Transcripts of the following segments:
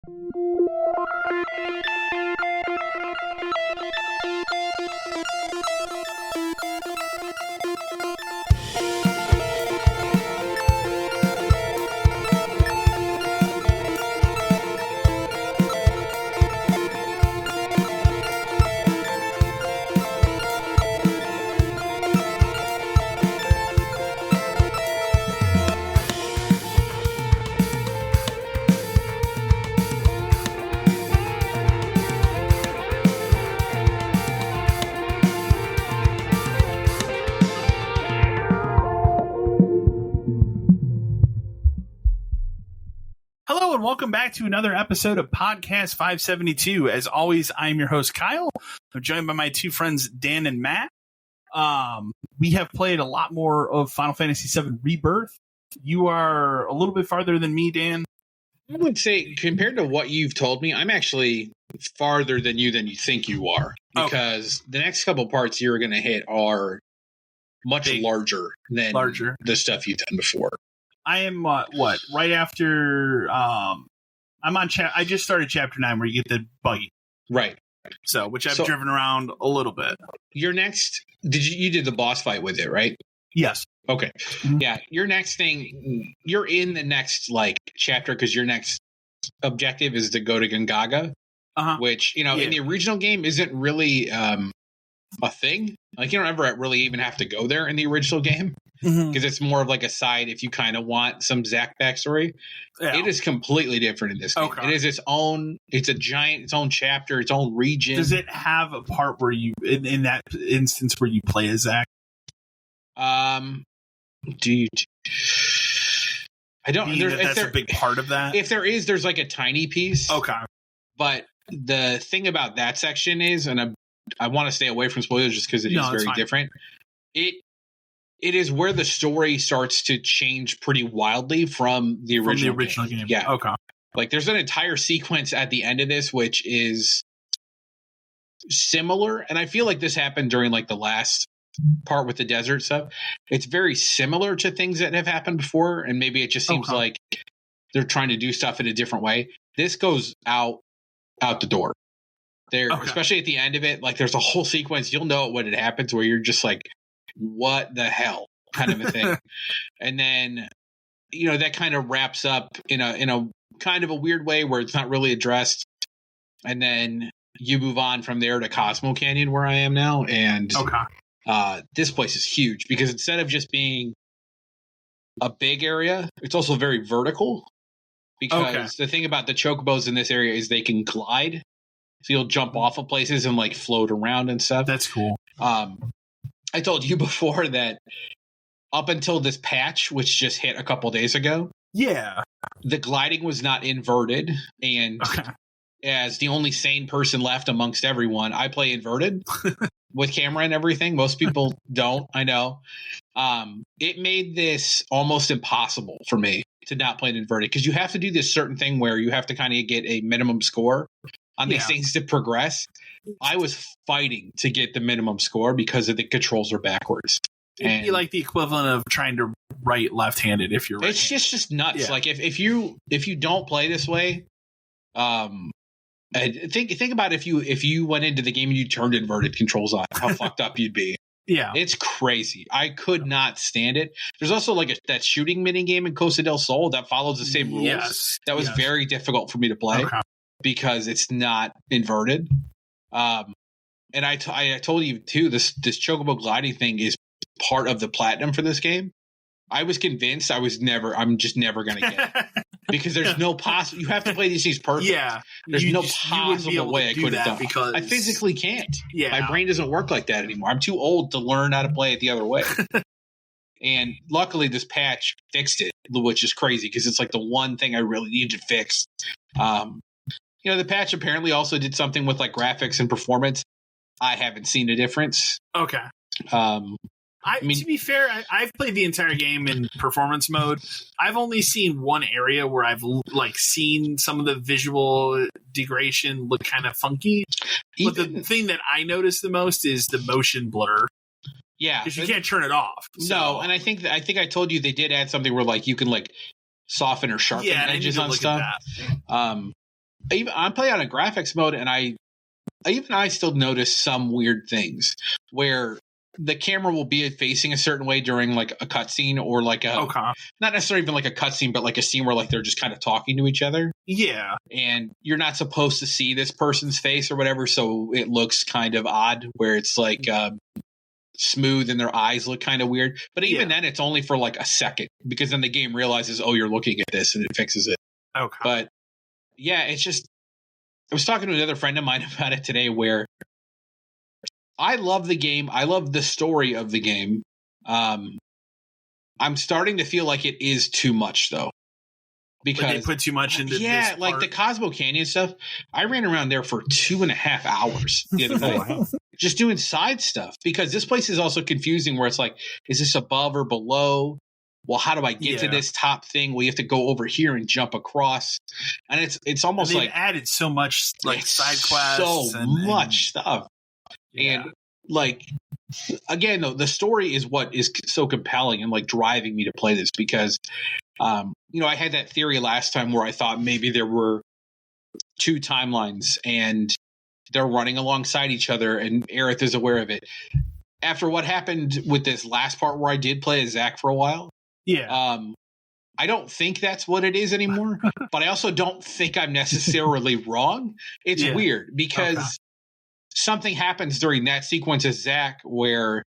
Hello and welcome back to another episode of Podcast 572. As always, I'm your host, Kyle. I'm joined by my two friends, Dan and Matt. We have played a lot more of Final Fantasy VII Rebirth. You are a little bit farther than me, Dan. I would say, compared to what you've told me, I'm actually farther than you think you are. Because the next couple parts you're going to hit are much larger than the stuff you've done before. I am right after I'm on I just started chapter 9 where you get the buggy. Right. So, which I've driven around a little bit. Your next you did the boss fight with it, right? Yes. Okay. Mm-hmm. Yeah, your next thing, you're in the next chapter because your next objective is to go to Gongaga, which, in the original game isn't really a thing. You don't ever really even have to go there in the original game. Because it's more of a side if you kind of want some Zack backstory. Yeah. It is completely different in this game. It is its own chapter, its own region. Does it have a part where you, in that instance where you play as Zack? I don't know. That's a big part of that? If there is, there's a tiny piece. Okay. But the thing about that section is, and I want to stay away from spoilers just because it is very different. It is where the story starts to change pretty wildly from the original game. Yeah. Okay. There's an entire sequence at the end of this which is similar, and I feel like this happened during the last part with the desert stuff. It's very similar to things that have happened before, and maybe it just seems like they're trying to do stuff in a different way. This goes out the door. Especially at the end of it, there's a whole sequence, you'll know when it happens, where you're just what the hell kind of a thing. And then, that kind of wraps up in a kind of a weird way where it's not really addressed. And then you move on from there to Cosmo Canyon, where I am now. And this place is huge because instead of just being a big area, it's also very vertical. Because the thing about the chocobos in this area is they can glide. So you'll jump off of places and float around and stuff. That's cool. I told you before that up until this patch, which just hit a couple days ago, the gliding was not inverted. And as the only sane person left amongst everyone, I play inverted with camera and everything. Most people don't, I know. It made this almost impossible for me to not play it inverted because you have to do this certain thing where you have to kind of get a minimum score on these things to progress. I was fighting to get the minimum score because of the controls are backwards. It'd be like the equivalent of trying to write left-handed if you're right. It's just nuts. Yeah. If you don't play this way, think about if you went into the game and you turned inverted controls on, how fucked up you'd be. Yeah, it's crazy. I could not stand it. There's also that shooting mini game in Costa del Sol that follows the same rules. Yes. That was very difficult for me to play because it's not inverted. And I told you too, this chocobo gliding thing is part of the platinum for this game. I was convinced I'm just never going to get it because there's no possible. You have to play these things perfect. Yeah, there's no possible way I could have done because I physically can't. Yeah, my brain doesn't work like that anymore. I'm too old to learn how to play it the other way. And luckily, this patch fixed it, which is crazy because it's the one thing I really need to fix. The patch apparently also did something with graphics and performance. I haven't seen a difference. Okay. To be fair, I've played the entire game in performance mode. I've only seen one area where I've seen some of the visual degradation look kind of funky. But the thing that I notice the most is the motion blur. Yeah, because you can't turn it off. So. No, and I think I told you they did add something where you can soften or sharpen edges on stuff. I'm playing on a graphics mode, and I still notice some weird things where the camera will be facing a certain way during like a cutscene or like not necessarily even like a cutscene, but like a scene where like they're just kind of talking to each other. Yeah. And you're not supposed to see this person's face or whatever. So it looks kind of odd where it's like smooth and their eyes look kind of weird. But even then it's only for like a second because then the game realizes, oh, you're looking at this and it fixes it. Okay. But yeah, it's just, I was talking to another friend of mine about it today where I love the game. I love the story of the game. I'm starting to feel like it is too much, though. Because they put too much into this like the Cosmo Canyon stuff. I ran around there for 2.5 hours the other night, just doing side stuff. Because this place is also confusing, where it's like, is this above or below? Well, how do I get to this top thing? We have to go over here and jump across, and it's almost like added so much like side quests, much stuff. Yeah. And like, again, though, the story is what is so compelling and like driving me to play this because, I had that theory last time where I thought maybe there were 2 timelines and they're running alongside each other and Aerith is aware of it. After what happened with this last part where I did play as Zack for a while. Yeah. I don't think that's what it is anymore, but I also don't think I'm necessarily wrong. It's weird because something happens during that sequence as Zack where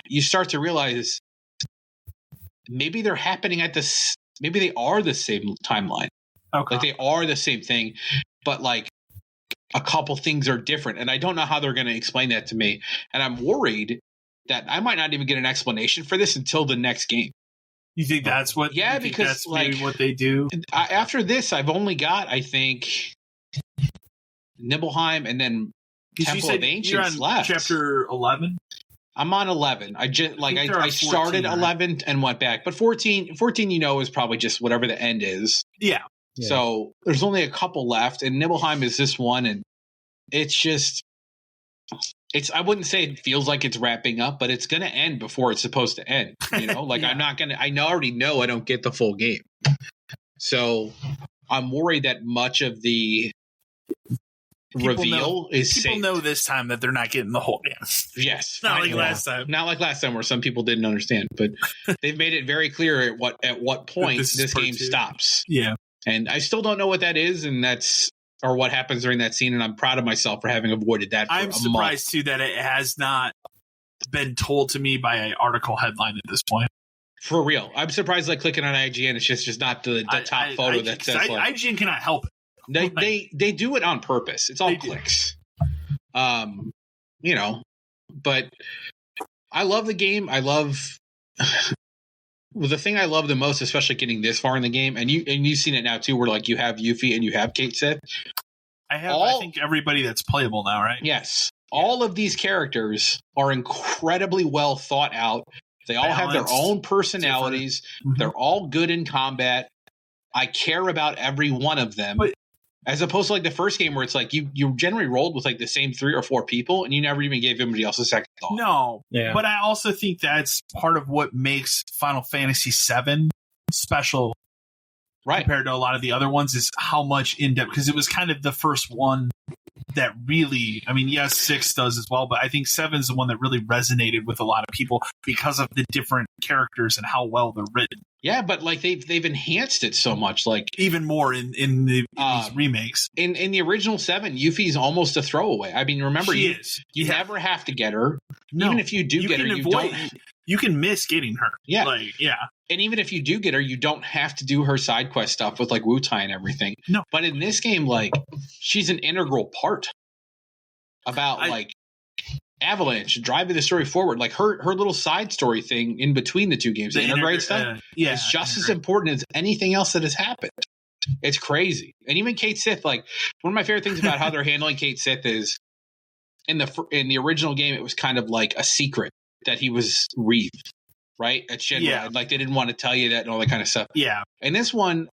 you start to realize maybe they're happening maybe they are the same timeline. Okay. Like they are the same thing, but like a couple things are different. And I don't know how they're going to explain that to me. And I'm worried that I might not even get an explanation for this until the next game. You think that's what? Yeah, because that's like maybe what they do. After this, I've only got, I think, Nibelheim and then Temple of Ancients left. Chapter 11. I'm on 11. I just like I started 11 and went back, but 14, is probably just whatever the end is. Yeah. So there's only a couple left, and Nibelheim is this one, and it's just. I wouldn't say it feels like it's wrapping up, but it's going to end before it's supposed to end. Like I'm not going to, I already know I don't get the full game. So I'm worried that much of the reveal is people saved. Know this time that they're not getting the whole game. Yes. Not like last time. Not like last time where some people didn't understand, but they've made it very clear at what point this game stops. Yeah. And I still don't know what that is. And or what happens during that scene, and I'm proud of myself for having avoided that. I'm surprised too that it has not been told to me by an article headline at this point. For real, I'm surprised. Like clicking on IGN, it's just not the top photo that says. IGN cannot help it. They do it on purpose. It's all clicks. But I love the game. I love. Well, the thing I love the most, especially getting this far in the game, and you've seen it now too, where like you have Yuffie and you have Kate Sith. I think everybody that's playable now, right? Yes. Yeah. All of these characters are incredibly well thought out. They all have their own personalities. Mm-hmm. They're all good in combat. I care about every one of them. But, as opposed to like the first game where it's like you generally rolled with like the same 3 or 4 people and you never even gave anybody else a second thought. No. Yeah. But I also think that's part of what makes Final Fantasy VII special compared to a lot of the other ones is how much in-depth, because it was kind of the first one that really, I mean, yes, 6 does as well, but I think 7 is the one that really resonated with a lot of people because of the different characters and how well they're written. Yeah, but like they've enhanced it so much, like even more in these remakes. In the original 7, Yuffie's almost a throwaway. I mean, remember you never have to get her. No, even if you do get her, you can miss getting her. Yeah, and even if you do get her, you don't have to do her side quest stuff with like Wu-Tai and everything. No, but in this game, like she's an integral part about like Avalanche driving the story forward. Like her little side story thing in between the 2 games, the integrate stuff, is just as important as anything else that has happened. It's crazy. And even Kate Sith, like one of my favorite things about how they're handling Kate Sith is in the original game, it was kind of like a secret that he was Reeve, right? At Shenmue. Like they didn't want to tell you that and all that kind of stuff. Yeah. And this one,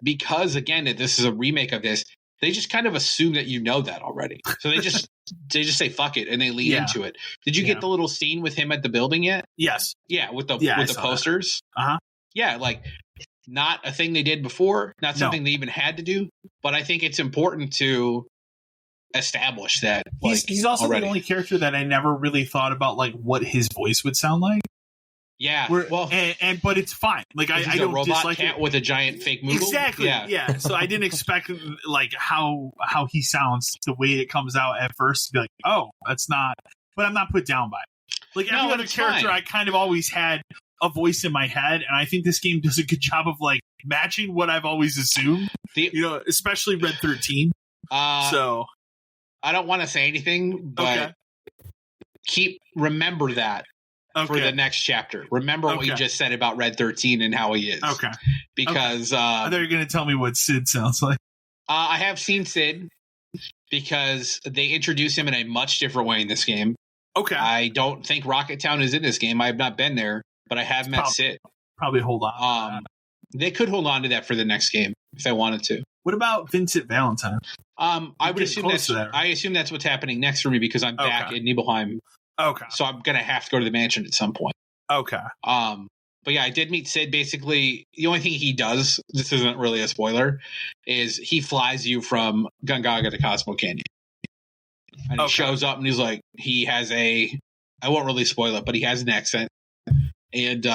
because again, that this is a remake of this, they just kind of assume that you know that already. So they just say fuck it and they lean into it. Did you get the little scene with him at the building yet? Yes. Yeah, with the posters. Uh-huh. Yeah, like not a thing they did before, not something they even had to do, but I think it's important to establish that. He's also the only character that I never really thought about like what his voice would sound like. Yeah, but it's fine. Like I don't robot dislike cat it. with a giant fake Moogle. Exactly. Yeah. So I didn't expect like how he sounds the way it comes out at first to be like, oh, that's not. But I'm not put down by it. Like every other character, I kind of always had a voice in my head, and I think this game does a good job of like matching what I've always assumed. Especially Red 13. So I don't want to say anything, but remember that for the next chapter. Remember what you just said about Red 13 and how he is. Okay. Because I thought you were going to tell me what Sid sounds like. I have seen Sid because they introduce him in a much different way in this game. Okay. I don't think Rocket Town is in this game. I have not been there, but I have met Sid. Probably hold on. They could hold on to that for the next game if they wanted to. What about Vincent Valentine? I would assume I assume that's what's happening next for me because I'm back in Nibelheim. Okay. So I'm gonna have to go to the mansion at some point. Okay. But yeah, I did meet Sid. Basically, the only thing he does, this isn't really a spoiler, is he flies you from Gungaga to Cosmo Canyon. And he shows up and he's like, he has I won't really spoil it, but he has an accent. And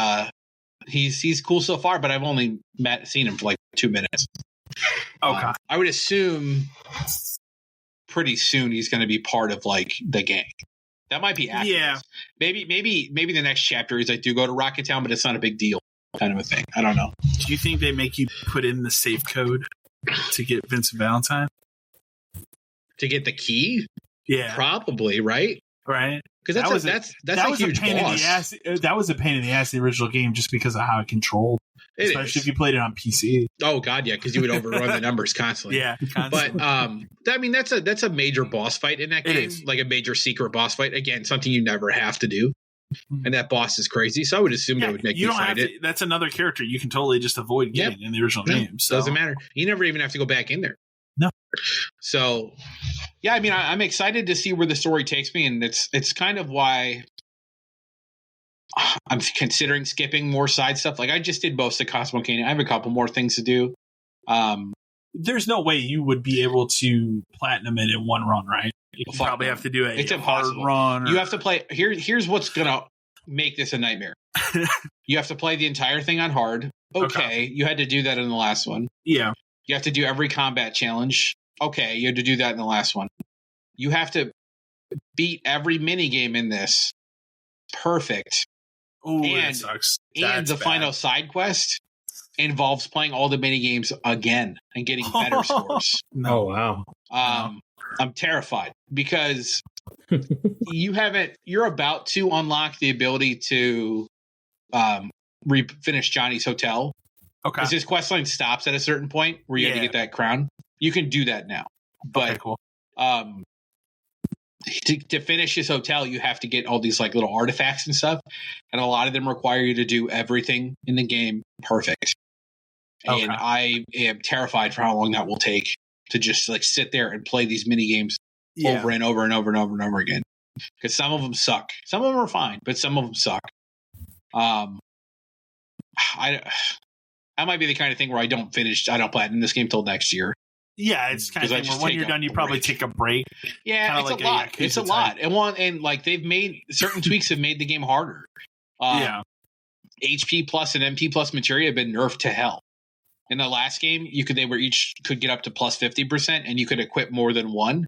he's cool so far, but I've only seen him for like 2 minutes. Okay. I would assume pretty soon he's going to be part of like the gang. That might be accurate. Yeah. Maybe the next chapter is I do go to Rocket Town, but it's not a big deal kind of a thing. I don't know. Do you think they make you put in the safe code to get Vincent Valentine? To get the key? Yeah. Probably, right? Right. Because that's a huge pain boss. in the ass. That was a pain in the ass in the original game just because of how it controlled. Especially if you played it on PC. Oh god, yeah, because you would overrun the numbers constantly. Yeah, constantly. But I mean that's a major boss fight in that game, like a major secret boss fight. Again, something you never have to do, and that boss is crazy. So I would assume they would make you fight it. That's another character you can totally just avoid getting in the original game. So doesn't matter. You never even have to go back in there. No. So, yeah, I mean, I'm excited to see where the story takes me, and it's kind of why I'm considering skipping more side stuff. Like I just did most of Cosmo Canyon. I have a couple more things to do. There's no way you would be able to platinum it in one run, right? You probably have to do a hard run. You have to play. Here's what's gonna make this a nightmare. You have to play the entire thing on hard. Okay, you had to do that in the last one. Yeah. You have to do every combat challenge. Okay, you had to do that in the last one. You have to beat every mini game in this. Perfect. Ooh, that sucks. And the final side quest involves playing all the mini games again and getting better scores. Oh wow. I'm terrified because you're about to unlock the ability to finish Johnny's Hotel. Okay. Because his quest line stops at a certain point where you have to get that crown. You can do that now. But cool. To finish his hotel, you have to get all these like little artifacts and stuff. And a lot of them require you to do everything in the game perfect. Okay. And I am terrified for how long that will take to just like sit there and play these mini games over and over and over and over and over again. Because some of them suck. Some of them are fine, but some of them suck. That might be the kind of thing where I don't platinum this game till next year. Yeah, it's kind of thing where when you're done, you probably take a break. Yeah, it's like a lot. It's a lot. And like they've made certain tweaks have made the game harder. HP plus and MP plus materia have been nerfed to hell. In the last game, they could get up to plus 50%, and you could equip more than one.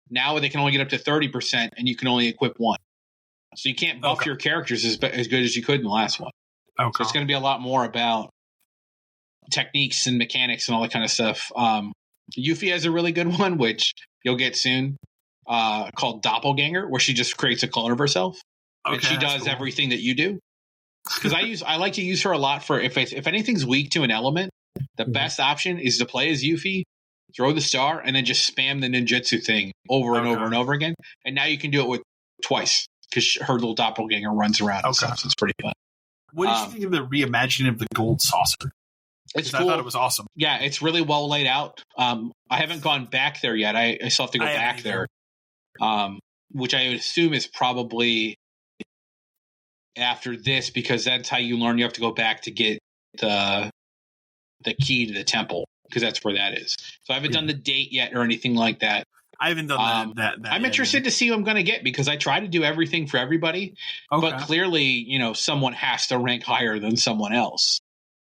Now they can only get up to 30%, and you can only equip one. So you can't buff your characters as good as you could in the last one. Okay. So it's going to be a lot more about techniques and mechanics and all that kind of stuff. Yuffie has a really good one, which you'll get soon, called Doppelganger, where she just creates a clone of herself, and she does everything that you do. Because I like to use her a lot for if anything's weak to an element, the best option is to play as Yuffie, throw the star, and then just spam the ninjutsu thing over and over and over again. And now you can do it with twice because her little doppelganger runs around and stuff. So it's pretty fun. What did you think of the reimagining of the gold saucer? It's cool. I thought it was awesome. Yeah, it's really well laid out. I haven't gone back there yet. I still have to go back there, which I would assume is probably after this because that's how you learn. You have to go back to get the the key to the temple, because that's where that is. So I haven't done the date yet or anything like that. I haven't done that I'm interested to see who I'm going to get, because I try to do everything for everybody, but clearly, someone has to rank higher than someone else.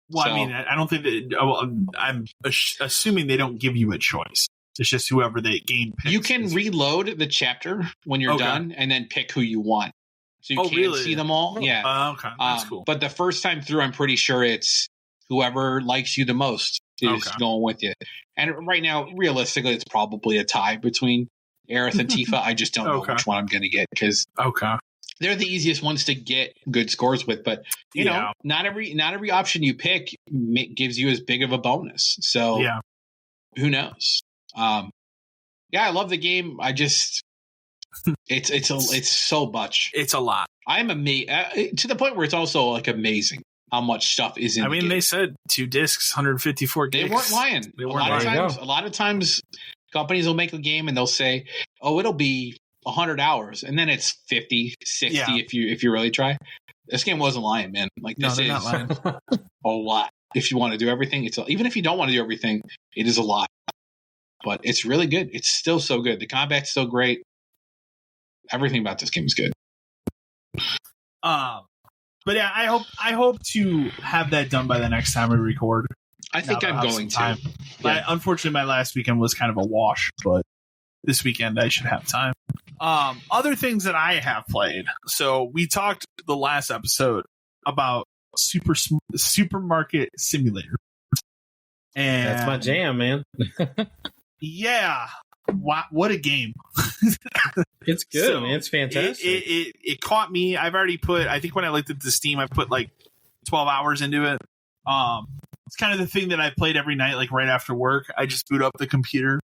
Well, so, I mean, I don't think that. I'm assuming they don't give you a choice. It's just whoever the game picks. You can reload the chapter when you're done, and then pick who you want. So you can't see them all. Yeah. Okay, that's cool. But the first time through, I'm pretty sure it's whoever likes you the most is going with you. And right now, realistically, it's probably a tie between Aerith and Tifa. I just don't know which one I'm going to get, because they're the easiest ones to get good scores with. But you know, not every option you pick gives you as big of a bonus. So who knows? I love the game. I just it's so much. It's a lot. I'm amazed to the point where it's also like amazing how much stuff is in. I mean, they said 2 discs, 154 gigs. They weren't lying. A lot of times, companies will make a game and they'll say, "Oh, it'll be 100 hours," and then it's 50, 60 if you really try. This game wasn't lying, man. Like, this is a lot. If you want to do everything, even if you don't want to do everything, it is a lot. But it's really good. It's still so good. The combat's still great. Everything about this game is good. But yeah, I hope to have that done by the next time we record. I think I'm going to. But unfortunately, my last weekend was kind of a wash, but this weekend I should have time. Other things that I have played. So we talked the last episode about Supermarket Simulator. And that's my jam, man. Yeah. What a game. It's good, man. It's fantastic. It caught me. I've already put, I think when I looked at the Steam, I put like 12 hours into it. It's kind of the thing that I played every night, like right after work. I just boot up the computer.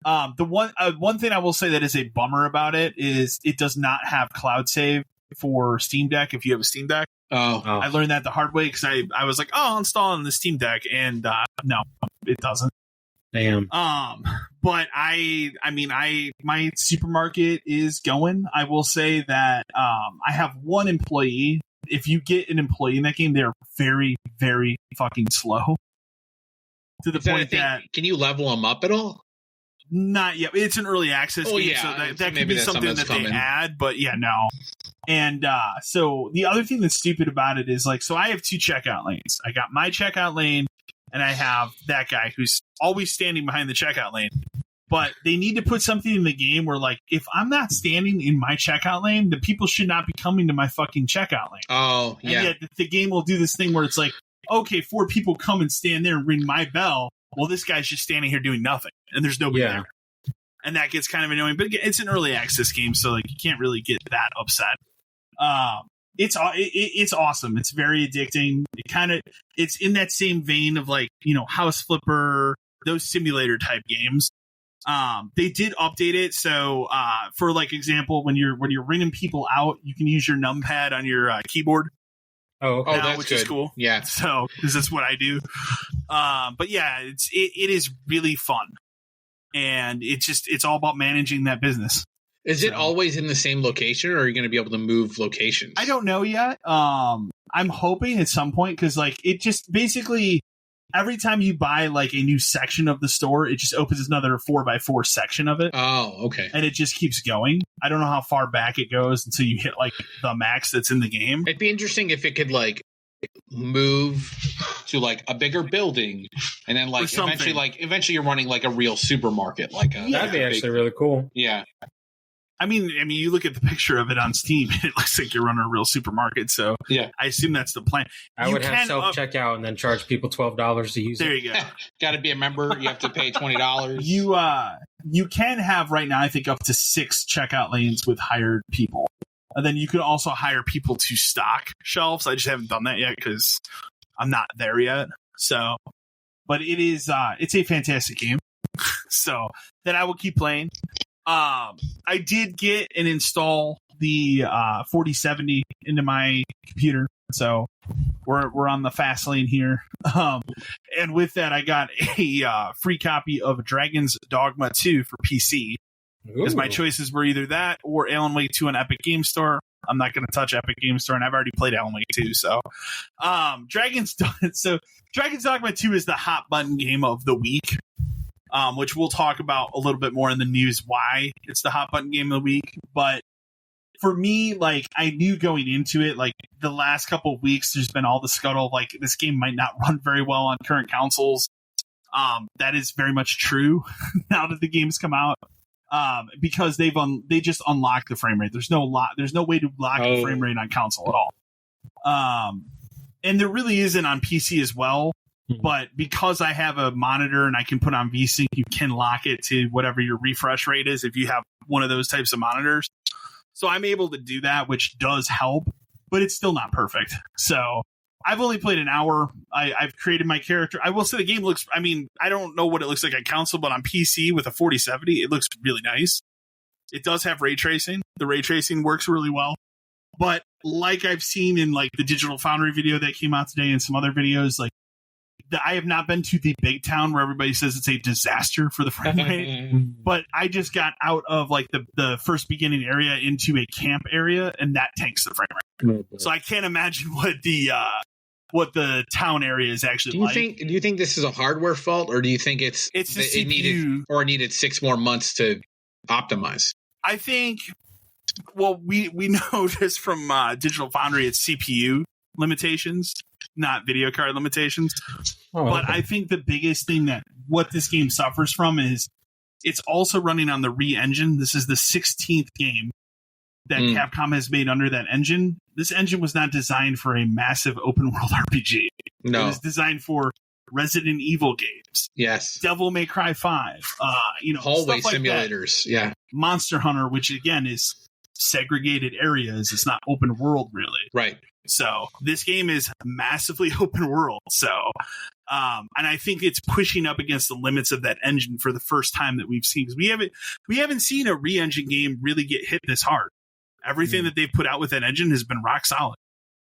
The one thing I will say that is a bummer about it is it does not have cloud save for Steam Deck if you have a Steam Deck. I learned that the hard way because I was like, I'll install on the Steam Deck, and no, it doesn't. Damn. But my supermarket is going. I will say that I have one employee. If you get an employee in that game, they're very, very fucking slow. To the point that can you level them up at all? Not yet. It's an early access game, so that could be something that they add. But yeah, no. And so the other thing that's stupid about it is like, so I have 2 checkout lanes. I got my checkout lane, and I have that guy who's always standing behind the checkout lane. But they need to put something in the game where, like, if I'm not standing in my checkout lane, the people should not be coming to my fucking checkout lane. Oh, yeah. And yet the game will do this thing where it's like, okay, 4 people come and stand there and ring my bell. Well, this guy's just standing here doing nothing, and there's nobody there. And that gets kind of annoying. But again, it's an early access game, so like you can't really get that upset. It's awesome. It's very addicting. It's in that same vein of like, House Flipper, those simulator type games. They did update it, so for like example, when you're ringing people out, you can use your numpad on your keyboard. That's which good. is cool. Yeah, so because that's what I do. But yeah, it is really fun, and it's all about managing that business. Is it always in the same location, or are you going to be able to move locations? I don't know yet. I'm hoping at some point, because like it just basically every time you buy like a new section of the store, it just opens another 4x4 section of it. Oh, okay. And it just keeps going. I don't know how far back it goes until you hit like the max that's in the game. It'd be interesting if it could like move to like a bigger building, and then like eventually you're running like a real supermarket. That'd be actually really cool. Yeah. I mean, you look at the picture of it on Steam, it looks like you're running a real supermarket. So yeah, I assume that's the plan. I would have self-checkout and then charge people $12 to use it. There you go. Got to be a member. You have to pay $20. You can have right now, I think, up to 6 checkout lanes with hired people. And then you can also hire people to stock shelves. I just haven't done that yet because I'm not there yet. So, but it's a fantastic game. So that I will keep playing. I did get and install the 4070 into my computer, so we're on the fast lane here. And with that, I got a free copy of Dragon's Dogma 2 for PC, because my choices were either that or Alan Wake 2 on Epic Game Store. I'm not going to touch Epic Game Store, and I've already played Alan Wake 2. So, Dragon's Dogma 2 is the hot button game of the week, which we'll talk about a little bit more in the news why it's the hot button game of the week. But for me, like, I knew going into it, like, the last couple of weeks, there's been all the scuttle, like, this game might not run very well on current consoles. That is very much true now that the game's come out, because they just unlocked the frame rate. There's no way to lock the frame rate on console at all. And there really isn't on PC as well. But because I have a monitor and I can put on VSync, you can lock it to whatever your refresh rate is if you have one of those types of monitors. So I'm able to do that, which does help, but it's still not perfect. So I've only played an hour. I've created my character. I will say the game looks, I mean, I don't know what it looks like on console, but on PC with a 4070, it looks really nice. It does have ray tracing. The ray tracing works really well. But like I've seen in like the Digital Foundry video that came out today and some other videos, like I have not been to the big town where everybody says it's a disaster for the frame rate, but I just got out of like the first beginning area into a camp area, and that tanks the frame rate. So I can't imagine what the town area is actually like. Do you think this is a hardware fault, or do you think it needed 6 more months to optimize? I think, well, we know this from Digital Foundry, it's CPU limitations, not video card limitations. But I think the biggest thing that what this game suffers from is it's also running on the Re-engine. This is the 16th game that Capcom has made under that engine. This engine was not designed for a massive open world RPG. No. It was designed for Resident Evil games. Yes. Devil May Cry 5. Hallway stuff like simulators. That. Yeah. Monster Hunter, which again is segregated areas. It's not open world really. Right. So this game is massively open world. So, and I think it's pushing up against the limits of that engine for the first time that we've seen. We haven't seen a Re-engine game really get hit this hard. Everything that they've put out with that engine has been rock solid.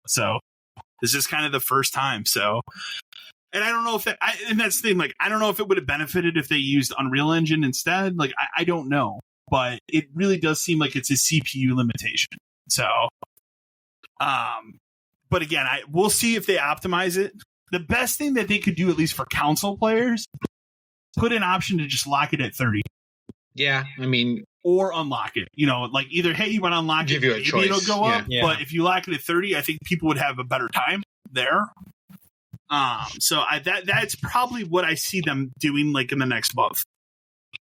So this is kind of the first time. So, and I don't know if and that's the thing. Like, I don't know if it would have benefited if they used Unreal Engine instead. Like, I don't know, but it really does seem like it's a CPU limitation. So, but again, we'll see if they optimize it. The best thing that they could do, at least for console players, put an option to just lock it at 30. Yeah, I mean, or unlock it. You know, like either, hey, you want to unlock it, maybe it'll go up. Yeah. But if you lock it at 30, I think people would have a better time there. So that's probably what I see them doing like in the next month.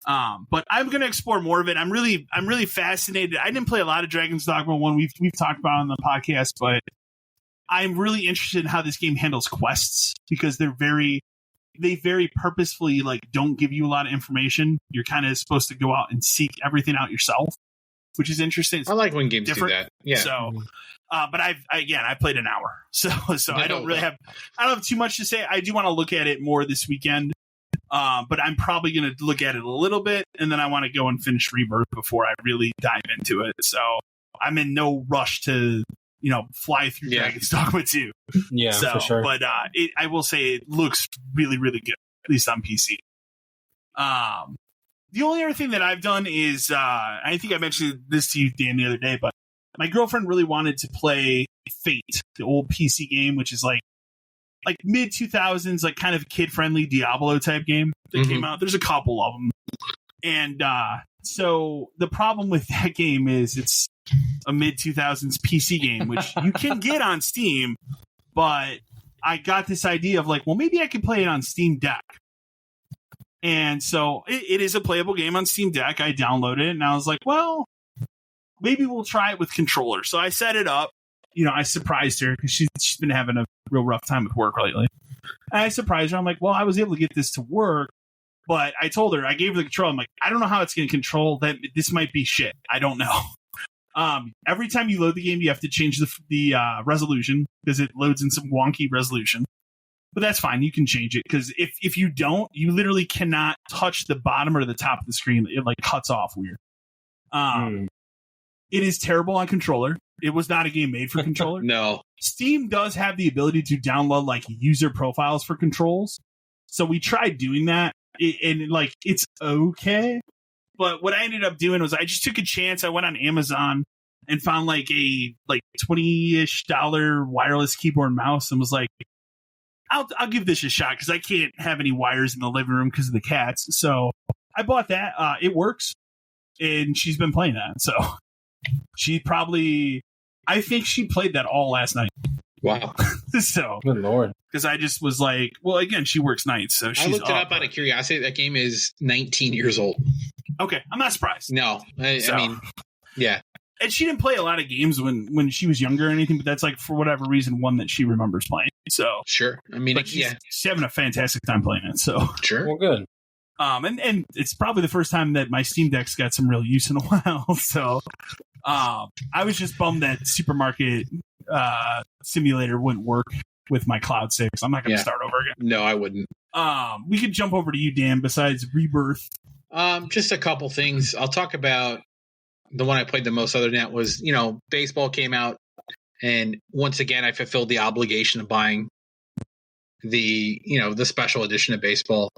But I'm going to explore more of it. I'm really fascinated. I didn't play a lot of Dragon's Dogma 1. We've talked about it on the podcast, but I'm really interested in how this game handles quests because they very purposefully like don't give you a lot of information. You're kind of supposed to go out and seek everything out yourself, which is interesting. I like when games do that. Yeah. So, but I played an hour, so I don't have too much to say. I do want to look at it more this weekend. But I'm probably going to look at it a little bit, and then I want to go and finish Rebirth before I really dive into it. So I'm in no rush to, fly through Dragon's Dogma 2. Yeah, for sure. But I will say it looks really, really good, at least on PC. The only other thing that I've done is, I think I mentioned this to you, Dan, the other day, but my girlfriend really wanted to play Fate, the old PC game, which is like mid 2000s, like kind of kid friendly Diablo type game that came out. There's a couple of them. And so the problem with that game is it's a mid 2000s PC game, which you can get on Steam, but I got this idea of like, well, maybe I could play it on Steam Deck. And so it is a playable game on Steam Deck. I downloaded it and I was like, well, maybe we'll try it with controller. So I set it up. I surprised her because she's been having a real rough time with work lately. And I surprised her. I'm like, well, I was able to get this to work, but I told her, I gave her the control. I'm like, I don't know how it's going to control that. This might be shit. I don't know. Every time you load the game, you have to change the resolution because it loads in some wonky resolution. But that's fine. You can change it because if you don't, you literally cannot touch the bottom or the top of the screen. It like cuts off weird. It is terrible on controller. It was not a game made for controller. No. Steam does have the ability to download like user profiles for controls. So we tried doing that and like it's okay. But what I ended up doing was I just took a chance. I went on Amazon and found like a $20-ish wireless keyboard and mouse and was like, I'll give this a shot because I can't have any wires in the living room because of the cats. So I bought that. It works, and she's been playing that. So I think she played that all last night. Wow. So good Lord. Because I just was like, well, again, she works nights, so she's I looked it up out of curiosity. That game is 19 years old. Okay, I'm not surprised. No, I mean, yeah. And she didn't play a lot of games when she was younger or anything, but that's like for whatever reason one that she remembers playing. So sure, I mean, she's having a fantastic time playing it. So sure, well, good. And it's probably the first time that my Steam Deck's got some real use in a while. So I was just bummed that Supermarket Simulator wouldn't work with my cloud save. So I'm not going to start over again. No, I wouldn't. We could jump over to you, Dan. Besides Rebirth, just a couple things. I'll talk about. The one I played the most other than that was, baseball came out, and once again I fulfilled the obligation of buying the special edition of baseball.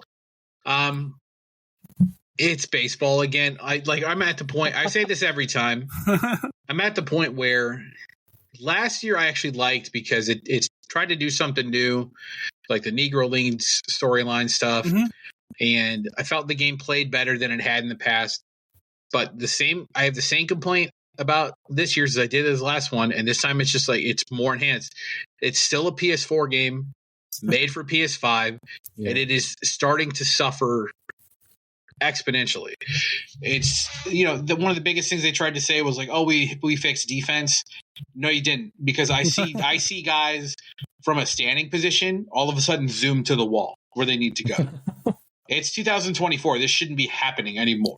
It's baseball again. I'm at the point, I say this every time. I'm at the point where last year I actually liked because it tried to do something new, like the Negro Leagues storyline stuff. Mm-hmm. And I felt the game played better than it had in the past. But I have the same complaint about this year's as I did as last one, and this time it's just like it's more enhanced. It's still a PS4 game made for PS5, and it is starting to suffer exponentially. It's one of the biggest things they tried to say was like, oh, we fixed defense. No, you didn't, because I see guys from a standing position all of a sudden zoom to the wall where they need to go. It's 2024. This shouldn't be happening anymore.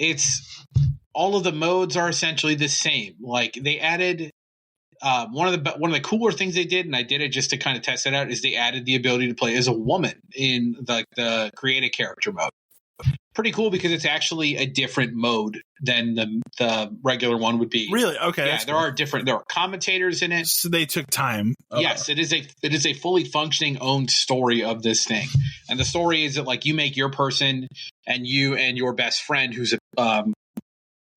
It's all of the modes are essentially the same. Like they added one of the cooler things they did, and I did it just to kind of test it out, is they added the ability to play as a woman in the create a character mode. Pretty cool because it's actually a different mode than the regular one would be. Really? Okay. Yeah, there are commentators in it. So they took time. Yes, it is a fully functioning owned story of this thing. And the story is that like you make your person and you and your best friend who's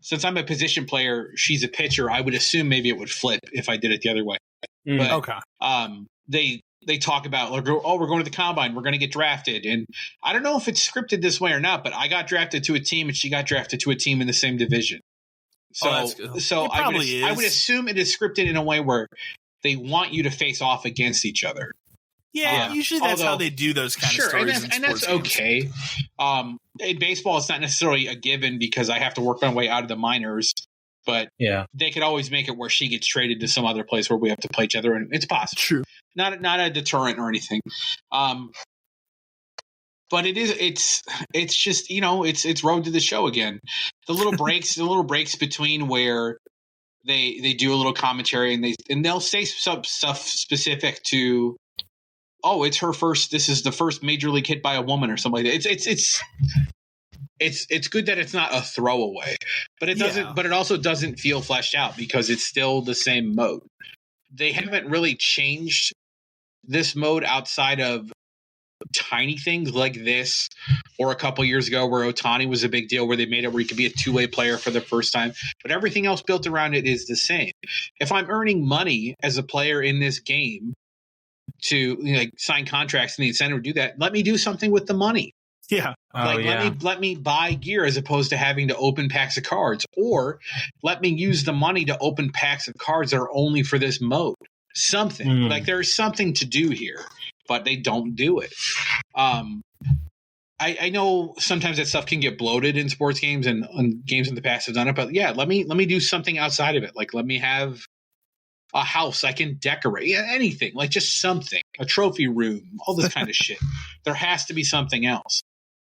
since I'm a position player, she's a pitcher, I would assume maybe it would flip if I did it the other way. But, okay. They talk about, like, oh, we're going to the combine, we're going to get drafted. And I don't know if it's scripted this way or not, but I got drafted to a team and she got drafted to a team in the same division. So, I would assume it is scripted in a way where they want you to face off against each other. Yeah, usually that's how they do those kind of stories. And that's okay. In baseball, it's not necessarily a given because I have to work my way out of the minors. But they could always make it where she gets traded to some other place where we have to play each other, and it's possible. True, not a deterrent or anything. But it's just it's road to the show again. The little breaks between where they do a little commentary and they'll say some stuff specific to, oh, it's her first. This is the first major league hit by a woman or something like that. It's good that it's not a throwaway, but it doesn't. But it also doesn't feel fleshed out because it's still the same mode. They haven't really changed this mode outside of tiny things like this, or a couple years ago where Ohtani was a big deal, where they made it where you could be a two-way player for the first time. But everything else built around it is the same. If I'm earning money as a player in this game to sign contracts and the incentive to do that, let me do something with the money. Yeah. Let me buy gear as opposed to having to open packs of cards, or let me use the money to open packs of cards that are only for this mode. Something like there's something to do here, but they don't do it. I know sometimes that stuff can get bloated in sports games and games in the past have done it, but let me do something outside of it. Like let me have a house I can decorate, anything, like just something, a trophy room, all this kind of shit. There has to be something else.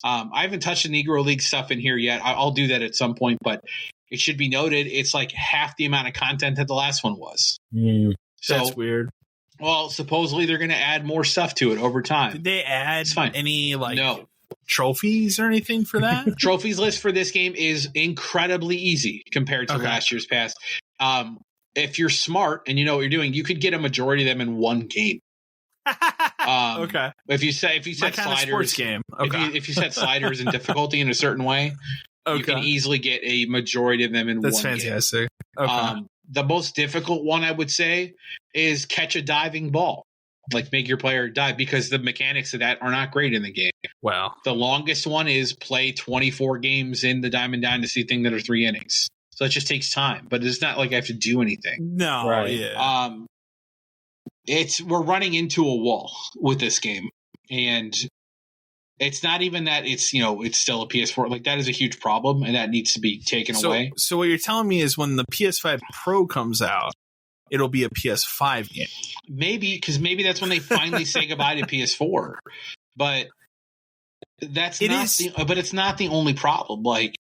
I haven't touched the Negro League stuff in here yet. I'll do that at some point, but it should be noted it's like half the amount of content that the last one was. So that's weird. Well, supposedly they're going to add more stuff to it over time. Did they add any trophies or anything for that? Trophies list for this game is incredibly easy compared to last year's past. If you're smart and you know what you're doing, you could get a majority of them in one game. Okay. If you set sliders, sports game. Okay. If you set sliders and difficulty in a certain way, You can easily get a majority of them in That's one fantastic. game. Okay. The most difficult one, I would say, is catch a diving ball. Like, make your player dive, because the mechanics of that are not great in the game. Well, the longest one is play 24 games in the Diamond Dynasty thing that are 3 innings. So it just takes time, but it's not like I have to do anything. No, Right. yeah. We're running into a wall with this game, and it's not even that it's still a PS4. Like, that is a huge problem, and that needs to be taken away. So what you're telling me is when the PS5 Pro comes out, it'll be a PS5 game. Maybe that's when they finally say goodbye to PS4. But it's not the only problem. Like,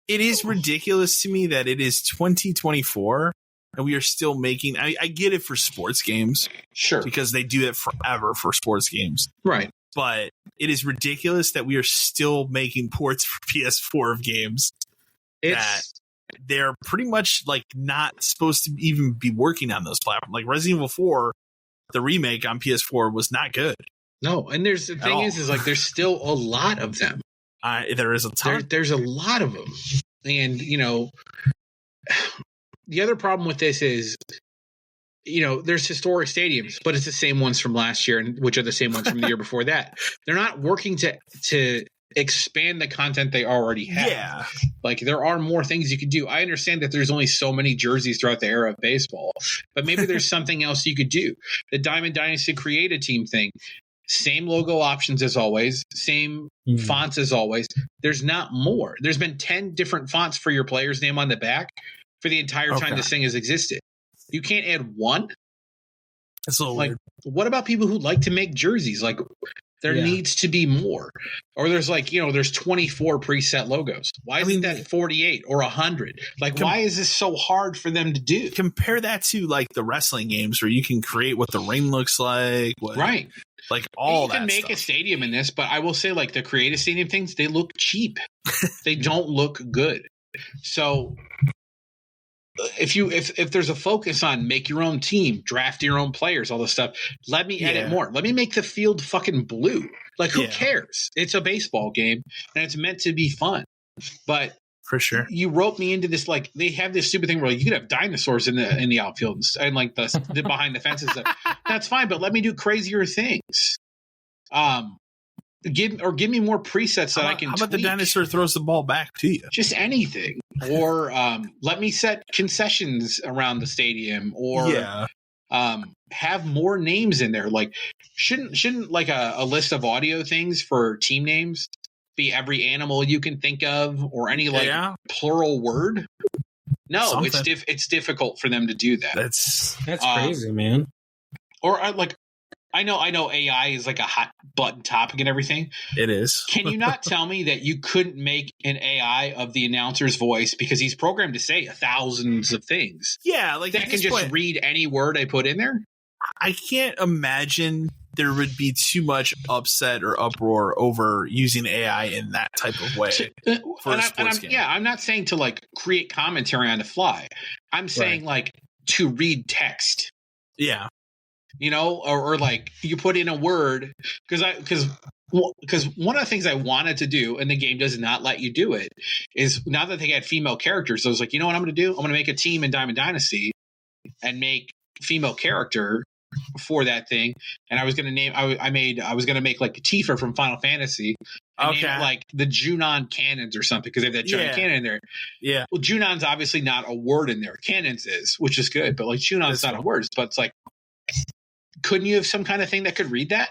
it is ridiculous to me that it is 2024 and we are still making. I get it for sports games, sure, because they do it forever for sports games, right? But it is ridiculous that we are still making ports for PS4 of games that they're pretty much like not supposed to even be working on those platforms. Like Resident Evil 4, the remake on PS4 was not good. No, and the thing is like there's still a lot of them. There is a ton. There's a lot of them, and the other problem with this is, there's historic stadiums, but it's the same ones from last year, and which are the same ones from the year before that. They're not working to expand the content they already have. Yeah. Like, there are more things you can do. I understand that there's only so many jerseys throughout the era of baseball, but maybe there's something else you could do. The Diamond Dynasty Create a Team thing, same logo options as always, same fonts as always. There's not more. There's been 10 different fonts for your player's name on the back for the entire time this thing has existed. You can't add one? It's a little like, weird. What about people who like to make jerseys? Like, there needs to be more. Or there's there's 24 preset logos. Why isn't that 48 or 100? Like, why is this so hard for them to do? Compare that to like the wrestling games where you can create what the ring looks like. Right. Like all that. You can make a stadium in this, but I will say, like, the creative stadium things, they look cheap. They don't look good. So if there's a focus on make your own team, draft your own players, all this stuff, let me edit more. Let me make the field fucking blue. Like, who cares? It's a baseball game and it's meant to be fun. But for sure, you roped me into this. Like, they have this stupid thing where you could have dinosaurs in the outfield and like the behind the fences. That's fine, but let me do crazier things. Give me more presets that I can. How about tweak. the dinosaur throws the ball back to you? Just anything, or let me set concessions around the stadium, or have more names in there. Like, shouldn't like a list of audio things for team names be every animal you can think of, or any plural word? No, it's difficult for them to do that. That's crazy, man. Or I know AI is like a hot button topic and everything. It is. Can you not tell me that you couldn't make an AI of the announcer's voice because he's programmed to say thousands of things? Yeah, like that can just read any word I put in there. I can't imagine there would be too much upset or uproar over using AI in that type of way for a sports game. Yeah, I'm not saying to like create commentary on the fly. I'm saying like to read text. Yeah. Or like you put in a word because one of the things I wanted to do, and the game does not let you do it, is now that they had female characters, I was like, you know what I'm going to do? I'm going to make a team in Diamond Dynasty and make female character for that thing. And I was going to name, I was going to make like Tifa from Final Fantasy. And name it like the Junon Cannons or something, because they have that giant cannon in there. Yeah. Well, Junon's obviously not a word in there. Cannons is, which is good, but like Junon's not a word. But it's like, couldn't you have some kind of thing that could read that?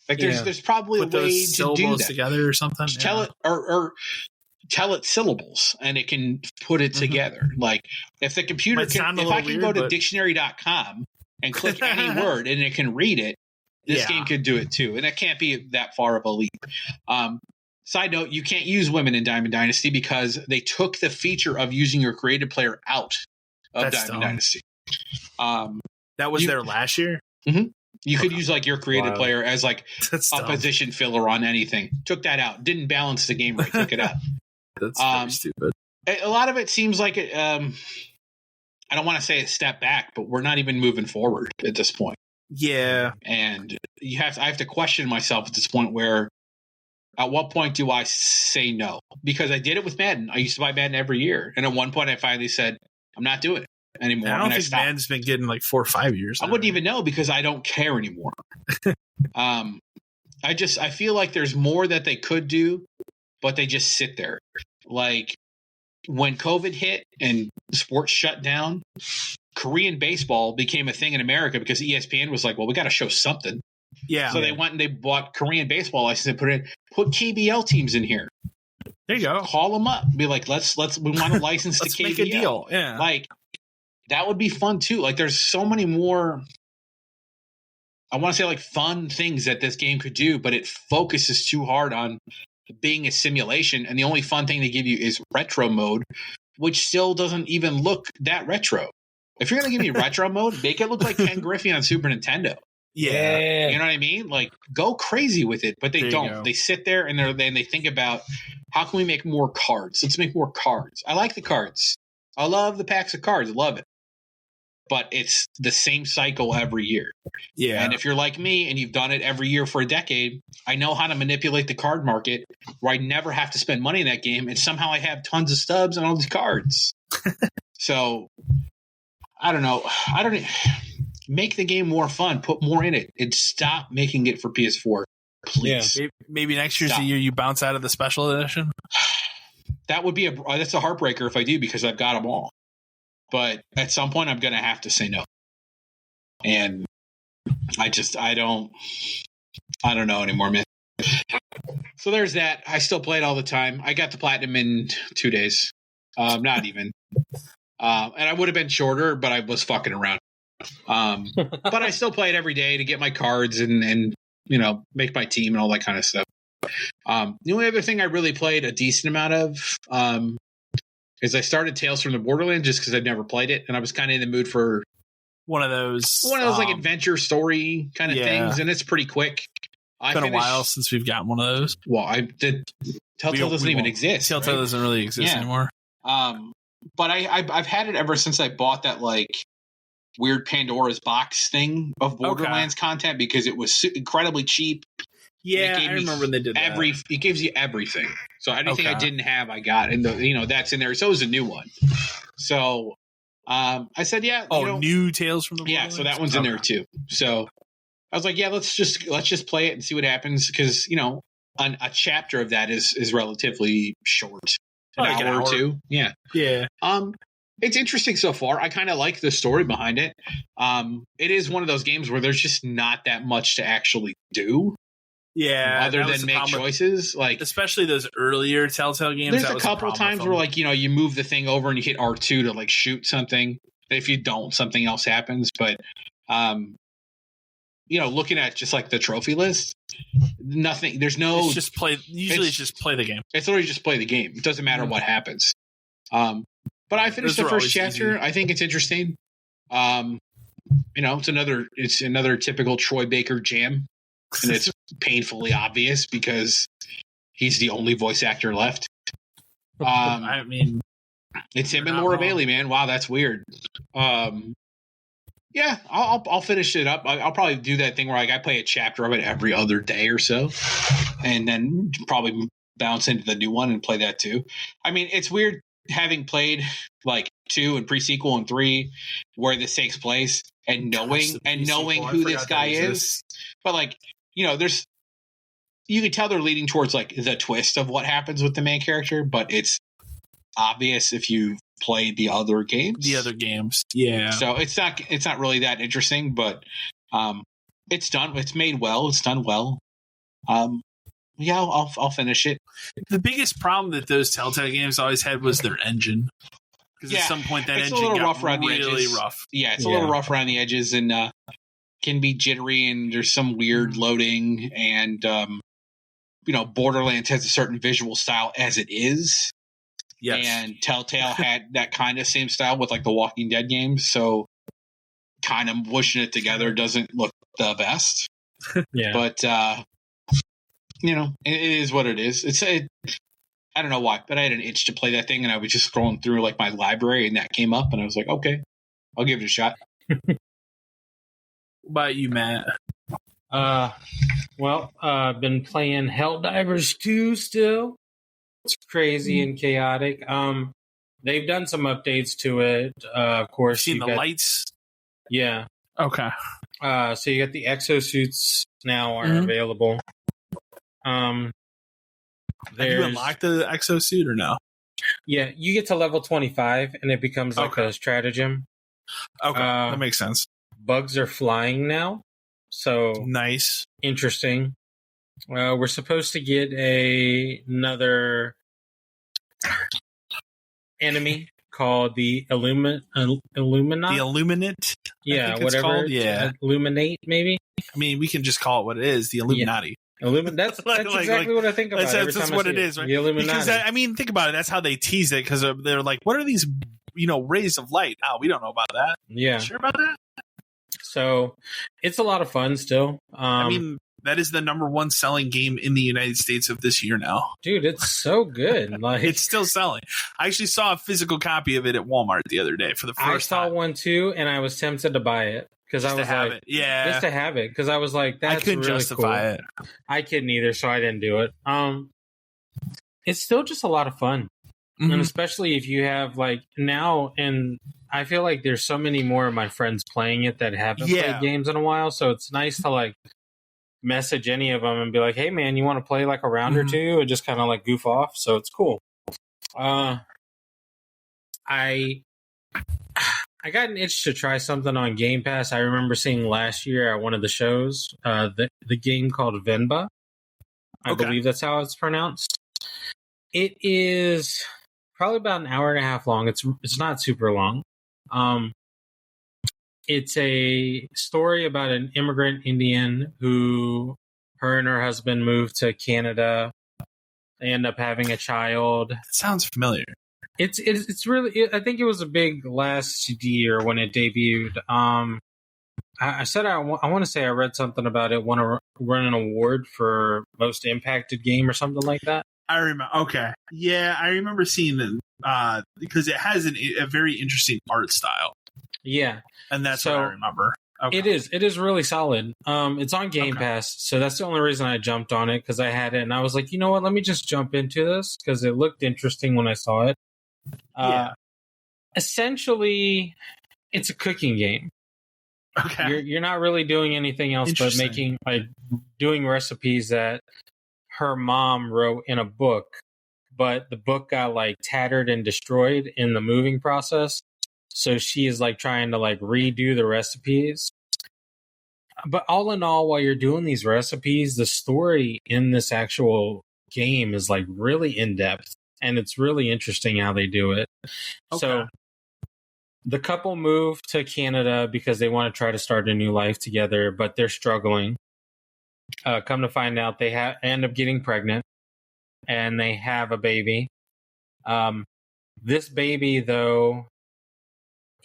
Like there's probably a way to do that together or something. Just tell it or tell it syllables and it can put it together. Like if the computer if I can go to dictionary.com and click any word and it can read it, this game could do it too. And it can't be that far of a leap. Side note, you can't use women in Diamond Dynasty because they took the feature of using your creative player out of Diamond Dynasty. That was there last year? Mm-hmm. You could use like your creative player as like a position filler on anything. Took that out. Didn't balance the game right. Took it out. That's pretty stupid. A lot of it seems like it. I don't want to say a step back, but we're not even moving forward at this point. Yeah, and I have to question myself at this point where At what point do I say no? Because I did it with Madden. I used to buy Madden every year. And at one point I finally said, I'm not doing it anymore. I don't think Madden's been getting like 4 or 5 years now. I wouldn't even know because I don't care anymore. I feel like there's more that they could do, but they just sit there. Like when COVID hit and sports shut down, Korean baseball became a thing in America because ESPN was like, well, we got to show something. Yeah. So they went and they bought Korean baseball license and put KBL teams in here. There you go. Call them up. Be like, we want a license to KBL. Let's make a deal. Yeah. Like that would be fun too. Like there's so many more, I want to say like fun things that this game could do, but it focuses too hard on being a simulation. And the only fun thing they give you is retro mode, which still doesn't even look that retro. If you're going to give me retro mode, make it look like Ken Griffey on Super Nintendo. Yeah. You know what I mean? Like go crazy with it, but they don't. They sit there and they think about how can we make more cards? Let's make more cards. I like the cards. I love the packs of cards. I love it. But it's the same cycle every year. Yeah. And if you're like me and you've done it every year for a decade, I know how to manipulate the card market where I never have to spend money in that game. And somehow I have tons of stubs and all these cards. So I don't know. Make the game more fun. Put more in it. And stop making it for PS4. Please. Yeah. Maybe next year's the year you bounce out of the special edition. That would be that's a heartbreaker if I do because I've got them all. But at some point I'm going to have to say no. And I don't know anymore, man. So there's that. I still play it all the time. I got the platinum in 2 days. Not even. And I would have been shorter, but I was fucking around. But I still play it every day to get my cards and you know, make my team and all that kind of stuff. The only other thing I really played a decent amount of is I started Tales from the Borderlands just because I'd never played it, and I was kind of in the mood for one of those like adventure story kind of things, and it's pretty quick. It's been a while since we've gotten one of those. Well, I did. Telltale doesn't even exist. Telltale doesn't really exist anymore. But I've had it ever since I bought that like weird Pandora's box thing of Borderlands content because it was incredibly cheap. Yeah, I remember when they did that. It gives you everything. So anything I didn't have, I got, and that's in there. So it was a new one. So I said, yeah. New Tales from the Borderlands? Yeah, so that one's in there too. So I was like, yeah, let's just play it and see what happens because a chapter of that is relatively short, an hour or two. Yeah. It's interesting so far. I kind of like the story behind it. It is one of those games where there's just not that much to actually do. Yeah, other than make choices, like especially those earlier Telltale games. There's a couple times where, like, you move the thing over and you hit R2 to like shoot something. If you don't, something else happens. But looking at just like the trophy list, nothing. There's no. It's just play. Usually, it's just play the game. It's literally just play the game. It doesn't matter what happens. But I finished the first chapter. Easy. I think it's interesting. It's another typical Troy Baker jam. And it's painfully obvious because he's the only voice actor left. I mean, it's him and Laura Bailey, man. Wow, that's weird. Yeah, I'll finish it up. I'll probably do that thing where I play a chapter of it every other day or so, and then probably bounce into the new one and play that too. I mean, it's weird having played like 2 and pre-sequel and 3 where this takes place and knowing who this guy is, but like. You can tell they're leading towards like the twist of what happens with the main character, but it's obvious if you played the other games. Yeah. So it's not really that interesting, but it's done. It's made well. It's done well. Yeah, I'll finish it. The biggest problem that those Telltale games always had was their engine. Because at some point that engine got really rough. Yeah, it's a little rough around the edges and can be jittery, and there's some weird loading, and Borderlands has a certain visual style as it is. Yes. And Telltale had that kind of same style with like the Walking Dead games, so kind of mushing it together doesn't look the best. Yeah. But it is what it is. I don't know why, but I had an itch to play that thing, and I was just scrolling through like my library, and that came up, and I was like, okay, I'll give it a shot. What about you, Matt? Well, I've been playing Helldivers 2 still. It's crazy and chaotic. They've done some updates to it. Of course, seen the lights. Yeah. Okay. So you got the exosuits now are available. Have you unlocked the exosuit or no? Yeah, you get to level 25 and it becomes like a stratagem. Okay, that makes sense. Bugs are flying now, so nice, interesting. We're supposed to get another enemy called the Illuminati. The Illuminate? Yeah, whatever. Called. Yeah. Illuminate, maybe? I mean, we can just call it what it is, the Illuminati. Yeah. That's exactly what I think about. That's what it is, right? The Illuminati. Because, think about it. That's how they tease it, because they're like, what are these, rays of light? Oh, we don't know about that. Yeah. Sure about that? So, it's a lot of fun still. That is the number one selling game in the United States of this year now. Dude, it's so good. Like, it's still selling. I actually saw a physical copy of it at Walmart the other day for the first time. I saw one too, and I was tempted to buy it. Because I was like, just to have it. Because I was like, that's really cool. I couldn't justify it. I couldn't either, so I didn't do it. It's still just a lot of fun. Mm-hmm. And especially if you have now, and I feel like there's so many more of my friends playing it that haven't played games in a while. So it's nice to message any of them and be like, hey man, you want to play a round or two, and just kind of goof off. So it's cool. I got an itch to try something on Game Pass. I remember seeing last year at one of the shows the game called Venba. I believe that's how it's pronounced. It is probably about an hour and a half long. It's not super long. It's a story about an immigrant Indian who her and her husband moved to Canada. They end up having a child. That sounds familiar. It's really. I think it was a big last year when it debuted. I said I want to say I read something about it. Want to win an award for most impacted game or something like that. I remember. Okay, yeah, I remember seeing it because it has a very interesting art style. Yeah, and that's what I remember. Okay. It is really solid. It's on Game Pass, so that's the only reason I jumped on it, because I had it and I was like, you know what, let me just jump into this because it looked interesting when I saw it. Essentially, it's a cooking game. Okay, you're not really doing anything else but doing recipes that her mom wrote in a book, but the book got tattered and destroyed in the moving process. So she is trying to redo the recipes. But all in all, while you're doing these recipes, the story in this actual game is really in depth, and it's really interesting how they do it. Okay. So the couple move to Canada because they want to try to start a new life together, but they're struggling. Come to find out, they end up getting pregnant, and they have a baby. This baby, though,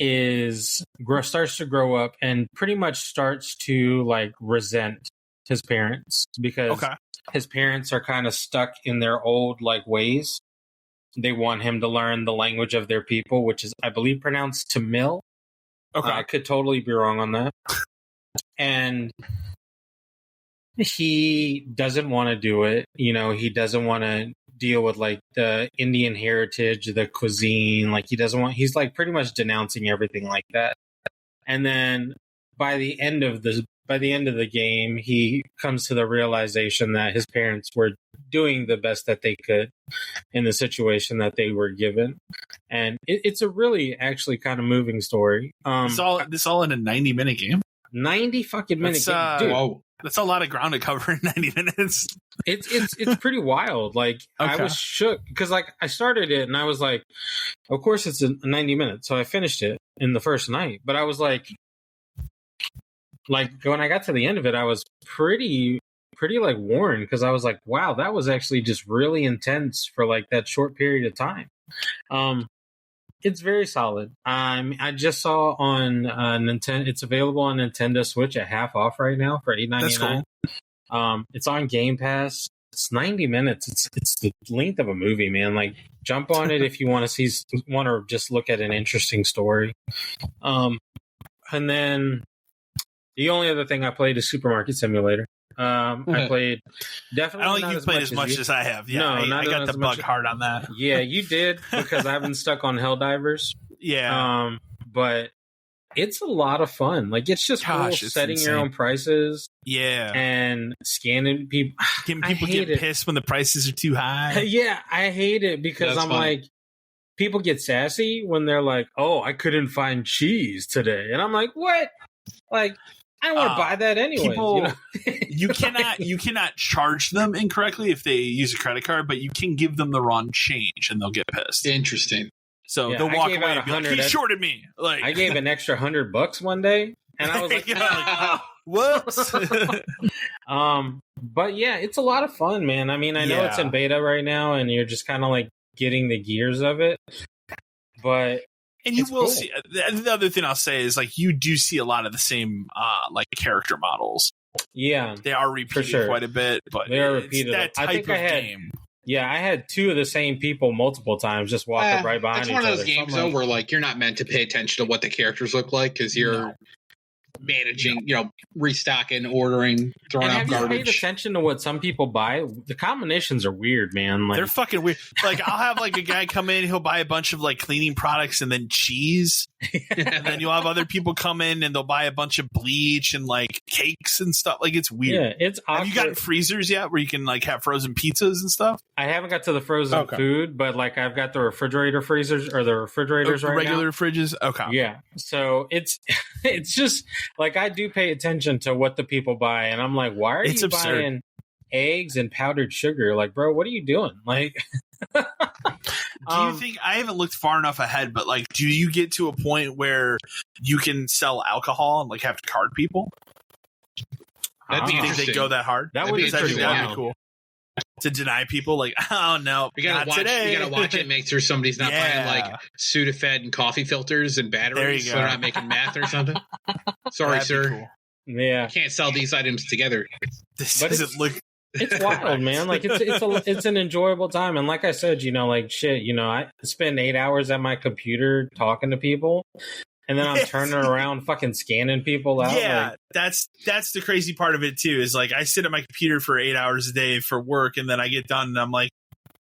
starts to grow up and pretty much starts to resent his parents because his parents are kind of stuck in their old ways. They want him to learn the language of their people, which is, I believe, pronounced Tamil. Okay, I could totally be wrong on that. And he doesn't want to do it. He doesn't want to deal with the Indian heritage, the cuisine. He doesn't want. He's pretty much denouncing everything like that. And then by the end of the game, he comes to the realization that his parents were doing the best that they could in the situation that they were given. And it's a really actually kind of moving story. This all in a 90-minute game. 90 fucking minute game, dude. Whoa. That's a lot of ground to cover in 90 minutes. It's pretty wild. I was shook because I started it and I was like, of course it's a 90 minutes. So I finished it in the first night. But I was like when I got to the end of it, I was pretty worn because I was like, wow, that was actually just really intense for that short period of time. It's very solid. I just saw on Nintendo. It's available on Nintendo Switch at half off right now for $8.99. That's cool. It's on Game Pass. It's 90 minutes. It's the length of a movie, man. Jump on it if you want to just look at an interesting story. And then the only other thing I played is Supermarket Simulator. I played definitely. I don't think you've played as much as I have. Yeah, no, I got the bug hard on that. Yeah, you did, because I've been stuck on Helldivers. Yeah. But it's a lot of fun. Like, it's just cool setting your own prices. Yeah. And scanning people. Getting people get pissed when the prices are too high. Yeah, I hate it because I'm like, people get sassy when they're like, oh, I couldn't find cheese today. And I'm like, what? Like, I don't want to buy that anyway. People, you cannot charge them incorrectly if they use a credit card, but you can give them the wrong change and they'll get pissed. Interesting. So they'll walk away and be like, he shorted me. Like, I gave an extra $100 one day, and I was like, whoops. But yeah, it's a lot of fun, man. I mean, I know it's in beta right now, and you're just kind of like getting the gears of it. But and you will see. The other thing I'll say is, like, you do see a lot of the same like character models. Yeah, they are repeated quite a bit, but they are repeated. That type of game. Yeah, I had two of the same people multiple times just walking right behind each other. It's one of those games, though, where, like, you're not meant to pay attention to what the characters look like because you're managing, restocking, ordering, throwing out garbage. Have you paid attention to what some people buy? The combinations are weird, man. Like, they're fucking weird. Like, I'll have, like, a guy come in, he'll buy a bunch of, like, cleaning products and then cheese. And then you'll have other people come in and they'll buy a bunch of bleach and, like, cakes and stuff. Like, it's weird. Yeah, it's awkward. Have you gotten freezers yet where you can, like, have frozen pizzas and stuff? I haven't got to the frozen food, but, like, I've got the refrigerator freezers or the refrigerators right regular now. Fridges? Okay. Yeah. So it's just, like, I do pay attention to what the people buy, and I'm like, why are you buying eggs and powdered sugar? Like, bro, what are you doing? Like, do you think, I haven't looked far enough ahead, but, like, do you get to a point where you can sell alcohol and, like, have to card people? That'd be interesting. They go that hard? That'd be cool. To deny people, like, oh no, we gotta watch today. You gotta watch it, make sure somebody's not buying like Sudafed and coffee filters and batteries, so they're not making meth or something. Sorry, sir. Cool. Yeah, you can't sell these items together. This doesn't look. It's wild, man. Like, it's an enjoyable time, and like I said, like, shit, I spend 8 hours at my computer talking to people. And then I'm turning around, fucking scanning people out. Yeah, like, that's the crazy part of it too. Is, like, I sit at my computer for 8 hours a day for work, and then I get done, and I'm like,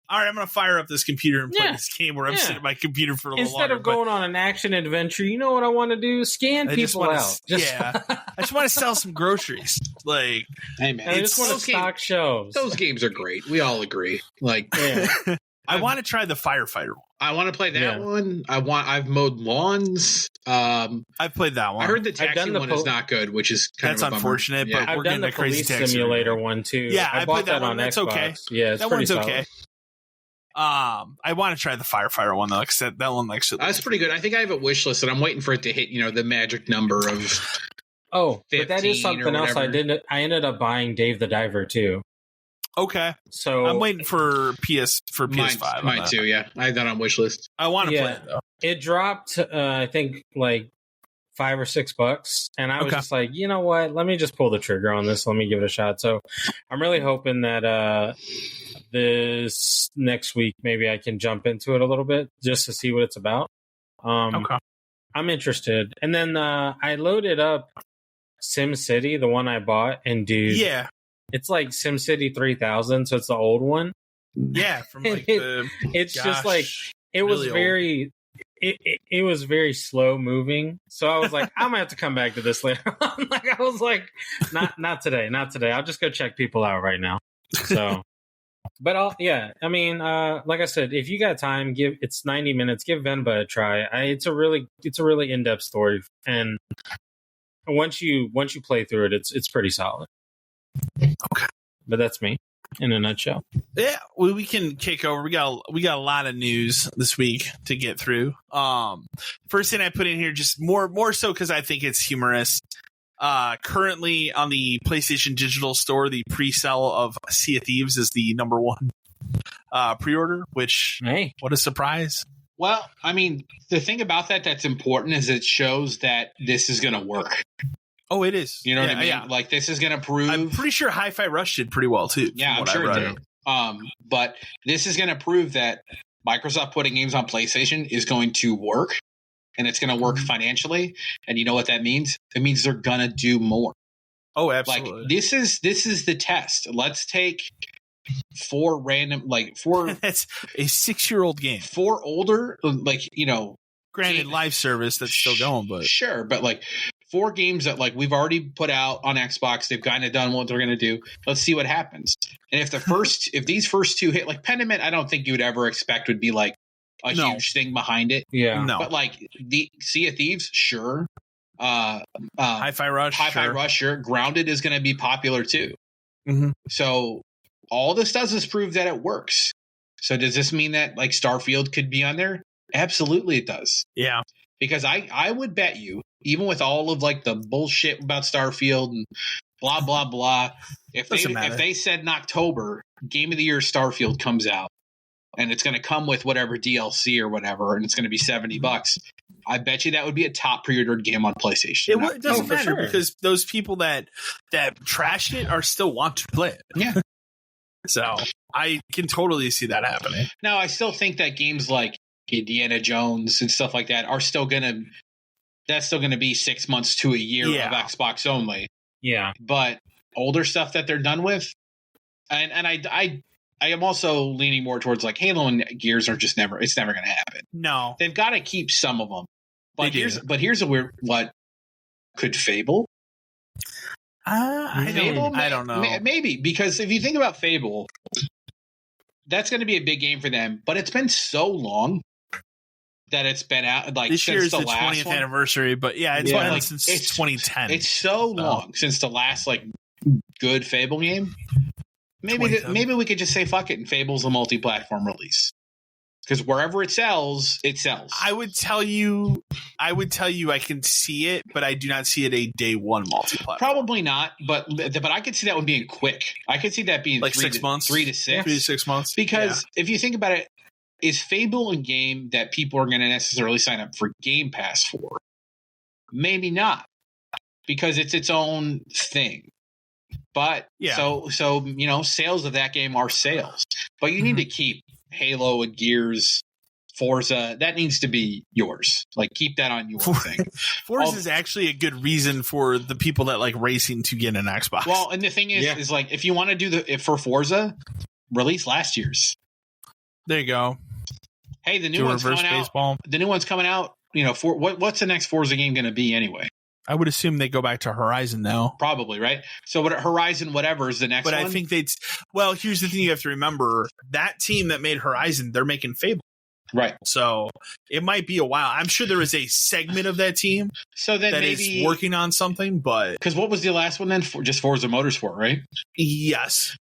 all right, I'm gonna fire up this computer and play this game where I'm sitting at my computer for a little longer. Instead of going on an action adventure, you know what I want to do? Scan people out. I just want to sell some groceries. Like, hey man, I just want to stock shelves. Those games are great. We all agree. Like, I want to try the firefighter one. I want to play that one. I've mowed lawns. I've played that one. I heard the taxi one is not good, which is that's unfortunate. But I've done the police simulator one too. Yeah, I bought that on That's Xbox. Okay. Yeah, it's that pretty one's solid. okay. I want to try the firefighter one though, because that one actually that's pretty good. I think I have a wish list, and I'm waiting for it to hit the magic number of. Oh, but that is something else. I ended up buying Dave the Diver too. Okay, so I'm waiting for PS5. Mine too. Yeah, I had that on wish list. I want to play it though. It dropped, I think, like $5 or $6, and I was just like, you know what? Let me just pull the trigger on this. Let me give it a shot. So I'm really hoping that this next week maybe I can jump into it a little bit just to see what it's about. I'm interested. And then I loaded up SimCity, the one I bought, and dude, it's like SimCity 3000, so it's the old one. Yeah, from like it's just like it was very it was very slow moving. So I was like, I'm gonna have to come back to this later on. Like, I was like, not today. I'll just go check people out right now. So but I mean, like I said, if you got time, it's 90 minutes, give Venba a try. It's a really in-depth story, and once you play through it, it's pretty solid. Okay. But that's me in a nutshell. Yeah, we can kick over. We got a lot of news this week to get through. First thing I put in here, just more so because I think it's humorous. Currently on the PlayStation Digital Store, the pre-sale of Sea of Thieves is the #1 pre-order, which what a surprise. Well, I mean, the thing about that's important is it shows that this is going to work. Oh, it is. You know what I mean? Yeah. Like, this is going to prove. I'm pretty sure Hi-Fi Rush did pretty well too. Yeah, I'm sure it did. But this is going to prove that Microsoft putting games on PlayStation is going to work, and it's going to work financially. And you know what that means? It means they're going to do more. Oh, absolutely. Like this is the test. Let's take 4 random, like 4. That's a 6-year-old game. 4 older, like, you know. Granted, live service that's still going, but sure, but like 4 games that like we've already put out on Xbox. They've kind of done what they're going to do. Let's see what happens. And if if these first 2 hit, like Pentiment, I don't think you would ever expect would be like a huge thing behind it. Yeah, no. But like the Sea of Thieves, sure. Hi-Fi Rush, sure. Grounded is going to be popular too. Mm-hmm. So all this does is prove that it works. So does this mean that like Starfield could be on there? Absolutely, it does. Yeah, because I would bet you, even with all of like the bullshit about Starfield and blah blah blah, if they said in October, Game of the Year Starfield comes out, and it's going to come with whatever DLC or whatever, and it's going to be $70, I bet you that would be a top pre-ordered game on PlayStation. It doesn't matter because those people that trashed it are still want to play it. Yeah. So I can totally see that happening. Now, I still think that games like Indiana Jones and stuff like that are still gonna be 6 months to a year of Xbox only. Yeah. But older stuff that they're done with, and I am also leaning more towards like Halo and Gears are just never gonna happen. No. They've got to keep some of them. But here's a weird what could Fable? I don't know. Maybe, because if you think about Fable, that's going to be a big game for them. But it's been so long that it's been out. Like this year is the 20th one. Anniversary, but it's been like, since 2010. It's so long since the last like good Fable game. Maybe we could just say fuck it, and Fable's a multi-platform release. Because wherever it sells, it sells. I would tell you I can see it, but I do not see it a day one multiplayer. Probably not, but I could see that one being quick. I could see that being like 6 months, 3 to 6, 3 to 6 months. Because if you think about it, is Fable a game that people are going to necessarily sign up for Game Pass for? Maybe not, because it's its own thing. But so sales of that game are sales. But you need to keep Halo and Gears, Forza, that needs to be yours. Like, keep that on your thing. Forza is actually a good reason for the people that like racing to get an Xbox. Well, and the thing is like, if you want to do for Forza, release last year's. There you go. Hey, the new one's coming out. The new one's coming out. You know, what's the next Forza game going to be anyway? I would assume they go back to Horizon now. Probably, right? So Horizon whatever is the next one? But I think well, here's the thing you have to remember. That team that made Horizon, they're making Fable. Right. So it might be a while. I'm sure there is a segment of that team that is working on something, but... Because what was the last one then? Just Forza Motorsport, right? Yes.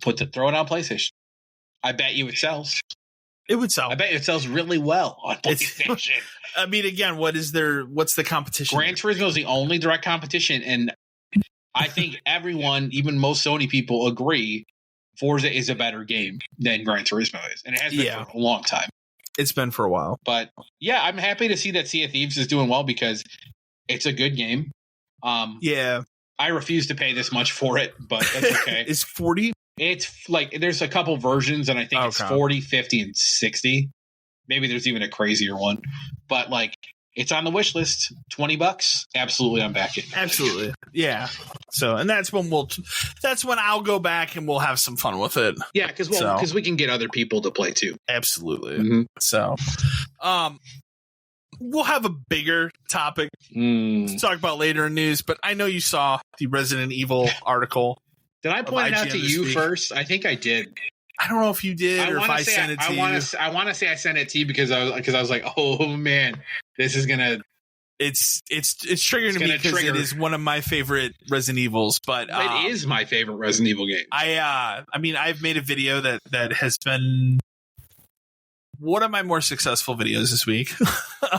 Throw it on PlayStation. I bet you it sells. It would sell. I bet it sells really well on PlayStation. I mean, again, what's the competition? Gran Turismo is the only direct competition, and I think everyone, even most Sony people, agree Forza is a better game than Gran Turismo is, and it has been for a long time. It's been for a while. But yeah, I'm happy to see that Sea of Thieves is doing well because it's a good game. I refuse to pay this much for it, but that's okay. It's $40? It's like, there's a couple versions, and I think it's 40, 50, and 60. Maybe there's even a crazier one. But like, it's on the wish list. $20. Absolutely, I'm back in. Absolutely. Yeah. So, and that's when I'll go back and we'll have some fun with it. Yeah, because we can get other people to play too. Absolutely. Mm-hmm. So, we'll have a bigger topic to talk about later in news, but I know you saw the Resident Evil article. Did I point it out to you first? I think I did. I don't know if you did or if I sent it to you. I want to say I sent it to you because I was like, oh man, this is gonna. It's triggering to me because it is one of my favorite Resident Evils. But it is my favorite Resident Evil game. I mean, I've made a video that has been one of my more successful videos this week.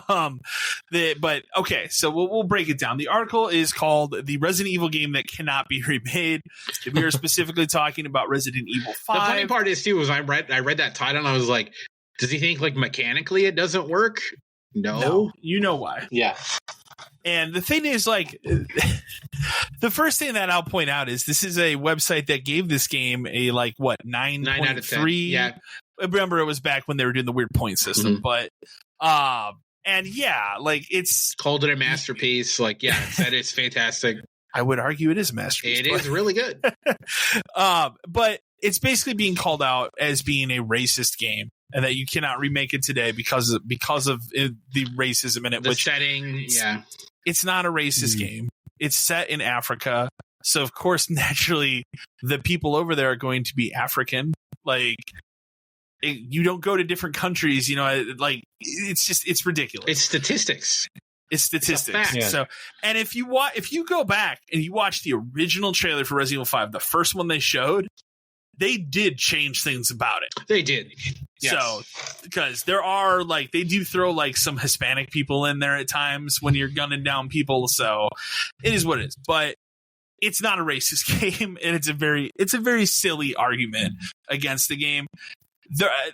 But okay, so we'll break it down. The article is called "The Resident Evil Game That Cannot Be Remade." We are specifically talking about Resident Evil 5. The funny part is too was I read that title and I was like, does he think like mechanically it doesn't work? No. You know why? Yeah. And the thing is, like, the first thing that I'll point out is this is a website that gave this game a 9 out of 10. Yeah. I remember it was back when they were doing the weird point system, but and yeah, like, it's called it a masterpiece. Like, yeah, said it's fantastic. I would argue it is a masterpiece. It is really good. But it's basically being called out as being a racist game, and that you cannot remake it today because of the racism in it. The setting, yeah. It's not a racist game. It's set in Africa. So, of course, naturally, the people over there are going to be African. Like, you don't go to different countries, like, it's ridiculous. It's statistics. It's statistics. It's a fact. So, and if you go back and you watch the original trailer for Resident Evil 5, the first one they showed, they did change things about it. They did. Yes. So, because there are, like, they do throw, like, some Hispanic people in there at times when you're gunning down people. So, it is what it is. But it's not a racist game, and it's a very silly argument against the game.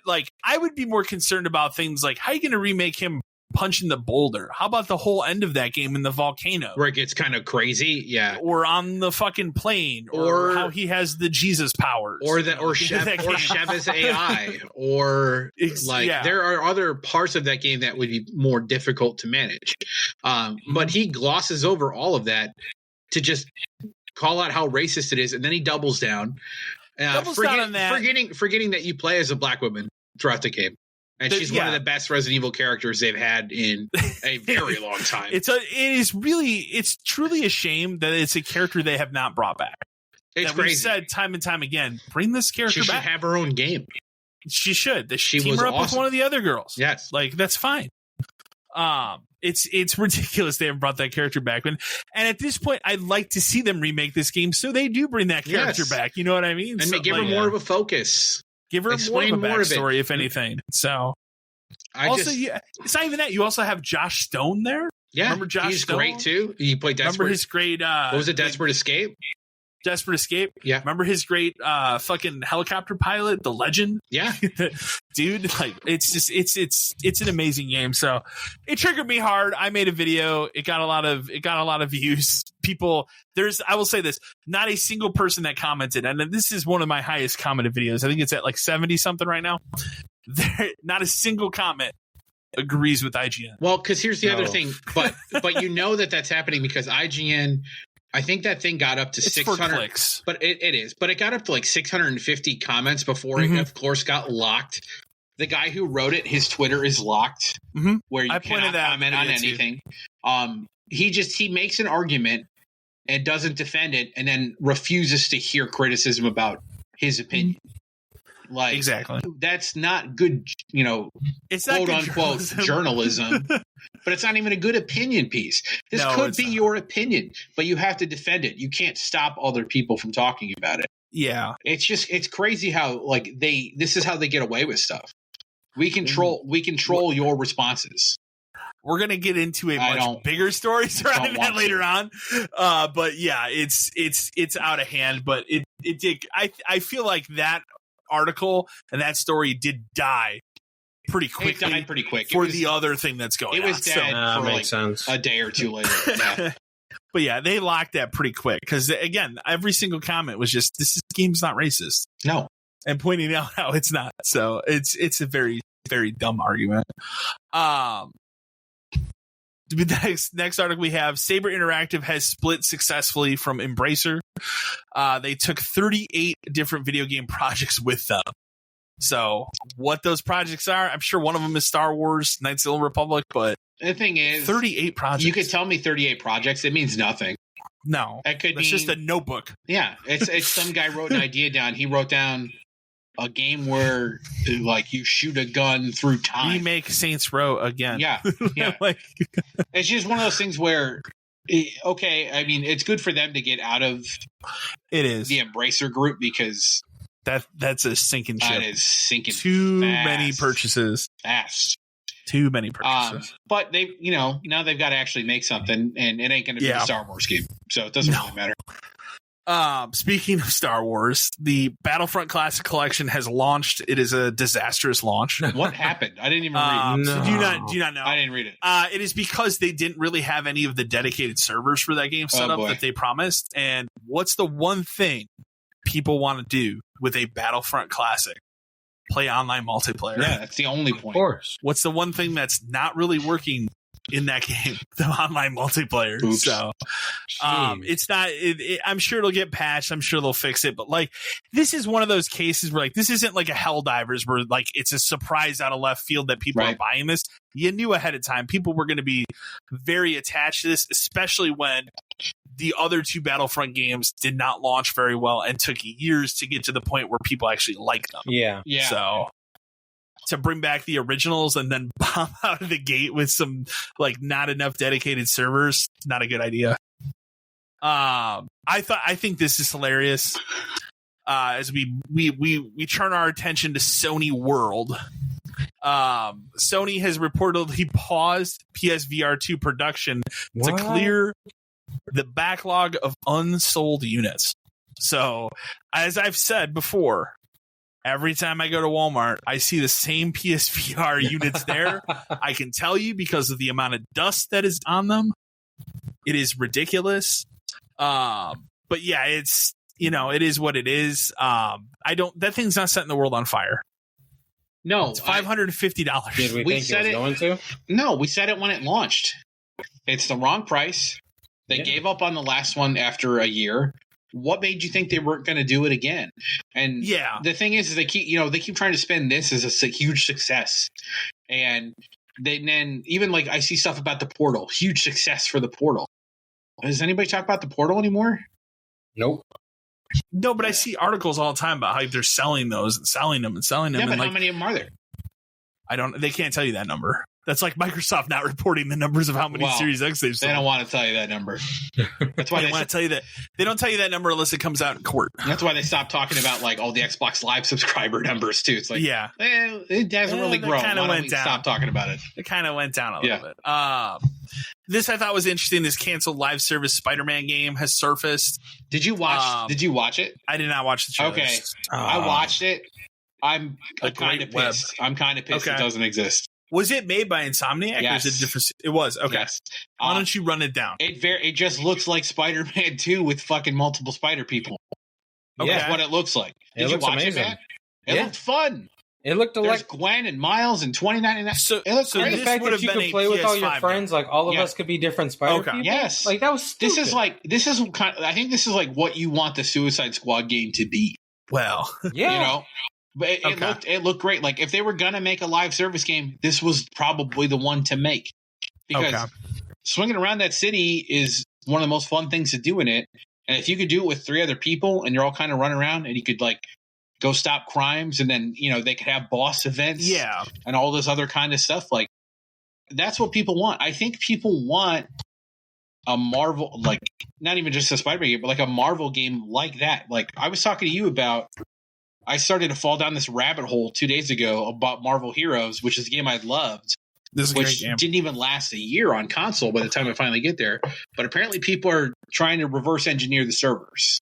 Like, I would be more concerned about things like, how are you going to remake him punching the boulder? How about the whole end of that game in the volcano where it gets kind of crazy? Yeah. Or on the fucking plane, or how he has the Jesus powers, or Cheva's AI, or there are other parts of that game that would be more difficult to manage. But he glosses over all of that to just call out how racist it is, and then he doubles down. Down on that. Forgetting that you play as a black woman throughout the game. And she's one of the best Resident Evil characters they've had in a very long time. It's truly a shame that it's a character they have not brought back. It's crazy. We've said time and time again, bring this character back. She should have her own game. She should. They should team her up with one of the other girls. Yes. Like, that's fine. It's ridiculous they haven't brought that character back. And at this point, I'd like to see them remake this game so they do bring that character back. You know what I mean? And give her more of a focus. Give her more of a backstory, if anything. So, it's not even that. You also have Josh Stone there. Yeah, remember Josh he's Stone? Great too. He played Desperate. Remember his great. What was it? Desperate Escape. Desperate Escape. Yeah. Remember his great fucking helicopter pilot, the Legend. Yeah, dude. Like, it's an amazing game. So it triggered me hard. I made a video. It got a lot of views. People. I will say this, not a single person that commented, and this is one of my highest commented videos. I think it's at like 70 something right now. Not a single comment agrees with IGN. Well, because here's the other thing, but that's happening because IGN, I think that thing got up to 600 clicks. But it is. But it got up to like 650 comments before it, of course, got locked. The guy who wrote it, his Twitter is locked, where you cannot comment on anything. He makes an argument and doesn't defend it, and then refuses to hear criticism about his opinion. Like, exactly. That's not good, it's quote not unquote journalism, but it's not even a good opinion piece. This could be your opinion, but you have to defend it. You can't stop other people from talking about it. Yeah. It's crazy how this is how they get away with stuff. We control your responses. We're gonna get into a much bigger story surrounding that later on, but yeah, it's out of hand. But it did. I feel like that article and that story did die pretty quickly. It died pretty quick for the other thing that's going on. It was dead for makes sense. A day or two later. Yeah. But yeah, they locked that pretty quick because again, every single comment was just, "This game's not racist." No, and pointing out how it's not. So it's a very, very dumb argument. The next article we have, Saber Interactive has split successfully from Embracer. They took 38 different video game projects with them. So what those projects are, I'm sure one of them is Star Wars, Knights of the Old Republic, but the thing is 38 projects. You could tell me 38 projects. It means nothing. No, it's just a notebook. Yeah. It's some guy wrote an idea down. He wrote down a game where like you shoot a gun through time. Remake Saints Row again. Yeah. It's just one of those things where, okay, I mean, it's good for them to get out of the Embracer group because that's a sinking ship. That is sinking too many purchases. Fast. Too many purchases. But they, now they've got to actually make something, and it ain't going to be a Star Wars game, so it doesn't really matter. Speaking of Star Wars, the Battlefront Classic Collection has launched. It is a disastrous launch. What happened? I didn't even read it. So do you not know? I didn't read it. It is because they didn't really have any of the dedicated servers for that game set up that they promised. And what's the one thing people want to do with a Battlefront Classic? Play online multiplayer. Yeah, that's the only point. Of course. What's the one thing that's not really working in that game, the online multiplayer. Oops. So it's not, I'm sure it'll get patched. I'm sure they'll fix it. But like, this is one of those cases where like, this isn't like a Helldivers where like it's a surprise out of left field that people are buying this. You knew ahead of time people were going to be very attached to this, especially when the other two Battlefront games did not launch very well and took years to get to the point where people actually liked them. Yeah. So to bring back the originals and then bomb out of the gate with some like not enough dedicated servers, not a good idea. I think this is hilarious. As we turn our attention to Sony World. Sony has reportedly paused PSVR 2 production to clear the backlog of unsold units. So, as I've said before, every time I go to Walmart, I see the same PSVR units there. I can tell you because of the amount of dust that is on them. It is ridiculous. But yeah, it's, it is what it is. That thing's not setting the world on fire. No, it's $550. Did we think it was going to? No, we said it when it launched. It's the wrong price. They gave up on the last one after a year. What made you think they weren't going to do it again? And the thing is they keep trying to spin this as a huge success. And then even like I see stuff about the Portal, huge success for the Portal. Does anybody talk about the Portal anymore? Nope. No, but I see articles all the time about how they're selling those and selling them and selling them. Yeah, but and how many of them are there? They can't tell you that number. That's like Microsoft not reporting the numbers of how many Series X they've sold. They don't want to tell you that number. That's why they want to tell you that. They don't tell you that number unless it comes out in court. That's why they stopped talking about like all the Xbox Live subscriber numbers too. It's like, it hasn't really grown. Why don't we stop talking about it? It kind of went down a little bit. This I thought was interesting. This canceled live service Spider-Man game has surfaced. Did you watch? Did you watch it? I did not watch the trailer. Okay, I watched it. I'm kind of pissed. I'm kind of pissed it doesn't exist. Was it made by Insomniac? Yes. Or is it different? It was. Okay. Yes. Why don't you run it down? It just looks like Spider-Man 2 with fucking multiple spider people. Okay. That's what it looks like. Did you watch amazing. it, Matt? It looked fun. It looked like Gwen and Miles and 2099. So it looked great. The fact that you could play with all your friends, like all of us could be different spider people. Yes. Like that was stupid. I think this is like what you want the Suicide Squad game to be. Well, yeah. But it looked great. Like if they were gonna make a live service game, this was probably the one to make because swinging around that city is one of the most fun things to do in it. And if you could do it with 3 other people and you're all kind of running around and you could like go stop crimes and then they could have boss events, and all this other kind of stuff. Like that's what people want. I think people want a Marvel, like not even just a Spider-Man game, but like a Marvel game like that. Like I was talking to you about. I started to fall down this rabbit hole 2 days ago about Marvel Heroes, which is a game I loved, which didn't even last a year on console by the time I finally get there. But apparently people are trying to reverse engineer the servers.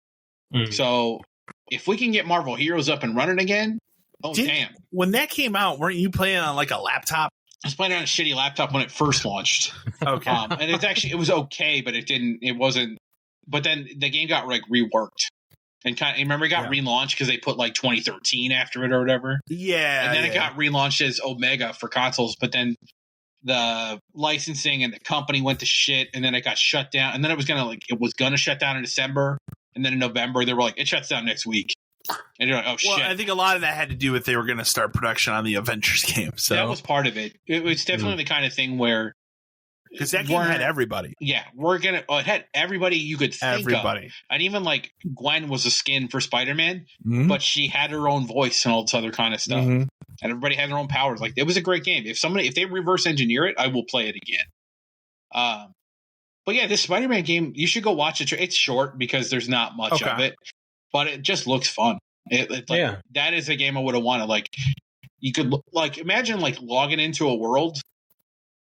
So if we can get Marvel Heroes up and running again, damn. When that came out, weren't you playing on like a laptop? I was playing on a shitty laptop when it first launched. Okay. And it was okay, but it wasn't. But then the game got like reworked. And remember, it got relaunched because they put like 2013 after it or whatever. Yeah. And then it got relaunched as Omega for consoles. But then the licensing and the company went to shit. And then it got shut down. And then it was gonna shut down in December. And then in November, they were like, it shuts down next week. And you're like, oh shit. Well, I think a lot of that had to do with they were going to start production on the Avengers game. So that was part of it. It was definitely the kind of thing where. Because that game had everybody. Yeah, it had everybody you could think of. And even like Gwen was a skin for Spider-Man, but she had her own voice and all this other kind of stuff. And everybody had their own powers. Like it was a great game. If they reverse engineer it, I will play it again. But yeah, this Spider-Man game, you should go watch it. It's short because there's not much of it, but it just looks fun. That is a game I would have wanted. Like you could imagine like logging into a world,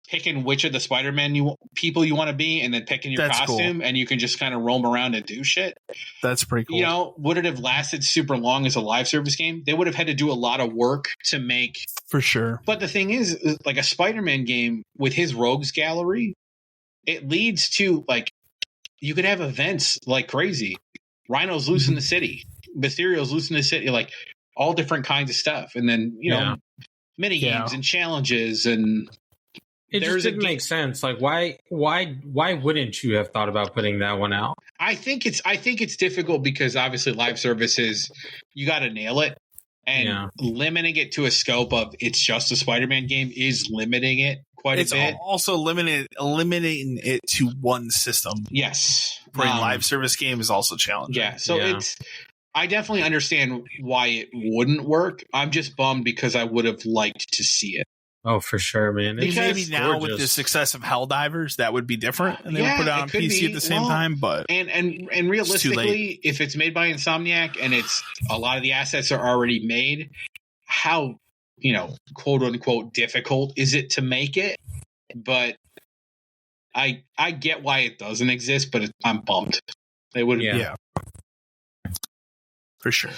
picking which of the Spider-Man people you want to be, and then picking your costume, and you can just kind of roam around and do shit. That's pretty cool. Would it have lasted super long as a live service game? They would have had to do a lot of work to make. For sure. But the thing is, like a Spider-Man game with his rogues gallery, it leads to like you could have events like crazy. Rhino's loose in the city. Mysterio's loose in the city. Like all different kinds of stuff. And then, mini games and challenges and... It just didn't make sense. Like, why wouldn't you have thought about putting that one out? I think it's difficult because obviously live services, you got to nail it, and limiting it to a scope of it's just a Spider-Man game is limiting it quite a bit. It's also limiting it to one system. Yes, for a live service game is also challenging. Yeah, so I definitely understand why it wouldn't work. I'm just bummed because I would have liked to see it. Oh, for sure, man. Because maybe now with the success of Helldivers, that would be different, and they would put it on PC at the same time. But and realistically, if it's made by Insomniac and it's a lot of the assets are already made, how quote unquote difficult is it to make it? But I get why it doesn't exist, but I'm bummed. They would for sure.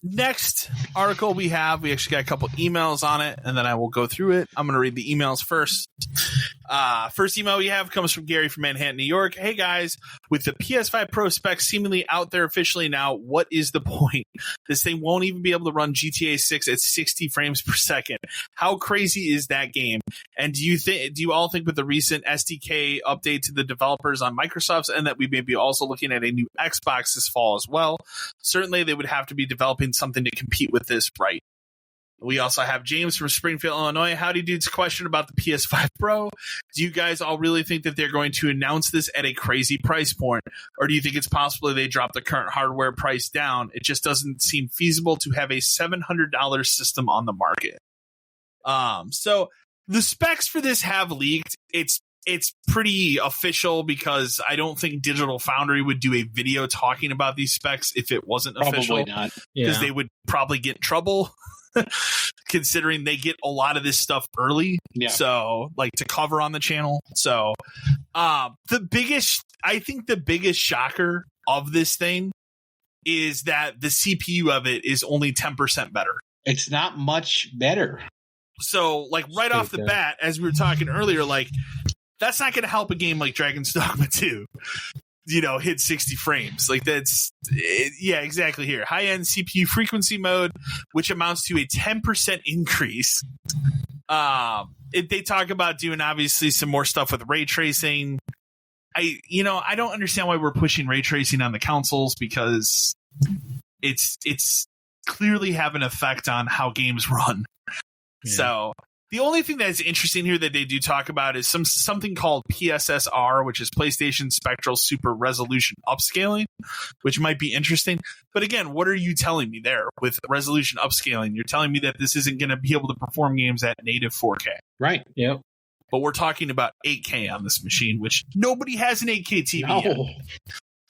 Next article we actually got a couple emails on it, and then I will go through it. I'm going to read the emails first. First email we have comes from Gary from Manhattan, New York. Hey guys, with the PS5 Pro specs seemingly out there officially now, what is the point? This thing won't even be able to run GTA 6 at 60 frames per second. How crazy is that game? And do you all think with the recent SDK update to the developers on Microsoft's and that we may be also looking at a new Xbox this fall as well? Certainly they would have to be developing something to compete with this, right? We also have James from Springfield, Illinois. Howdy dudes, question about the PS5 Pro. Do you guys all really think that they're going to announce this at a crazy price point? Or do you think it's possible they drop the current hardware price down? It just doesn't seem feasible to have a $700 system on the market. So the specs for this have leaked. It's pretty official because I don't think Digital Foundry would do a video talking about these specs if it wasn't official. Probably not. Because they would probably get in trouble. Considering they get a lot of this stuff early, so like to cover on the channel. So the biggest shocker of this thing is that the CPU of it is only 10% better. It's not much better. So like right off the bat, as we were talking earlier, like that's not going to help a game like Dragon's Dogma 2. Hit 60 frames. Like that's, exactly here. High-end CPU frequency mode, which amounts to a 10% increase. They talk about doing obviously some more stuff with ray tracing. I don't understand why we're pushing ray tracing on the consoles because it's clearly have an effect on how games run. Yeah. So the only thing that's interesting here that they do talk about is something called PSSR, which is PlayStation Spectral Super Resolution Upscaling, which might be interesting. But again, what are you telling me there with resolution upscaling? You're telling me that this isn't going to be able to perform games at native 4K. Right. Yep. But we're talking about 8K on this machine, which nobody has an 8K TV yet.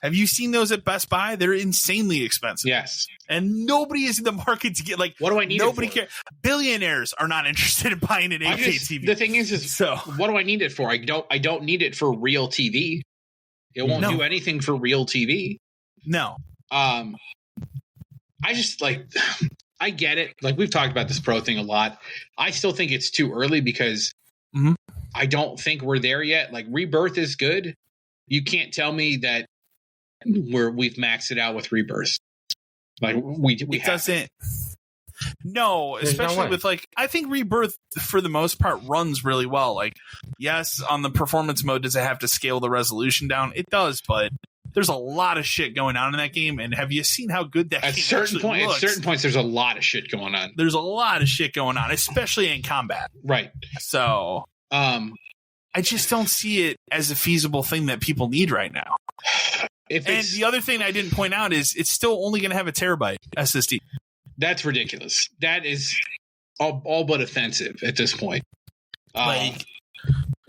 Have you seen those at Best Buy? They're insanely expensive. Yes. And nobody is in the market to get, like, what do I need nobody it for? Cares. Billionaires are not interested in buying an 8K TV. The thing is what do I need it for? I don't need it for real TV. It won't do anything for real TV. No. I just I get it. Like we've talked about this Pro thing a lot. I still think it's too early because I don't think we're there yet. Like Rebirth is good. You can't tell me that we've maxed it out with Rebirth. Like we doesn't. No, especially with I think Rebirth for the most part runs really well. Like, yes, on the performance mode, does it have to scale the resolution down? It does, but there's a lot of shit going on in that game. And have you seen how good that game actually looks? At certain points, there's a lot of shit going on. There's a lot of shit going on, especially in combat. Right. So, I just don't see it as a feasible thing that people need right now. And the other thing I didn't point out is it's still only going to have a terabyte SSD. That's ridiculous. That is all but offensive at this point. It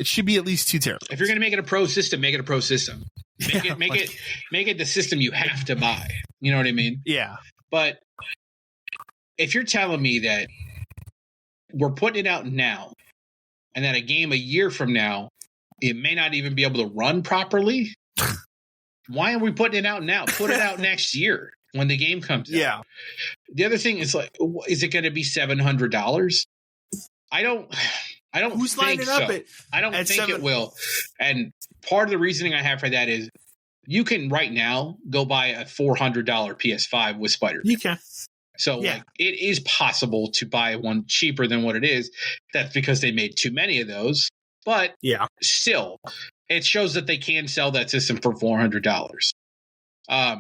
should be at least 2 terabytes. If you're going to make it a pro system, make it a pro system. Make it the system you have to buy. You know what I mean? Yeah. But if you're telling me that we're putting it out now, and that a game a year from now, it may not even be able to run properly. Why are we putting it out now? Put it out next year when the game comes out. Yeah. The other thing is is it going to be $700? I don't Who's think lining up so. I don't think it will. And part of the reasoning I have for that is you can right now go buy a $400 PS5 with Spider-Man. You can. So like it is possible to buy one cheaper than what it is. That's because they made too many of those. But still, it shows that they can sell that system for $400.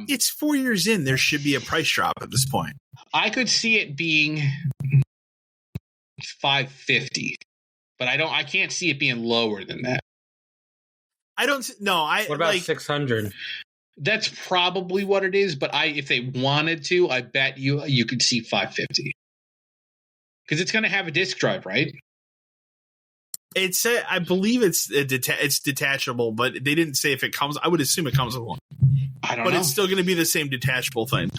It's 4 years in. There should be a price drop at this point. I could see it being $550, but I can't see it being lower than that. I don't know. What about $600? That's probably what it is, but if they wanted to, I bet you could see $550 because it's going to have a disk drive, right? I believe it's detachable, but they didn't say if it comes. I would assume it comes with one. I don't know. But it's still going to be the same detachable thing.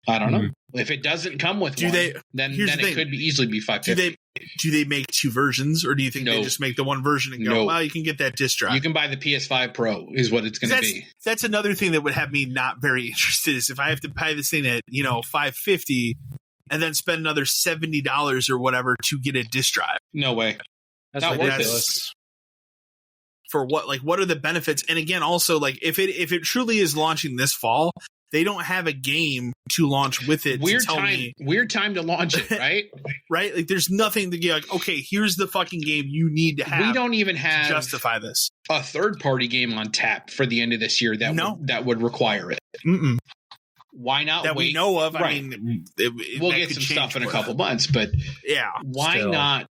I don't know. If it doesn't come with one, then it could easily be $550. Do they make two versions, or do you think they just make the one version and go, well, you can get that disc drive? You can buy the PS5 Pro is what it's going to be. That's another thing that would have me not very interested is if I have to buy this thing at, $550 and then spend another $70 or whatever to get a disc drive. No way. That's not ridiculous. For what? Like, what are the benefits? And again, also, like, if it truly is launching this fall, they don't have a game to launch with it. Weird time to launch it, right? Right? Like, there's nothing to get like, okay, here's the fucking game you need to have. We don't even have to justify this. A third-party game on tap for the end of this year that would require it. Mm-mm. Why not that wait? We know of. Right. I mean, we'll get some stuff in a couple months, but why not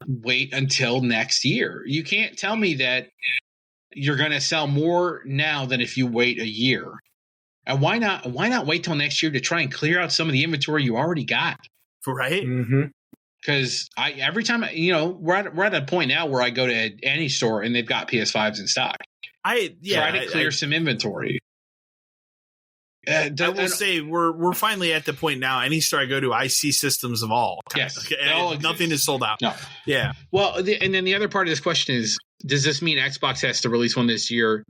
wait until next year? You can't tell me that you're going to sell more now than if you wait a year. And why not wait till next year to try and clear out some of the inventory you already got? Right. Because every time we're at a point now where I go to any store and they've got PS5s in stock. Try to clear some inventory. I will say we're finally at the point now. Any store I go to, I see systems of all. Yes, nothing is sold out. No. Yeah. Well, and then the other part of this question is: does this mean Xbox has to release one this year?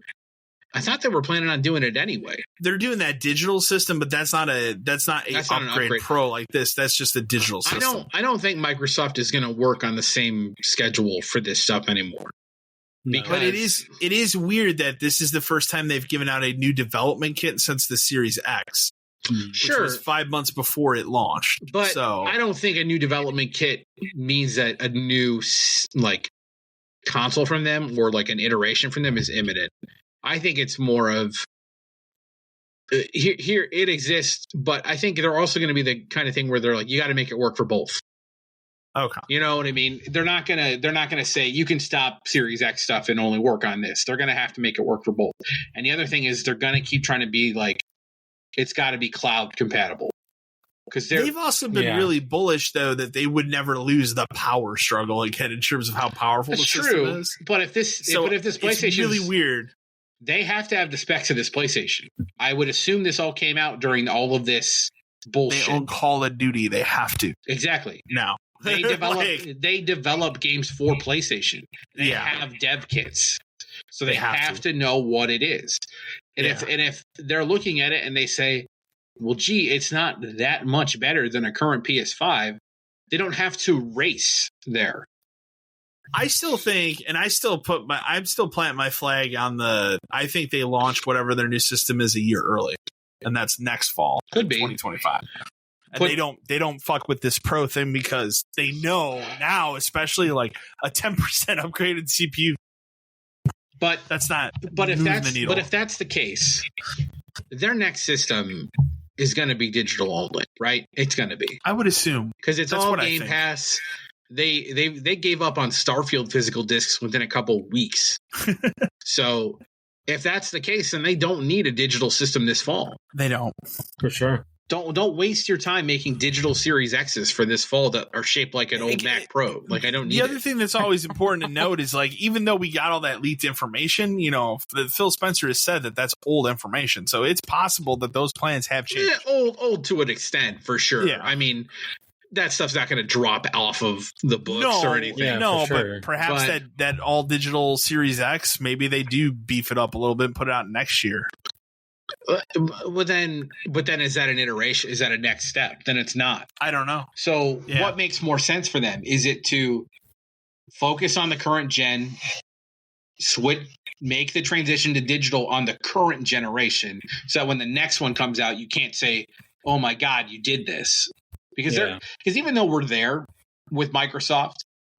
I thought they were planning on doing it anyway. They're doing that digital system, but that's not an upgrade Pro like this. That's just a digital system. I don't think Microsoft is going to work on the same schedule for this stuff anymore. But it is weird that this is the first time they've given out a new development kit since the Series X. Which was 5 months before it launched. But I don't think a new development kit means that a new console from them or like an iteration from them is imminent. I think it's more of here it exists, but I think they're also going to be the kind of thing where they're like, you got to make it work for both. Okay. You know what I mean? They're not gonna say you can stop Series X stuff and only work on this. They're gonna have to make it work for both. And the other thing is they're gonna keep trying to be like, it's got to be cloud compatible. Because they've also been really bullish though that they would never lose the power struggle again in terms of how powerful the system is. But if this PlayStation is really weird, they have to have the specs of this PlayStation. I would assume this all came out during all of this bullshit. They own Call of Duty. They have to exactly now. They develop games for PlayStation. They have dev kits, so they have to know what it is. And if they're looking at it and they say, "Well, gee, it's not that much better than a current PS5," they don't have to race there. I still think, and I'm still planting my flag on I think they launch whatever their new system is a year early, and that's next fall, could be 2025. And they don't fuck with this Pro thing because they know now, especially like a 10% upgraded CPU. But that's not. But if that's the case, their next system is going to be digital only, right? It's going to be. I would assume because it's all Game Pass. They gave up on Starfield physical discs within a couple weeks. So if that's the case, then they don't need a digital system this fall. They don't, for sure. Don't waste your time making digital Series X's for this fall that are shaped like an old Mac Pro. Like I don't need. The other thing that's always important to note is like even though we got all that leaked information, Phil Spencer has said that that's old information, so it's possible that those plans have changed. Yeah, old to an extent for sure. Yeah. I mean, that stuff's not going to drop off of the books or anything. Yeah, but perhaps that all digital Series X, maybe they do beef it up a little bit and put it out next year. But then is that an iteration? Is that a next step? Then it's not. I don't know. So what makes more sense for them? Is it to focus on the current gen, make the transition to digital on the current generation, so that when the next one comes out, you can't say, "Oh my God, you did this." because even though we're there with Microsoft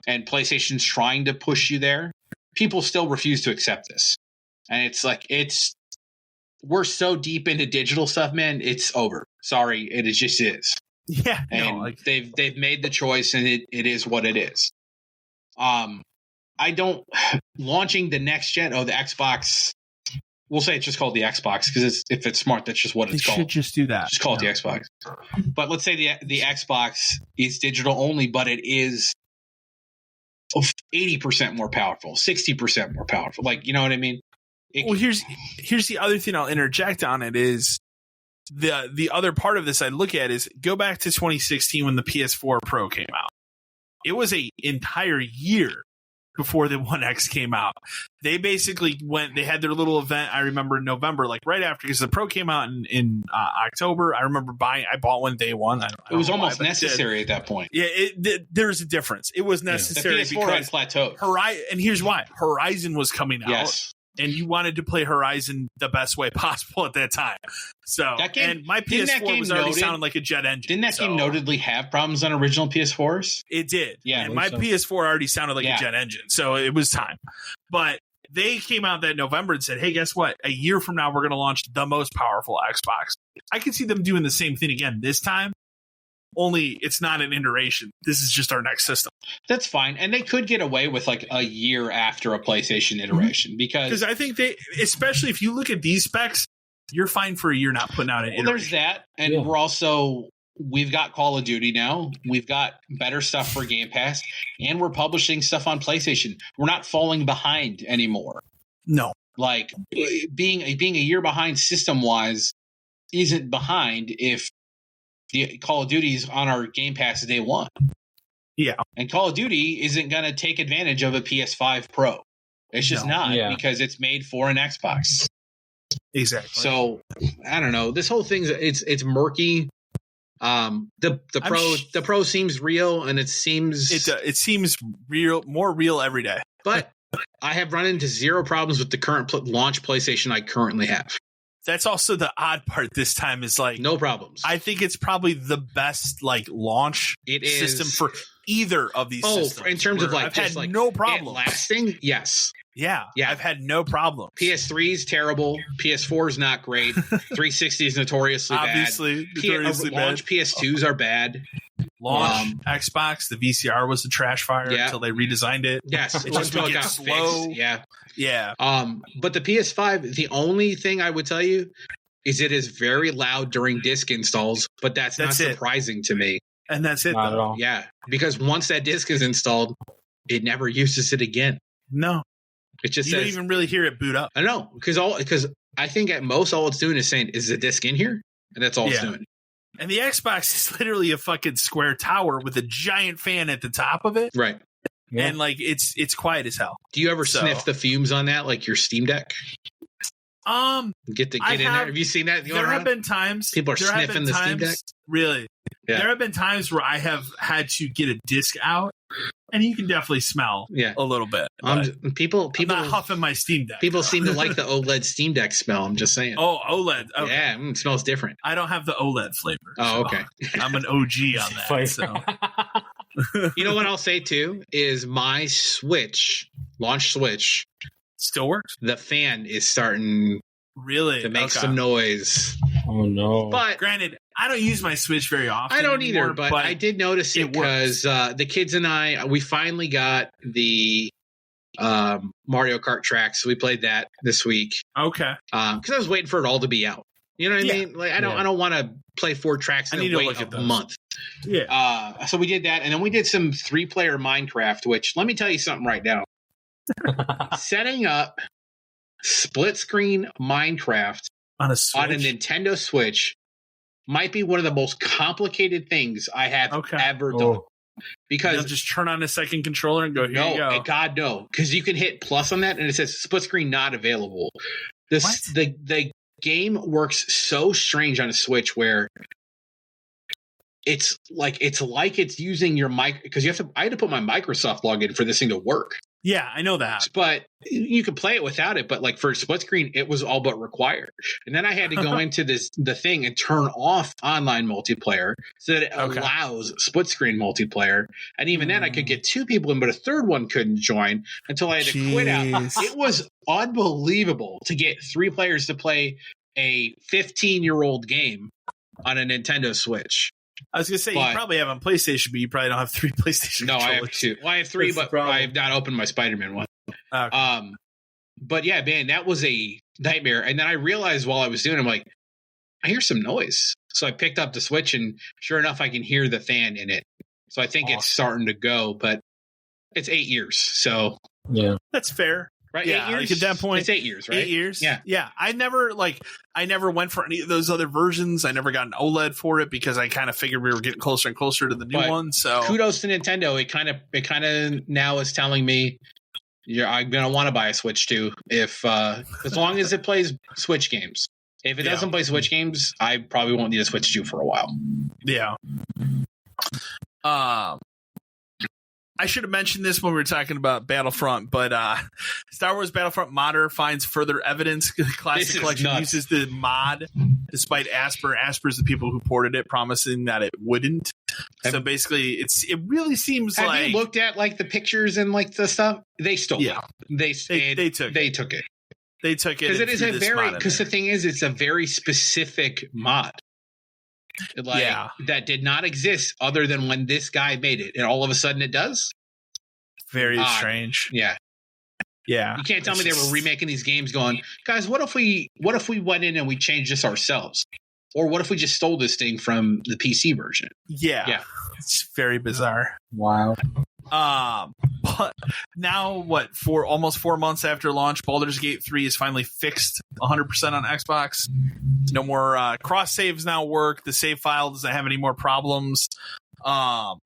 and PlayStation's trying to push you there, people still refuse to accept this. And it's like, we're so deep into digital stuff, man. It's over. Sorry, it just is. Yeah, and they've made the choice, and it is what it is. Launching the next gen. Oh, the Xbox. We'll say it's just called the Xbox because if it's smart, that's just what it's called. Should just do that. Just call it the Xbox. But let's say the Xbox is digital only, but it is 80% more powerful, 60% more powerful. Like, you know what I mean? Well, here's the other thing I'll interject on it is the other part of this I look at is go back to 2016 when the PS4 Pro came out. It was an entire year before the One X came out. They basically they had their little event, I remember in November, like right after, because the Pro came out in October. I remember I bought one day one. It was almost necessary at that point. Yeah, there's a difference. It was necessary. The PS4 had plateaued. And here's why. Horizon was coming out. Yes. And you wanted to play Horizon the best way possible at that time. So, and my PS4 was already sounding like a jet engine. Didn't that game notably have problems on original PS4s? It did. Yeah. And my PS4 already sounded like a jet engine. So it was time. But they came out that November and said, hey, guess what? A year from now, we're going to launch the most powerful Xbox. I can see them doing the same thing again this time. Only it's not an iteration. This is just our next system. That's fine. And they could get away with like a year after a PlayStation iteration because I think especially if you look at these specs, you're fine for a year not putting out an iteration. There's that. And we've got Call of Duty now. We've got better stuff for Game Pass, and we're publishing stuff on PlayStation. We're not falling behind anymore. No. Like being a year behind system wise isn't behind if the Call of Duty's on our Game Pass day one. Yeah. And Call of Duty isn't going to take advantage of a PS5 Pro. It's just not because it's made for an Xbox. Exactly. So I don't know. This whole thing's it's murky. The Pro seems real, and it seems real, more real every day. But I have run into zero problems with the current launch PlayStation I currently have. That's also the odd part this time is like no problems. I think it's probably the best like launch system for either of these systems. In terms of like I've had no problem lasting. Yes. Yeah. I've had no problem. PS3 is terrible. PS4 is not great. 360 is notoriously obviously bad. Launch PS2s are bad. Launch Xbox, the VCR was a trash fire until they redesigned it. Yes, it just got slow. Fixed. Yeah. But the PS5, the only thing I would tell you is it is very loud during disc installs, but that's not surprising to me. And that's it. Not at all. Yeah, because once that disc is installed, it never uses it again. No. It just you don't even really hear it boot up. I know, because I think at most all it's doing is saying, "Is the disc in here?" And that's all it's doing. And the Xbox is literally a fucking square tower with a giant fan at the top of it, right? Yeah. And like it's quiet as hell. Do you ever sniff the fumes on that, like your Steam Deck? Get in there. Have you seen that? There have been times people are sniffing the Steam Deck. Really? Yeah. There have been times where I have had to get a disc out, and you can definitely smell a little bit. People I'm not huffing my Steam Deck. People seem to like the OLED Steam Deck smell. I'm just saying. Oh, OLED. Okay. Yeah, it smells different. I don't have the OLED flavor. Oh, okay. I'm an OG on that. So. You know what I'll say too is my launch Switch still works. The fan is starting to make some noise. Oh no! But granted, I don't use my Switch very often. I don't either, but I did notice it because the kids and we finally got the Mario Kart tracks. So we played that this week. Okay. Because I was waiting for it all to be out. You know what I mean? Like I don't want to play 4 tracks and wait a month. Yeah. So we did that, and then we did some 3-player Minecraft. Which let me tell you something right now. Setting up split screen Minecraft on a Nintendo Switch might be one of the most complicated things I have ever done. Because you'll just turn on a second controller and go, here you go. God, no. Because you can hit plus on that and it says split screen not available. The game works so strange on a Switch where it's like it's using your mic, because I had to put my Microsoft login for this thing to work. Yeah, I know that. But you could play it without it. But like for split screen, it was all but required. And then I had to go into the thing and turn off online multiplayer so that it allows split screen multiplayer. And even then, I could get 2 people in, but a third one couldn't join until I had to quit out. It was unbelievable to get 3 players to play a 15-year-old game on a Nintendo Switch. I was gonna say, you probably have on PlayStation, but you probably don't have 3 PlayStation. No, I have 2. Well, I have 3, but I have not opened my Spider-Man one. Okay. But yeah, man, that was a nightmare. And then I realized while I was doing it, I'm like, I hear some noise. So I picked up the Switch, and sure enough, I can hear the fan in it. So I think it's starting to go, but it's 8 years. So yeah, that's fair. Right? Yeah, 8 years? like at that point, it's 8 years, right? 8 years. Yeah. Yeah. I never went for any of those other versions. I never got an OLED for it because I kind of figured we were getting closer and closer to the new one. So kudos to Nintendo. It kind of now is telling me I'm going to want to buy a Switch too, if as long as it plays Switch games. If it doesn't play Switch games, I probably won't need a Switch 2 for a while. Yeah. I should have mentioned this when we were talking about Battlefront, but Star Wars Battlefront modder finds further evidence. Classic Collection uses the mod despite Asper. Asper's the people who ported it, promising that it wouldn't. So basically, it really seems like... Have you looked at like the pictures and like the stuff? They stole it. They took it. They took it. Because it is because the thing is, it's a very specific mod. That did not exist other than when this guy made it, and all of a sudden it does. Very strange. Yeah. You can't tell me they were remaking these games going, guys, what if we went in and we changed this ourselves? Or what if we just stole this thing from the PC version? Yeah. It's very bizarre. Wow. But now, for almost 4 months after launch, Baldur's Gate 3 is finally fixed 100% on Xbox. No more cross saves now work. The save file doesn't have any more problems. I'm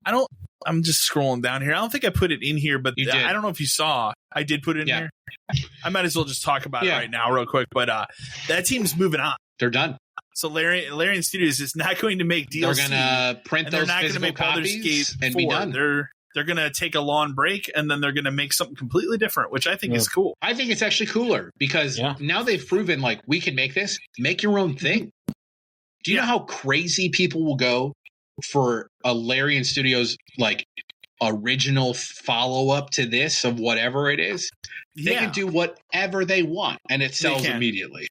just scrolling down here. I don't think I put it in here, but I don't know if you saw. I did put it in here. I might as well just talk about it right now real quick. But that team's moving on. They're done. So Larian Studios is not going to make DLC. They're going to print those physical copies and be done. They're going to take a long break, and then they're going to make something completely different, which I think is cool. I think it's actually cooler because now they've proven like we can make this. Make your own thing. Do you know how crazy people will go for a Larian Studios like original follow-up to this of whatever it is? They can do whatever they want, and it sells immediately.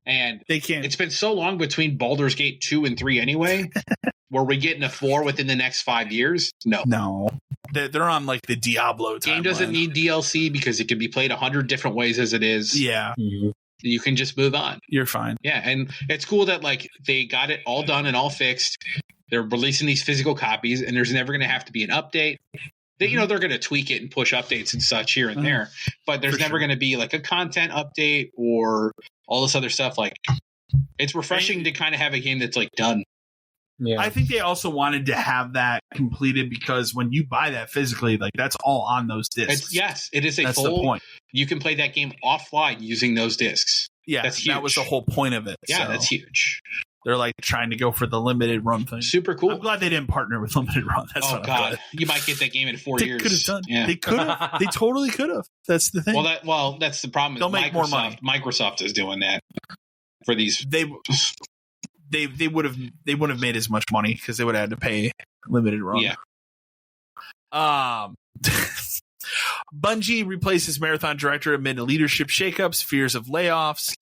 And they can. It's been so long between Baldur's Gate 2 and 3 anyway. Were we getting a 4 within the next 5 years? No. They're on like the Diablo timeline. Game doesn't need DLC because it can be played 100 different ways as it is. Yeah. Mm-hmm. You can just move on. You're fine. Yeah, and it's cool that like they got it all done and all fixed. They're releasing these physical copies, and there's never going to have to be an update. They, they're going to tweak it and push updates and such here and there, but there's never going to be like a content update or all this other stuff. Like, it's refreshing to kind of have a game that's like done. Yeah. I think they also wanted to have that completed because when you buy that physically, like that's all on those discs. It is a full point. You can play that game offline using those discs. Yeah, that's huge. That was the whole point of it. Yeah, that's huge. They're like trying to go for the limited run thing. Super cool. I'm glad they didn't partner with limited run. That's God, you might get that game in 4 years. They could have done. Yeah. They could have. They totally could have. That's the thing. Well, that's the problem. They'll make more money. Microsoft is doing that for these. They would have made as much money because they would have had to pay limited run. Yeah. Bungie replaces Marathon director amid leadership shakeups, fears of layoffs.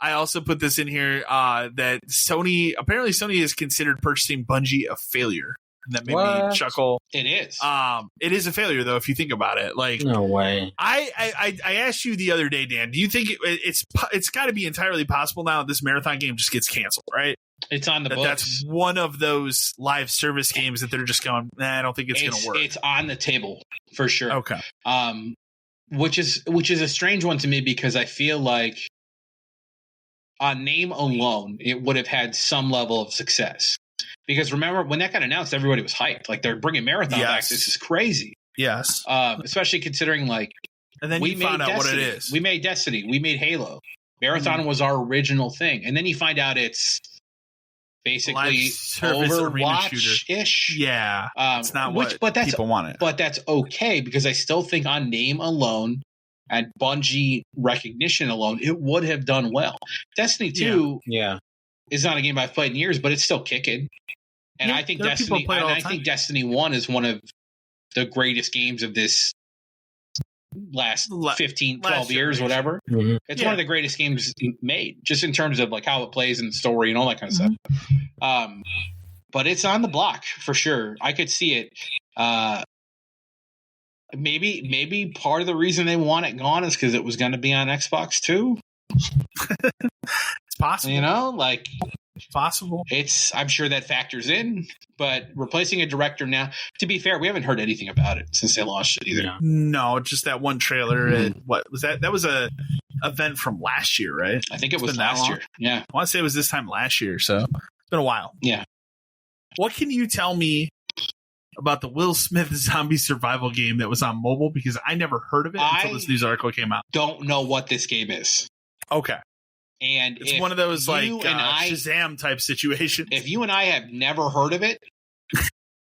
I also put this in here that Sony is considered purchasing Bungie a failure. And that made me chuckle. It is. It is a failure though, if you think about it. Like, no way. I asked you the other day, Dan. Do you think it's got to be entirely possible now that this Marathon game just gets canceled, right? It's on the books. That's one of those live service games that they're just going, I don't think it's going to work. It's on the table for sure. Okay. Which is a strange one to me because I feel like on name alone, it would have had some level of success. Because remember, when that got announced, everybody was hyped. Like, they're bringing Marathon back. This is crazy. Yes. Especially considering, like, and then we found out what it is. We made Destiny. We made Halo. Marathon was our original thing. And then you find out it's basically Overwatch-ish. Yeah, it's not what people want it. But that's okay, because I still think on name alone and Bungie recognition alone, it would have done well. Destiny 2 is not a game I've played in years, but it's still kicking. And I think Destiny 1 is one of the greatest games of this last 15, 12 years, whatever. Mm-hmm. It's one of the greatest games made, just in terms of like how it plays and the story and all that kind of stuff. But it's on the block for sure. I could see it. Maybe part of the reason they want it gone is because it was going to be on Xbox too. It's possible. You know, like it's possible. I'm sure that factors in, but replacing a director now, to be fair, we haven't heard anything about it since they launched it either. Yeah. No, just that one trailer. And what was that? That was a event from last year, right? I think it was last year. Yeah. I want to say it was this time last year. So it's been a while. Yeah. What can you tell me about the Will Smith zombie survival game that was on mobile? Because I never heard of it until this news article came out. Don't know what this game is. Okay. And it's one of those like Shazam type situations. If you and I have never heard of it,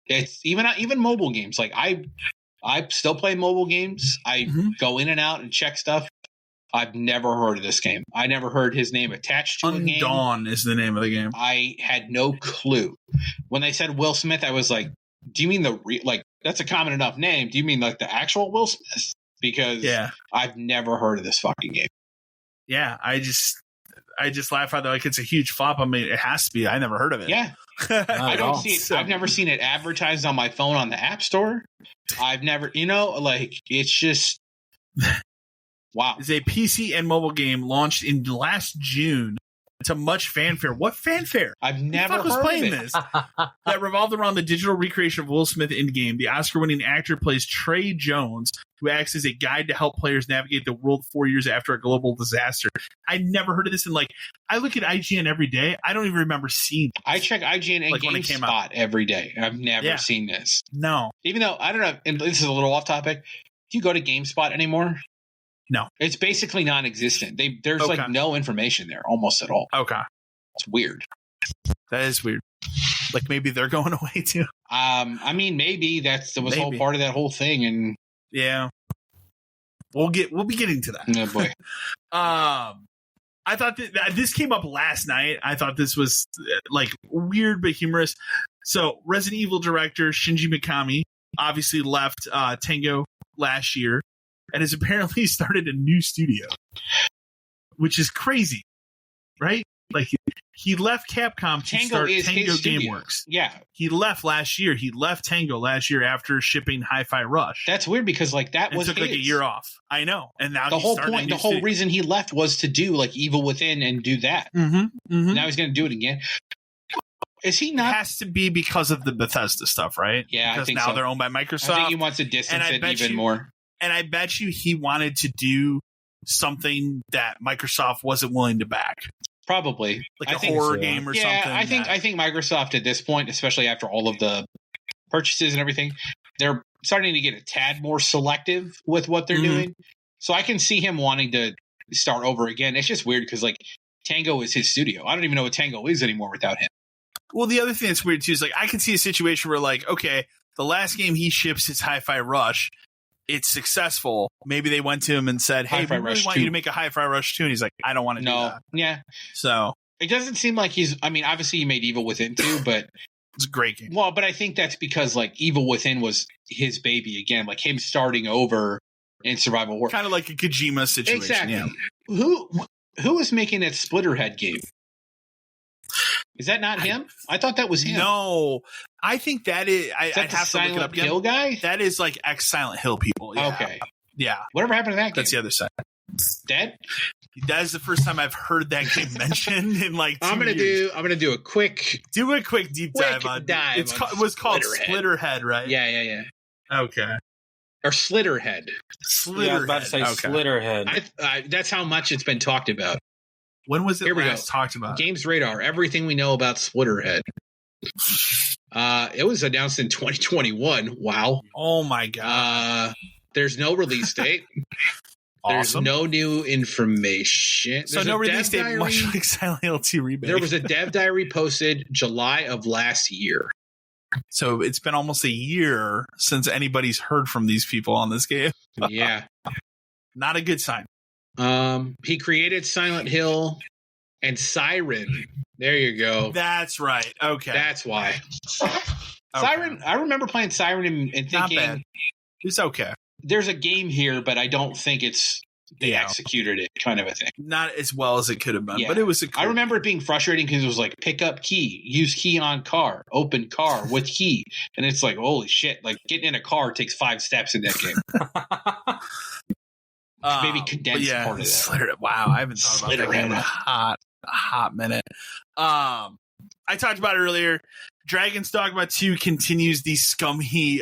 it's even mobile games. Like I still play mobile games. I go in and out and check stuff. I've never heard of this game. I never heard his name attached to a game. Undawn is the name of the game. I had no clue. When they said Will Smith, I was like, do you mean that's a common enough name? Do you mean like the actual Will Smith? Because I've never heard of this fucking game. Yeah, I just laugh at that like it's a huge flop. I mean, it has to be. I never heard of it. Yeah. I don't see it. I've never seen it advertised on my phone on the App Store. I've never, it's just wow. It's a PC and mobile game launched in last June to much fanfare. What fanfare? I've never heard of it. This that revolved around the digital recreation of Will Smith in game. The Oscar-winning actor plays Trey Jones, who acts as a guide to help players navigate the world 4 years after a global disaster. I never heard of this, and I look at IGN every day. I don't even remember seeing this. I check IGN and GameSpot every day. I've never seen this. No. Even though, I don't know, and this is a little off topic, do you go to GameSpot anymore? No. It's basically non-existent. There's no information there almost at all. Okay. It's weird. That is weird. Like maybe they're going away too. I mean, maybe that was whole part of that whole thing, and yeah, we'll be getting to that. Oh boy. I thought that this came up last night. I thought this was weird but humorous. So Resident Evil director Shinji Mikami obviously left Tango last year and has apparently started a new studio, which is crazy, right? Like he left Capcom to start Tango Gameworks. Yeah. He left last year. He left Tango last year after shipping Hi-Fi Rush. That's weird because that was took a year off. I know. And now the whole reason he left was to do Evil Within and do that. Mm-hmm. Mm-hmm. Now he's going to do it again. Is he not? It has to be because of the Bethesda stuff, right? Yeah, because now they're owned by Microsoft. I think he wants to distance it even more. And I bet you he wanted to do something that Microsoft wasn't willing to back. Probably a horror game or something. I think Microsoft at this point, especially after all of the purchases and everything, they're starting to get a tad more selective with what they're doing. So I can see him wanting to start over again. It's just weird because Tango is his studio. I don't even know what Tango is anymore without him. Well, the other thing that's weird too is I can see a situation where okay, the last game he ships is Hi-Fi Rush. It's successful. Maybe they went to him and said, "Hey, we really want you to make a Hi-Fi Rush 2." And he's like, "I don't want to do that." Yeah. So it doesn't seem like he's. I mean, obviously he made Evil Within 2, but it's a great game. Well, but I think that's because Evil Within was his baby again, him starting over in survival horror, kind of like a Kojima situation. Exactly. Yeah. Who is making that Splitterhead game? Is that not him? I thought that was him. No, I think that is. I'd have to look it up again. Hill guy? That is ex Silent Hill people. Yeah. Okay. Yeah. Whatever happened to that game? That's the other side. Dead? That is the first time I've heard that game mentioned in 2 years. I'm gonna do a quick deep dive on it. It was called Splitterhead, right? Yeah. Okay. Or Slitterhead. Yeah, I was about to say Slitterhead. That's how much it's been talked about. When was it last talked about? Games Radar. Everything we know about Splitterhead. It was announced in 2021. Wow. Oh my god. There's no release date. There's no new information. So no release date, much like Silent Hill 2 Remake. There was a dev diary posted July of last year. So it's been almost a year since anybody's heard from these people on this game. Yeah. Not a good sign. He created Silent Hill and Siren. There you go. That's right. Okay. That's why. Okay. Siren, I remember playing Siren and thinking, not bad. It's okay. There's a game here, but I don't think they executed it, kind of a thing. Not as well as it could have been, but it was I remember it being frustrating because it was like, pick up key, use key on car, open car with key. And it's like, holy shit, like getting in a car takes 5 steps in that game. Maybe condensed part of that. Wow, I haven't thought about that game in a hot minute. I talked about it earlier. Dragon's Dogma 2 continues the scummy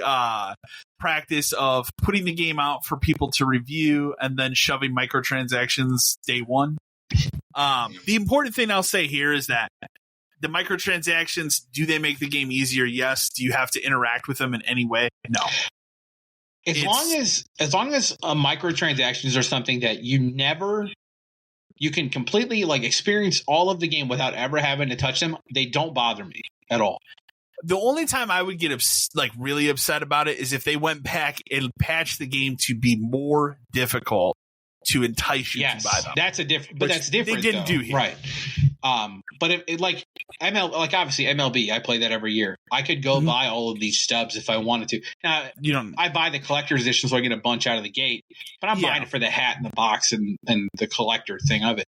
practice of putting the game out for people to review and then shoving microtransactions day one. The important thing I'll say here is that the microtransactions, do they make the game easier? Yes. Do you have to interact with them in any way? No. As long as microtransactions are something that you can completely like experience all of the game without ever having to touch them, they don't bother me at all. The only time I would get really upset about it is if they went back and patched the game to be more difficult to entice you to buy them. That's different. They didn't do here, right? But it like obviously MLB, I play that every year. I could go buy all of these stubs if I wanted to. Now I buy the collector's edition so I get a bunch out of the gate, but I'm buying it for the hat and the box and the collector thing of it.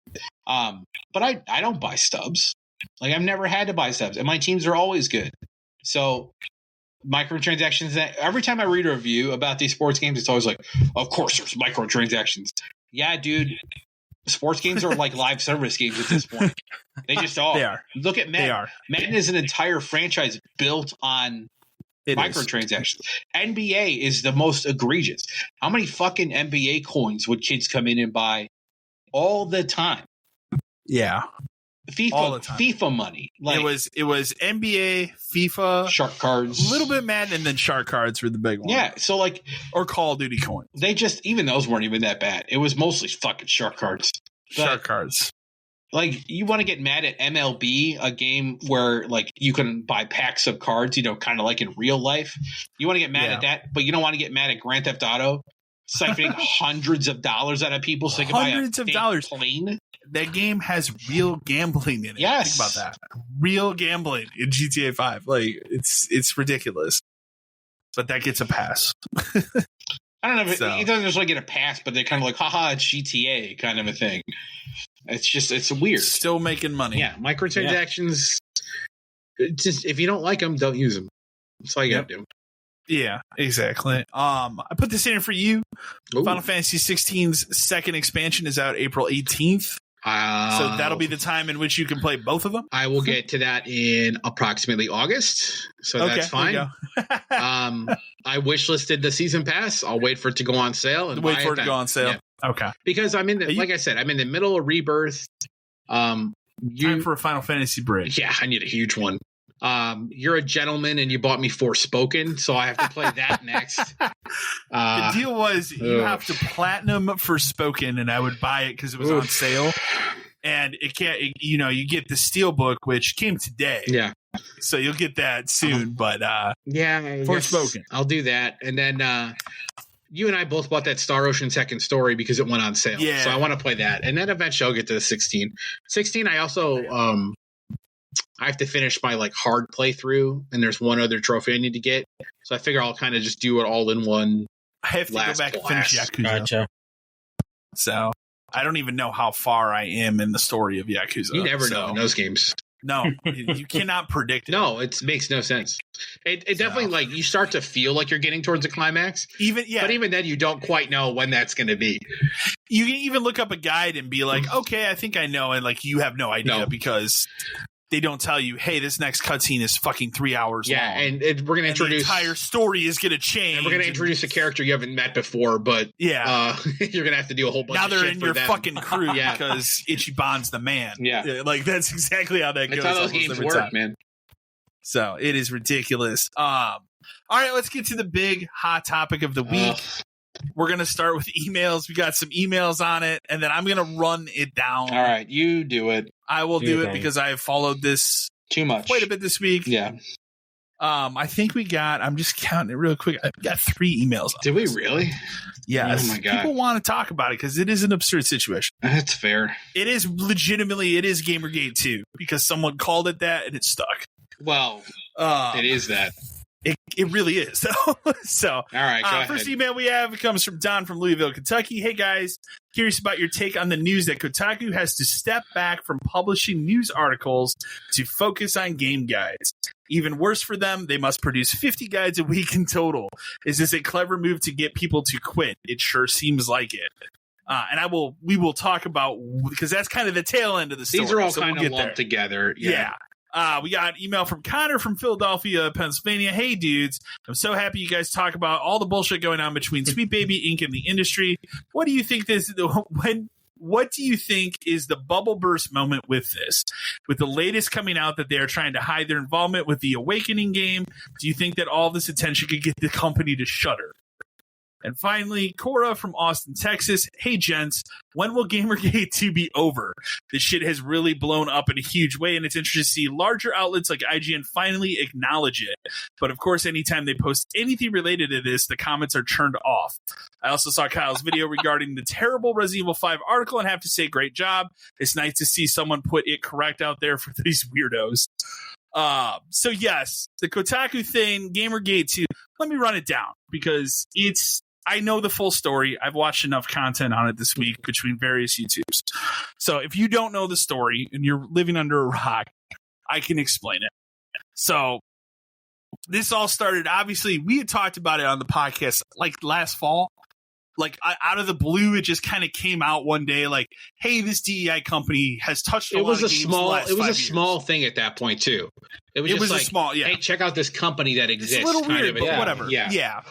But I don't buy stubs. Like I've never had to buy stubs, and my teams are always good. So microtransactions, that every time I read a review about these sports games, it's always like, of course there's microtransactions. Yeah, dude. Sports games are like live service games at this point. They just are. They are. Look at Madden. They are. Madden is an entire franchise built on microtransactions. NBA is the most egregious. How many fucking NBA coins would kids come in and buy all the time? Yeah. FIFA money. Like, it was NBA, FIFA, shark cards, a little bit Madden, and then shark cards were the big one. Yeah, so like, or Call of Duty coins. They just, even those weren't even that bad. It was mostly fucking shark cards. Shark cards. Like, you want to get mad at MLB, a game where like you can buy packs of cards, kind of like in real life. You want to get mad at that, but you don't want to get mad at Grand Theft Auto siphoning hundreds of dollars out of people so they can buy a plane. That game has real gambling in it. Yes. Think about that. Real gambling in GTA 5. Like, it's ridiculous. But that gets a pass. I don't know if it doesn't just like get a pass, but they're kind of like, haha, it's GTA kind of a thing. It's weird. Still making money. Yeah, microtransactions. Just if you don't like them, don't use them. That's all you got to do. Yeah, exactly. I put this in for you. Ooh. Final Fantasy 16's second expansion is out April 18th. So that'll be the time in which you can play both of them. I will get to that in approximately August. So that's fine. I wishlisted the season pass. I'll wait for it to go on sale and wait for it to go on sale. Yeah. Okay. Because I'm in like I said, I'm in the middle of Rebirth. Time for a Final Fantasy break. Yeah, I need a huge one. You're a gentleman and you bought me Forspoken, so I have to play that next. The deal was you have to platinum Forspoken, and I would buy it because it was on sale. And you get the Steelbook, which came today. Yeah. So you'll get that soon, but Forspoken. I'll do that. And then you and I both bought that Star Ocean Second Story because it went on sale. Yeah. So I want to play that. And then eventually I'll get to the 16. 16, I also I have to finish my like hard playthrough, and there's one other trophy I need to get. So I figure I'll kind of just do it all in one. I have to go back and finish Yakuza. Gotcha. So I don't even know how far I am in the story of Yakuza. You never know in those games. No, you cannot predict it. No, it makes no sense. It definitely like you start to feel like you're getting towards a climax. But even then you don't quite know when that's going to be. You can even look up a guide and be like, okay, I think I know. And like, you have no idea because they don't tell you, hey, this next cutscene is fucking 3 hours long. And we're going to introduce... the entire story is going to change. And we're going to introduce a character you haven't met before, but you're going to have to do a whole bunch of shit for them. Now they're in your fucking crew because Ichiban's the man. Yeah. Like, that's exactly how that goes. That's how those games work, man. So, it is ridiculous. All right, let's get to the big hot topic of the week. We're going to start with emails. We got some emails on it, and then I'm going to run it down. All right, you do it. I will do it because I have followed this too much, quite a bit this week. Yeah. I think we got, I'm just counting it real quick. We got 3 emails. Did we really? Yes. Oh my God. People want to talk about it because it is an absurd situation. That's fair. It is legitimately, it is Gamergate 2 because someone called it that and it stuck. Well, it is that. It really is. So, all right, go ahead. First email we have comes from Don from Louisville, Kentucky. Hey guys, curious about your take on the news that Kotaku has to step back from publishing news articles to focus on game guides. Even worse for them, they must produce 50 guides a week in total. Is this a clever move to get people to quit? It sure seems like it. And we will talk about, because that's kind of the tail end of the story. These are all kind of lumped together. Yeah. We got an email from Connor from Philadelphia, Pennsylvania. Hey, dudes. I'm so happy you guys talk about all the bullshit going on between Sweet Baby Inc. and the industry. What do you think what do you think is the bubble burst moment with this? With the latest coming out that they are trying to hide their involvement with the Awakening game, do you think that all this attention could get the company to shudder? And finally, Cora from Austin, Texas. Hey, gents, when will Gamergate 2 be over? This shit has really blown up in a huge way, and it's interesting to see larger outlets like IGN finally acknowledge it. But, of course, anytime they post anything related to this, the comments are turned off. I also saw Kyle's video regarding the terrible Resident Evil 5 article and have to say great job. It's nice to see someone put it correct out there for these weirdos. So, yes, the Kotaku thing, Gamergate 2, let me run it down because I know the full story. I've watched enough content on it this week between various YouTubes. So if you don't know the story and you're living under a rock, I can explain it. So this all started, obviously, we had talked about it on the podcast like last fall. Like out of the blue, it just kind of came out one day like, hey, this DEI company has touched a lot of games in the last 5 years. It was a small thing at that point, too. It was like, a small, hey, check out this company that exists. It's a little weird, but whatever. Yeah.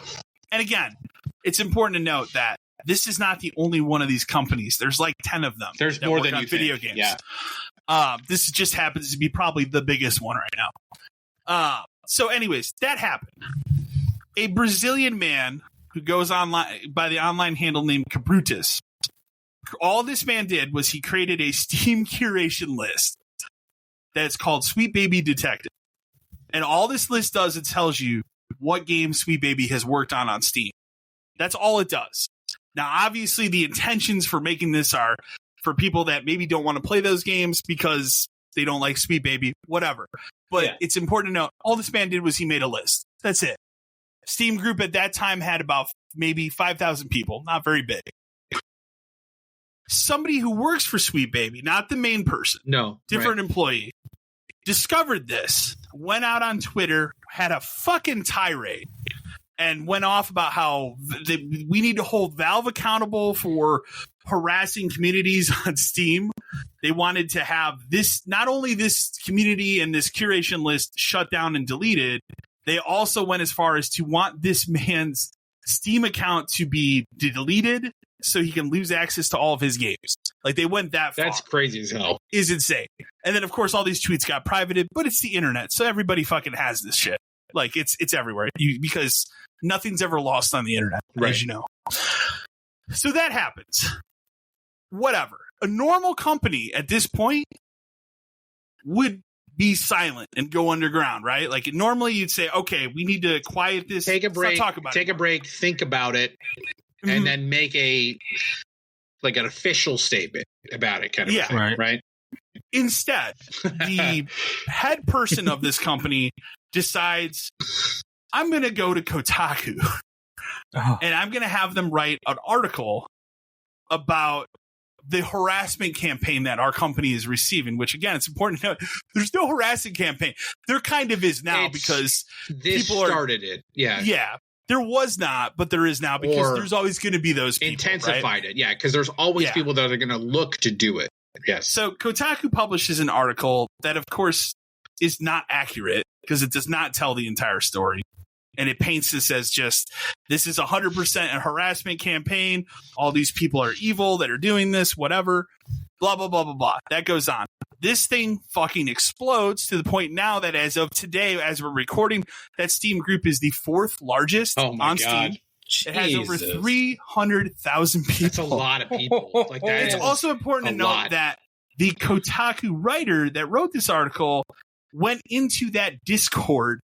And again, it's important to note that this is not the only one of these companies. There's like 10 of them. There's more than you video think. games. Yeah. This just happens to be probably the biggest one right now. So anyways, that happened. A Brazilian man who goes online by the online handle named Cabrutus. All this man did was he created a Steam curation list that's called Sweet Baby Detective. And all this list does, it tells you what game Sweet Baby has worked on Steam. That's all it does. Now, obviously, the intentions for making this are for people that maybe don't want to play those games because they don't like Sweet Baby, whatever. But It's important to know, all this man did was he made a list. That's it. Steam group at that time had about maybe 5,000 people, not very big. Somebody who works for Sweet Baby, not the main person, different employee, discovered this, went out on Twitter, had a fucking tirade, and went off about how we need to hold Valve accountable for harassing communities on Steam. They wanted to have this, not only this community and this curation list shut down and deleted, they also went as far as to want this man's Steam account to be deleted so he can lose access to all of his games. Like, they went that far. That's crazy as hell. Is insane. And then, of course, all these tweets got privated, but it's the internet, so everybody fucking has this shit. Like, it's everywhere because nothing's ever lost on the internet, as you know. So that happens. Whatever. A normal company at this point would be silent and go underground, right? Like, normally you'd say, okay, we need to quiet this. Take a break. Talk about take it. A break. Think about it. And then make an official statement about it, kind of thing, right? Instead, the head person of this company decides, I'm going to go to Kotaku and I'm going to have them write an article about the harassment campaign that our company is receiving, which, again, it's important to note, there's no harassment campaign. There kind of is now because people started it. Yeah. Yeah. There was not, but there is now because there's always going to be those people. Intensified it. Yeah. Because there's always people that are going to look to do it. Yes. So Kotaku publishes an article that, of course, is not accurate because it does not tell the entire story. And it paints this as just, this is 100% a harassment campaign. All these people are evil that are doing this, whatever, blah, blah, blah, blah, blah. That goes on. This thing fucking explodes to the point now that as of today, as we're recording, that Steam group is the 4th largest on Steam. It has over 300,000 people. That's a lot of people. Like that. It's also important to note that the Kotaku writer that wrote this article went into that Discord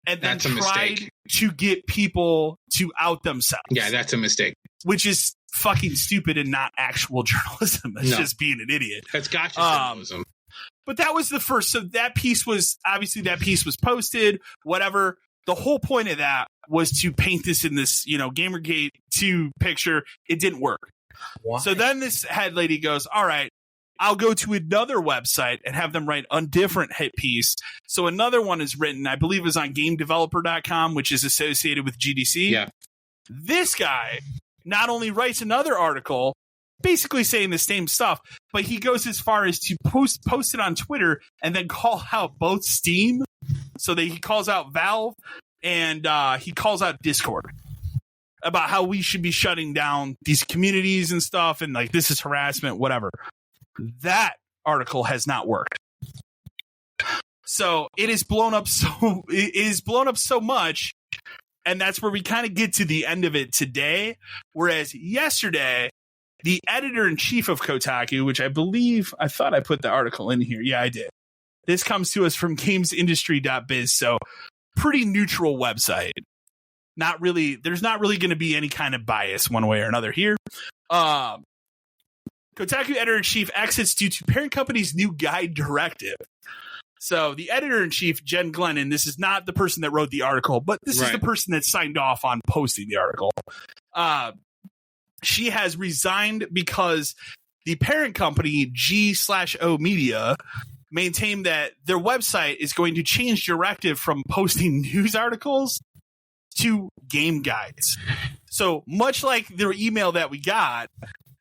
and then tried to get people to out themselves. Yeah, that's a mistake. Which is fucking stupid and not actual journalism. That's just being an idiot. That's gotcha journalism. But that was the first. So that piece was posted, whatever. The whole point of that was to paint this in this, GamerGate 2 picture. It didn't work. Why? So then this head lady goes, all right, I'll go to another website and have them write a different hit piece. So another one is written, I believe it was on GameDeveloper.com, which is associated with GDC. Yeah. This guy not only writes another article basically saying the same stuff, but he goes as far as to post it on Twitter and then call out both Steam. So he calls out Valve and he calls out Discord about how we should be shutting down these communities and stuff. And like, this is harassment, whatever. That article has not worked. So it is blown up so much. And that's where we kind of get to the end of it today. Whereas yesterday, the editor-in-chief of Kotaku, which I thought I put the article in here. Yeah, I did. This comes to us from gamesindustry.biz. So pretty neutral website. There's not really going to be any kind of bias one way or another here. Kotaku editor-in-chief exits due to parent company's new guide directive. So the editor-in-chief, Jen Glennon, this is not the person that wrote the article, but this is the person that signed off on posting the article. She has resigned because the parent company, G/O Media, maintained that their website is going to change directive from posting news articles to game guides. So much like their email that we got,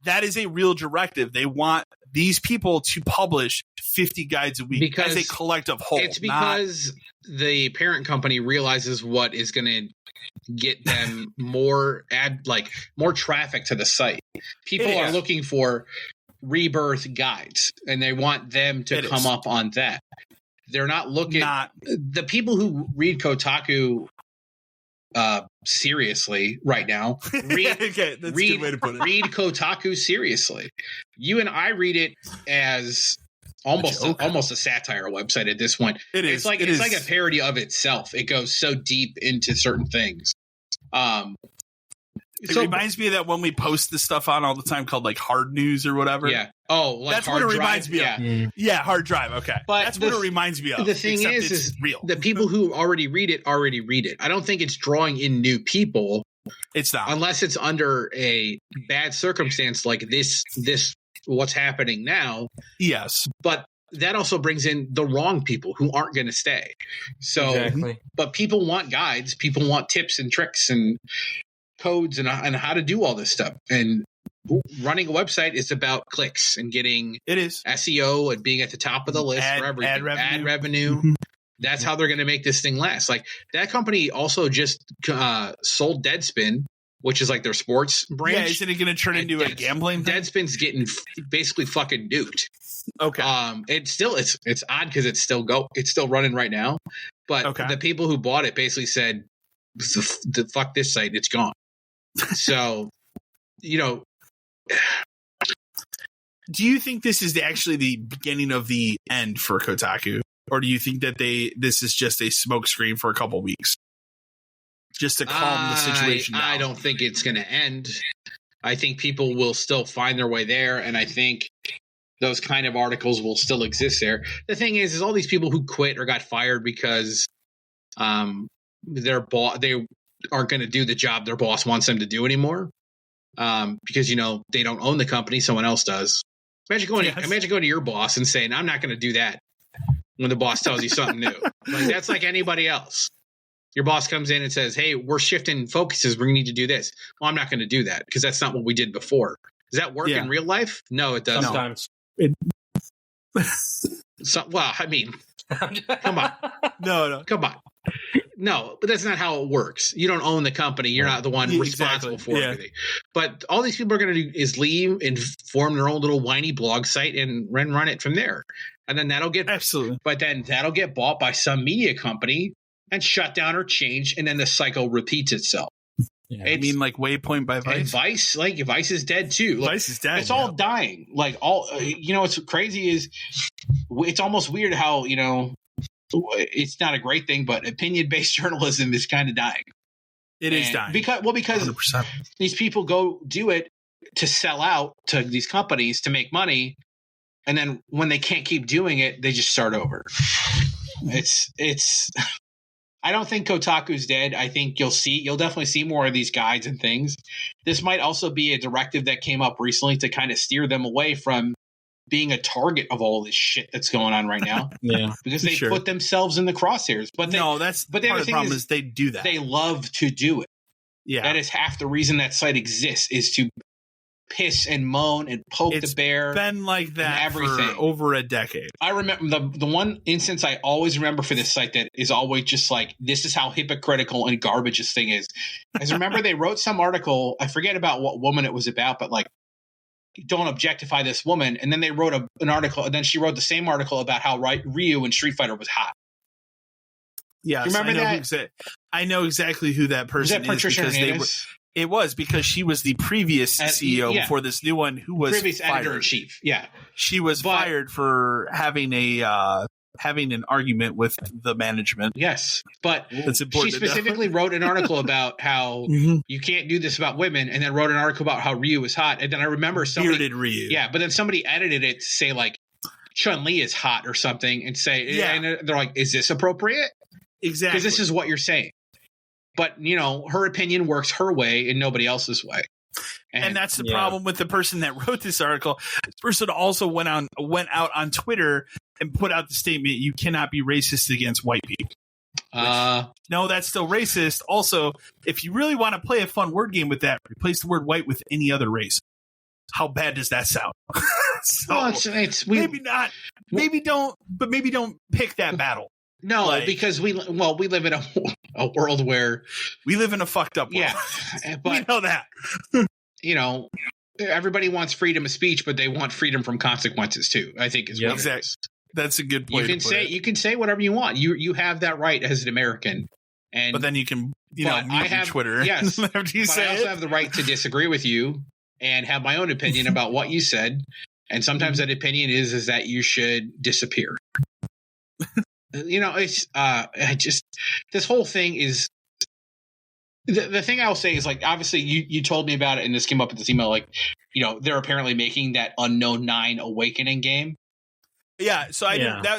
that is a real directive. They want these people to publish 50 guides a week as a collective whole. It's because the parent company realizes what is going to get them more traffic to the site. People are looking for Rebirth guides, and they want them to come up on that. They're not looking the people who read Kotaku seriously right now. Read Kotaku seriously. You and I read it as almost a satire website at this point. It's like a parody of itself. It goes so deep into certain things. It reminds me of that when we post this stuff on all the time called like hard news or whatever. Yeah. Oh, like that's what it reminds me of. Yeah, hard drive. Okay. But that's what it reminds me of. The thing is real. The people who already read it. I don't think it's drawing in new people. It's not. Unless it's under a bad circumstance like this what's happening now. Yes. But that also brings in the wrong people who aren't going to stay. So, but people want guides. People want tips and tricks and codes and how to do all this stuff. And running a website is about clicks and getting SEO and being at the top of the list for everything. Ad revenue. Mm-hmm. That's how they're going to make this thing last. Like that company also just sold Deadspin, which is like their sports branch. Yeah, isn't it going to turn into a gambling thing? Deadspin's getting basically fucking nuked. Okay. It's odd because it's still running right now. But the people who bought it basically said, "Fuck this site, it's gone." So, do you think this is actually the beginning of the end for Kotaku, or do you think that this is just a smokescreen for a couple weeks, just to calm the situation down? I don't think it's going to end. I think people will still find their way there, and I think those kind of articles will still exist there. The thing is all these people who quit or got fired because they aren't going to do the job their boss wants them to do anymore. Because they don't own the company, someone else does. Imagine going to your boss and saying, "I'm not going to do that," when the boss tells you something new. Like that's like anybody else. Your boss comes in and says, "Hey, we're shifting focuses. We need to do this." Well, I'm not going to do that because that's not what we did before. Does that work in real life? No, it doesn't. Sometimes. Come on. No. Come on. No, but that's not how it works. You don't own the company. You're not the one responsible for everything. But all these people are going to do is leave and form their own little whiny blog site and run it from there. And then that'll get bought by some media company and shut down or change. And then the cycle repeats itself. Yeah. I mean, like Waypoint by Vice. Vice, like Vice is dead too. Like, Vice is dead. It's all dying. Like all, what's crazy is it's almost weird how it's not a great thing, but opinion-based journalism is kind of dying. It is dying because 100%. These people go do it to sell out to these companies to make money, and then when they can't keep doing it, they just start over. It's. I don't think Kotaku's dead. I think you'll definitely see more of these guides and things. This might also be a directive that came up recently to kind of steer them away from being a target of all this shit that's going on right now. Yeah, because they put themselves in the crosshairs. But part of the problem is they do that. They love to do it. Yeah, that is half the reason that site exists, is to piss and moan and poke the bear. It's been like that for over a decade. I remember the one instance I always remember for this site that is always just like, this is how hypocritical and garbage this thing is. I remember they wrote some article, I forget about what woman it was about, but like, don't objectify this woman. And then they wrote an article, and then she wrote the same article about how Ryu in Street Fighter was hot. Yeah, remember that? I know exactly who that person is. Patricia because Hernandez? It was because she was the previous CEO before this new one, who was previous editor-in-chief. Yeah, she was fired for having an argument with the management. Yes, but that's important. She specifically wrote an article about how you can't do this about women, and then wrote an article about how Ryu was hot. And then I remember somebody bearded Ryu. Yeah, but then somebody edited it to say like Chun-Li is hot or something, and and they're like, is this appropriate? Exactly, because this is what you're saying. But, her opinion works her way and nobody else's way. And that's the problem with the person that wrote this article. This person also went out on Twitter and put out the statement, you cannot be racist against white people. No, that's still racist. Also, if you really want to play a fun word game with that, replace the word white with any other race. How bad does that sound? Maybe not. Maybe don't pick that battle. No, because we live in a world where we live in a fucked up world. Yeah, but we know that. Everybody wants freedom of speech, but they want freedom from consequences too. I think is what it is. That's a good point. You can say whatever you want. You have that right as an American, but then you can mute Twitter. Yes, after you but I also have the right to disagree with you and have my own opinion about what you said. And sometimes that opinion is that you should disappear. It's this whole thing is the thing I'll say is, like, obviously you told me about it and this came up in this email, like, they're apparently making that Unknown 9 Awakening game. Yeah. So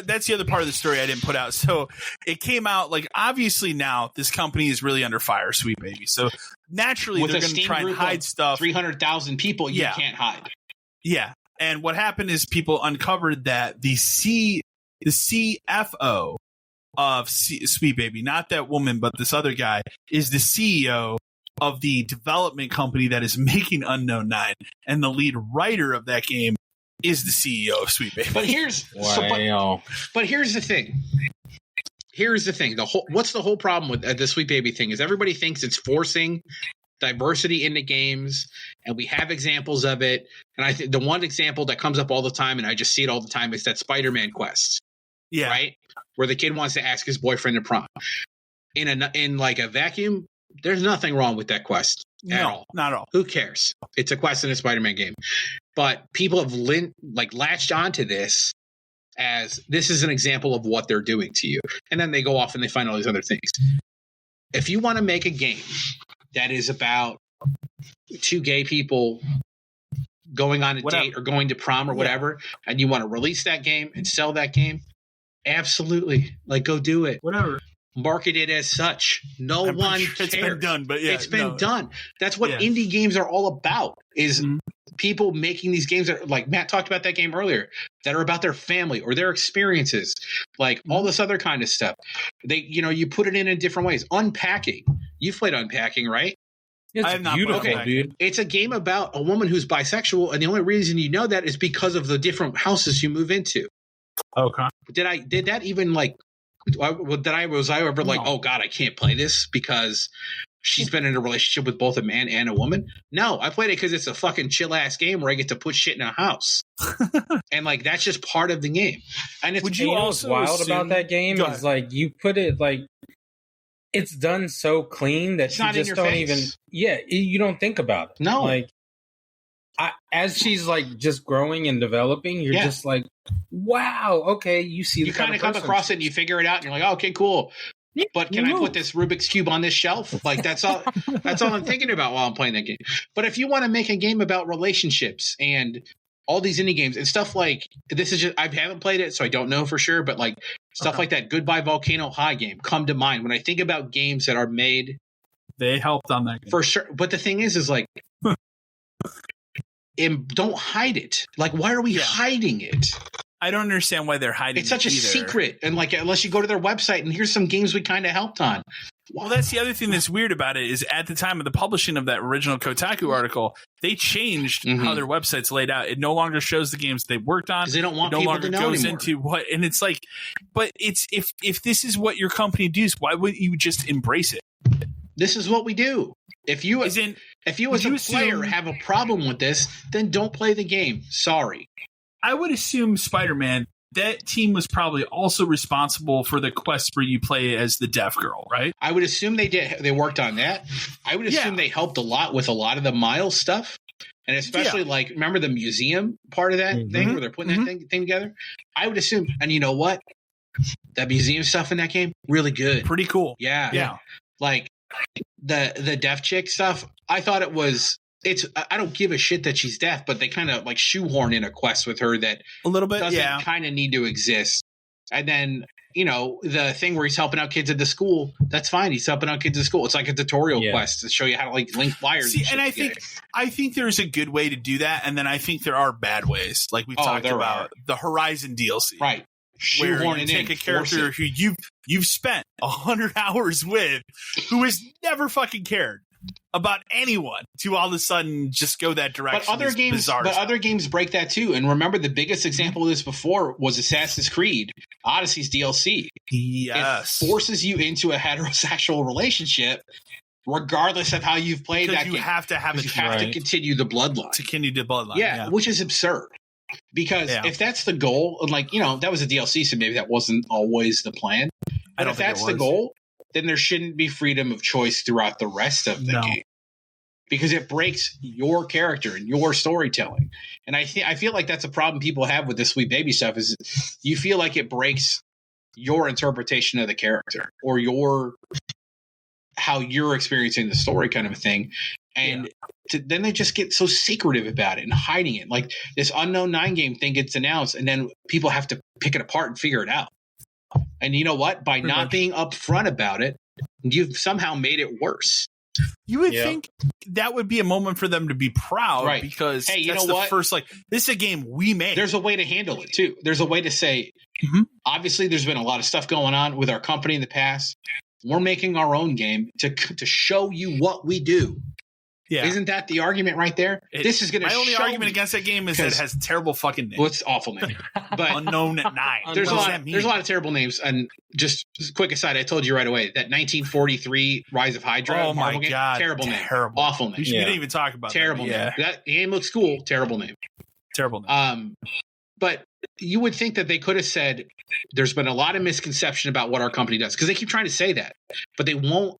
that's the other part of the story I didn't put out. So it came out, like, obviously now this company is really under fire, Sweet Baby. So naturally they're going to try and hide stuff. 300,000 people you can't hide. Yeah. And what happened is people uncovered that the CFO of Sweet Baby, not that woman, but this other guy, is the CEO of the development company that is making Unknown 9. And the lead writer of that game is the CEO of Sweet Baby. But here's the thing. What's the whole problem with the Sweet Baby thing is everybody thinks it's forcing diversity into games, and we have examples of it. And I think the one example that comes up all the time, and I just see it all the time, is that Spider-Man quest. Yeah. Right? Where the kid wants to ask his boyfriend to prom. In like a vacuum, there's nothing wrong with that quest at all. Not at all. Who cares? It's a quest in a Spider-Man game. But people have latched onto this as this is an example of what they're doing to you. And then they go off and they find all these other things. If you want to make a game that is about two gay people going on a date or going to prom or whatever, and you want to release that game and sell that game, absolutely. Like, go do it. Whatever. Market it as such. No one cares. It's been done, but it's been done. That's what indie games are all about, is people making these games that are, like Matt talked about that game earlier, that are about their family or their experiences, like all this other kind of stuff. You put it in different ways. Unpacking. You've played Unpacking, right? It's beautiful, dude. It's a game about a woman who's bisexual, and the only reason you know that is because of the different houses you move into. Okay. Did that even like? Was I ever like, oh God, I can't play this because she's been in a relationship with both a man and a woman? No, I played it because it's a fucking chill ass game where I get to put shit in a house, and like that's just part of the game. And it's what's wild about that game is like you put it like it's done so clean that you just don't even. Yeah, you don't think about it. No, like as she's like just growing and developing, you're just like, wow, okay, you see. You kind of come across it and you figure it out, and you're like, oh, okay, cool. But can I put this Rubik's Cube on this shelf? Like that's all. That's all I'm thinking about while I'm playing that game. But if you want to make a game about relationships and all these indie games and stuff like this is just I haven't played it, so I don't know for sure. But like stuff like that, Goodbye Volcano High game come to mind when I think about games that are made. They helped on that game. For sure. But the thing is like, don't hide it. Like, why are we hiding it? I don't understand why they're hiding it. It's such a secret. And like, unless you go to their website and here's some games we kind of helped on. Well, that's the other thing that's weird about it is at the time of the publishing of that original Kotaku article, they changed how their website's laid out. It no longer shows the games they worked on. They don't want it no people longer to know goes anymore. into what, and it's like, but it's if this is what your company does, why wouldn't you just embrace it? This is what we do. If you as a player have a problem with this, then don't play the game. Sorry. I would assume Spider-Man, that team was probably also responsible for the quest where you play as the deaf girl, right? I would assume they did. They worked on that. I would assume they helped a lot with a lot of the Miles stuff. And especially like, remember the museum part of that thing where they're putting that thing together? I would assume. And you know what? That museum stuff in that game, really good. Pretty cool. Yeah. Yeah. Like the deaf chick stuff, I thought it was... I don't give a shit that she's deaf, but they kind of like shoehorn in a quest with her that a little bit doesn't kind of need to exist. And then, you know, the thing where he's helping out kids at the school, that's fine. He's helping out kids at school. It's like a tutorial quest to show you how to like link wires. See, and I think there's a good way to do that. And then I think there are bad ways. Like we've talked about the Horizon DLC. Right. Where you take a character who you've spent 100 hours with who has never fucking cared about anyone to all of a sudden just go that direction. But other games break that too. And remember, the biggest example of this before was Assassin's Creed Odyssey's DLC. Yes, it forces you into a heterosexual relationship, regardless of how you've played that game. You have to have it. You have to continue the bloodline. Yeah, which is absurd. Because if that's the goal, like, you know, that was a DLC, so maybe that wasn't always the plan. But if that's the goal, then there shouldn't be freedom of choice throughout the rest of the game, because it breaks your character and your storytelling. And I feel like that's a problem people have with this Sweet Baby stuff is you feel like it breaks your interpretation of the character or how you're experiencing the story kind of a thing. And then they just get so secretive about it and hiding it. Like this Unknown 9 game thing gets announced and then people have to pick it apart and figure it out. And you know what? By not being upfront about it, you've somehow made it worse. You would think that would be a moment for them to be proud, right? Because hey, you that's know the first, like, this is a game we made. There's a way to handle it too. There's a way to say, obviously, there's been a lot of stuff going on with our company in the past. We're making our own game to show you what we do. Yeah. Isn't that the argument right there? This is going to show. My only argument against that game is that it has terrible fucking names. Well, it's awful name. But Unknown 9. There's a lot of terrible names. And just quick aside, I told you right away that 1943 Rise of Hydra. Oh my God. Terrible name. Awful name. We didn't even talk about terrible that. Name. That game looks cool. Terrible name. Terrible name. But you would think that they could have said there's been a lot of misconception about what our company does, because they keep trying to say that, but they won't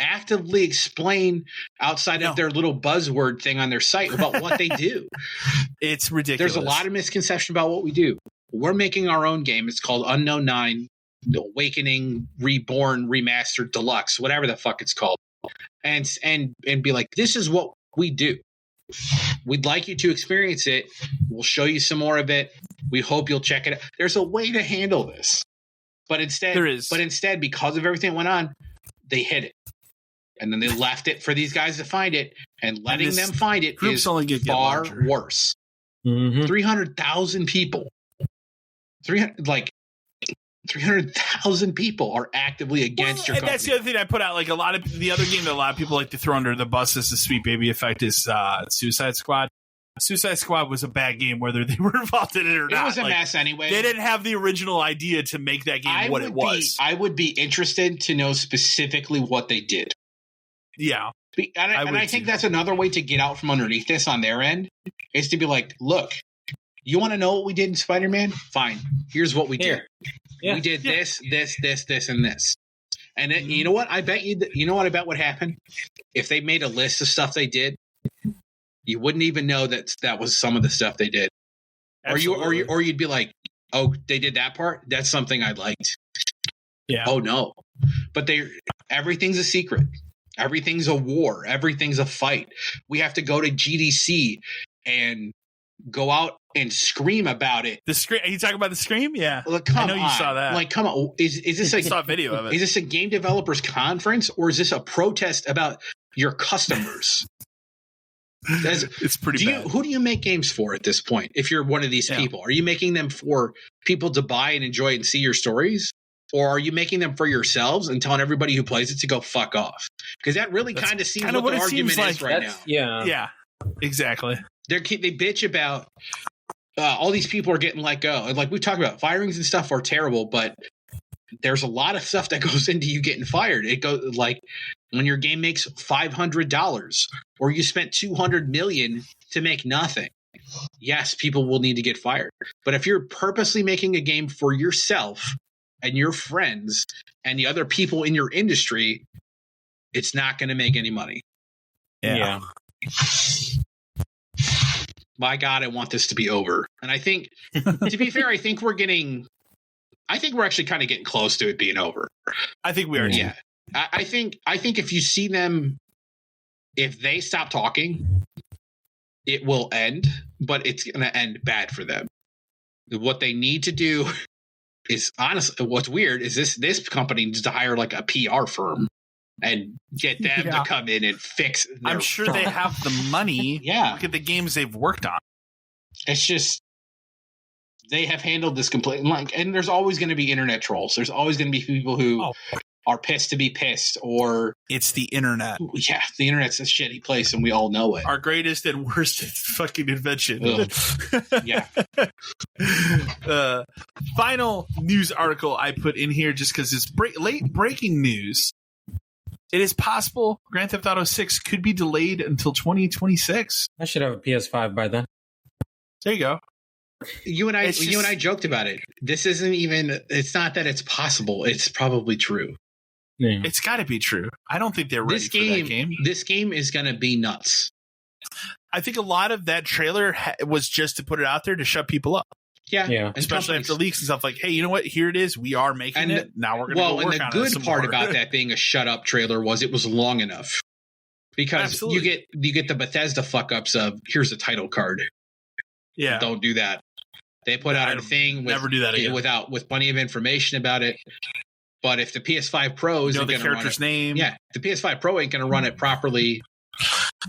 actively explain outside of their little buzzword thing on their site about what they do. It's ridiculous. There's a lot of misconception about what we do. We're making our own game. It's called Unknown 9, The Awakening, Reborn, Remastered, Deluxe, whatever the fuck it's called. And be like, this is what we do. We'd like you to experience it. We'll show you some more of it. We hope you'll check it out. There's a way to handle this. But instead, because of everything that went on, they hid it. And then they left it for these guys to find it, and letting them find it is far worse. 300,000 people. 300,000 people are actively against your company. That's the other thing I put out. Like a lot of the other game that a lot of people like to throw under the bus as the Sweet Baby effect is Suicide Squad. Suicide Squad was a bad game, whether they were involved in it or not. It was a mess anyway. They didn't have the original idea to make that game what it was. I would be interested to know specifically what they did. Yeah. And I think that's another way to get out from underneath this on their end, is to be like, look, you want to know what we did in Spider-Man? Fine. Here's what we did. Yeah. We did this, and this. And then, you know what? I bet would happen if they made a list of stuff they did. You wouldn't even know that was some of the stuff they did. Absolutely. Or you'd be like, oh, they did that part? That's something I liked. Yeah. Oh no. But everything's a secret. Everything's a war. Everything's a fight. We have to go to GDC and go out and scream about it. The scream? Are you talking about the scream? Yeah. Like, I know you saw that. Like, come on. Is this I saw a video of it. Is this a game developers conference or is this a protest about your customers? It's pretty bad. Who do you make games for at this point? If you're one of these people, are you making them for people to buy and enjoy and see your stories? Or are you making them for yourselves and telling everybody who plays it to go fuck off? Because that really kind of seems what the argument is right now. Yeah, exactly. They bitch about all these people are getting let go. And like we talked about, firings and stuff are terrible, but there's a lot of stuff that goes into you getting fired. It goes like when your game makes $500 or you spent $200 million to make nothing. Yes, people will need to get fired. But if you're purposely making a game for yourself and your friends and the other people in your industry, it's not going to make any money. Yeah. My God, I want this to be over. And I think, to be fair, I think we're actually kind of getting close to it being over. I think we are. Yeah. I think if you see them, if they stop talking, it will end, but it's going to end bad for them. What they need to do is, honestly, what's weird is this company needs to hire like a PR firm and get them to come in and fix their I'm sure they have the money. Yeah. Look at the games they've worked on. It's just they have handled this completely. And there's always going to be internet trolls. There's always going to be people who are pissed to be pissed, or it's the internet. Yeah, the internet's a shitty place, and we all know it. Our greatest and worst fucking invention. Yeah. Final news article I put in here just because it's late breaking news. It is possible Grand Theft Auto 6 could be delayed until 2026. I should have a PS5 by then. There you go. You and I joked about it. This isn't even. It's not that it's possible. It's probably true. Yeah. It's got to be true. I don't think they're ready for that game. This game is going to be nuts. I think a lot of that trailer was just to put it out there to shut people up. Yeah. Especially after leaks and stuff like, hey, you know what? Here it is. We are making it. Now we're going to go work on it. Well, and the good part about that being a shut up trailer was it was long enough. Because you get the Bethesda fuck ups of here's a title card. Yeah. Don't do that. They put out a thing never do that again. with plenty of information about it. But if the PS5 Pro isn't going to run it, name. Yeah, the PS5 Pro ain't going to run it properly,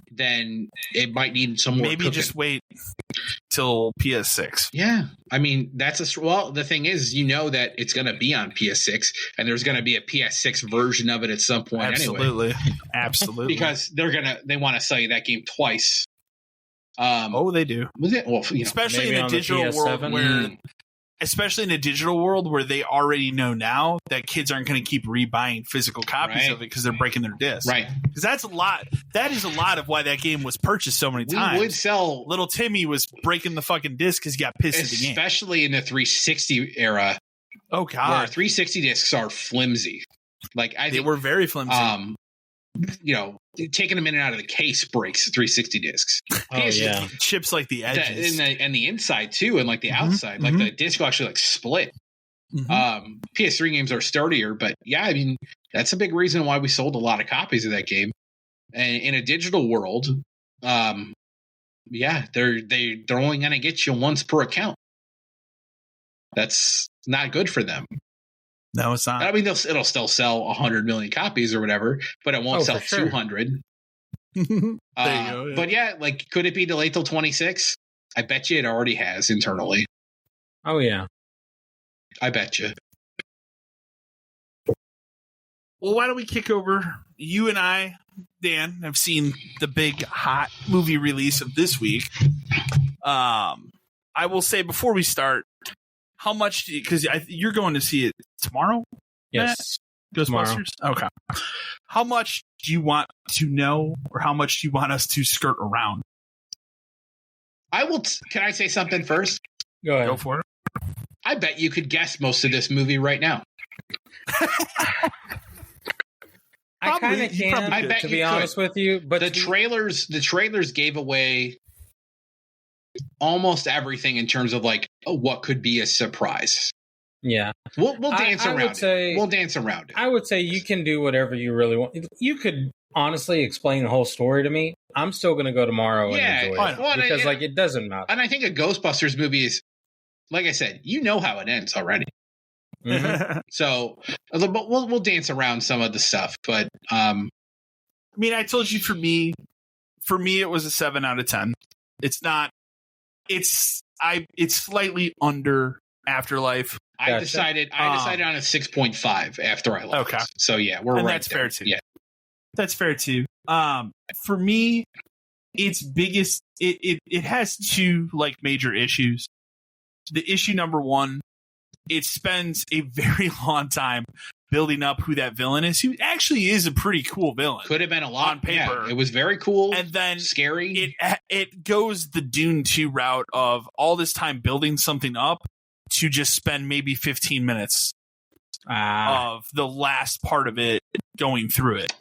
then it might need some more. Maybe just wait till PS6. Yeah, I mean the thing is, that it's going to be on PS6, and there's going to be a PS6 version of it at some point. Absolutely, anyway. Absolutely, because they want to sell you that game twice. They do. Was it? Well, especially in a digital world especially in a digital world where they already know now that kids aren't going to keep rebuying physical copies of it because they're breaking their discs. Right. Because that's a lot. That is a lot of why that game was purchased so many times. We would sell. Little Timmy was breaking the fucking disc because he got pissed at the game. Especially in the 360 era. Oh, God. Where 360 discs are flimsy. They were very flimsy. Taking them in and out of the case breaks 360 discs. Chips like the edges and the inside too, and like the outside, like the disc will actually split. PS3 games are sturdier, but I mean that's a big reason why we sold a lot of copies of that game. And in a digital world, they're only going to get you once per account. That's not good for them. No, it's not. I mean, it'll still sell 100 million copies or whatever, but it won't sell 200. There you go. Yeah. But could it be delayed till 26? I bet you it already has internally. Oh, yeah. I bet you. Well, why don't we kick over? You and I, Dan, have seen the big hot movie release of this week. I will say before we start, how much, because you're going to see it tomorrow? Yes. Ghostbusters? Tomorrow. Okay. How much do you want to know, or how much do you want us to skirt around? Can I say something first? Go ahead. Go for it. I bet you could guess most of this movie right now. I kind of can, to be honest with you. But the trailers gave away almost everything in terms of like what could be a surprise. Yeah, we'll dance around it. We'll dance around it. I would say you can do whatever you really want. You could honestly explain the whole story to me. I'm still going to go tomorrow and enjoy it because it doesn't matter. And I think a Ghostbusters movie is, like I said, you know how it ends already. Mm-hmm. So, but we'll dance around some of the stuff. But I mean, I told you for me, it was a 7 out of 10. It's not. It's slightly under Afterlife. I decided on a 6.5 after I left. Okay. So yeah, we're right. That's fair too. Yeah. That's fair too. For me, its biggest it has two like major issues. The issue number one, it spends a very long time building up who that villain is, who actually is a pretty cool villain. Could have been a lot on paper. Yeah, it was very cool, and then scary. It goes the Dune 2 route of all this time building something up to just spend maybe 15 minutes of the last part of it going through it.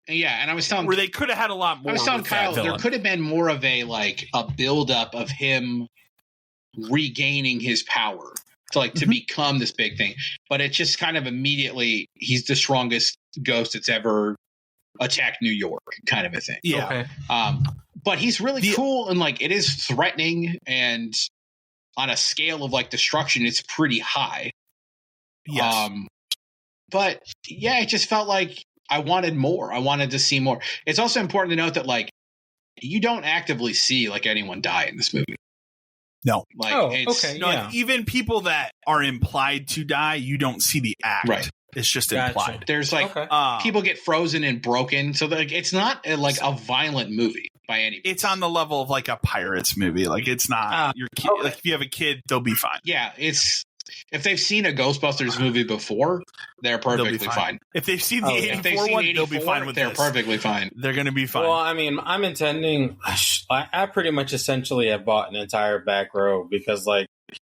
Yeah, and I was telling where they could have had a lot more. I was telling Kyle there could have been more of a build up of him regaining his power to become this big thing, but it's just kind of immediately he's the strongest ghost that's ever attacked New York, kind of a thing. Yeah. Okay. But he's really cool and it is threatening, and on a scale of destruction, it's pretty high. Yes. But yeah, it just felt like I wanted more. I wanted to see more. It's also important to note that you don't actively see anyone die in this movie. No. Okay. No, yeah. Even people that are implied to die, you don't see the act. Right. It's just implied. There's people get frozen and broken, so it's not a violent movie by any means. It's on the level of a Pirates movie. It's not your kid. Okay. If you have a kid, they'll be fine. Yeah, if they've seen a Ghostbusters movie before, they're perfectly fine. If they've seen the 84 one, they'll be fine with They're perfectly fine. They're going to be fine. Well, I mean, I'm intending. I pretty much essentially have bought an entire back row because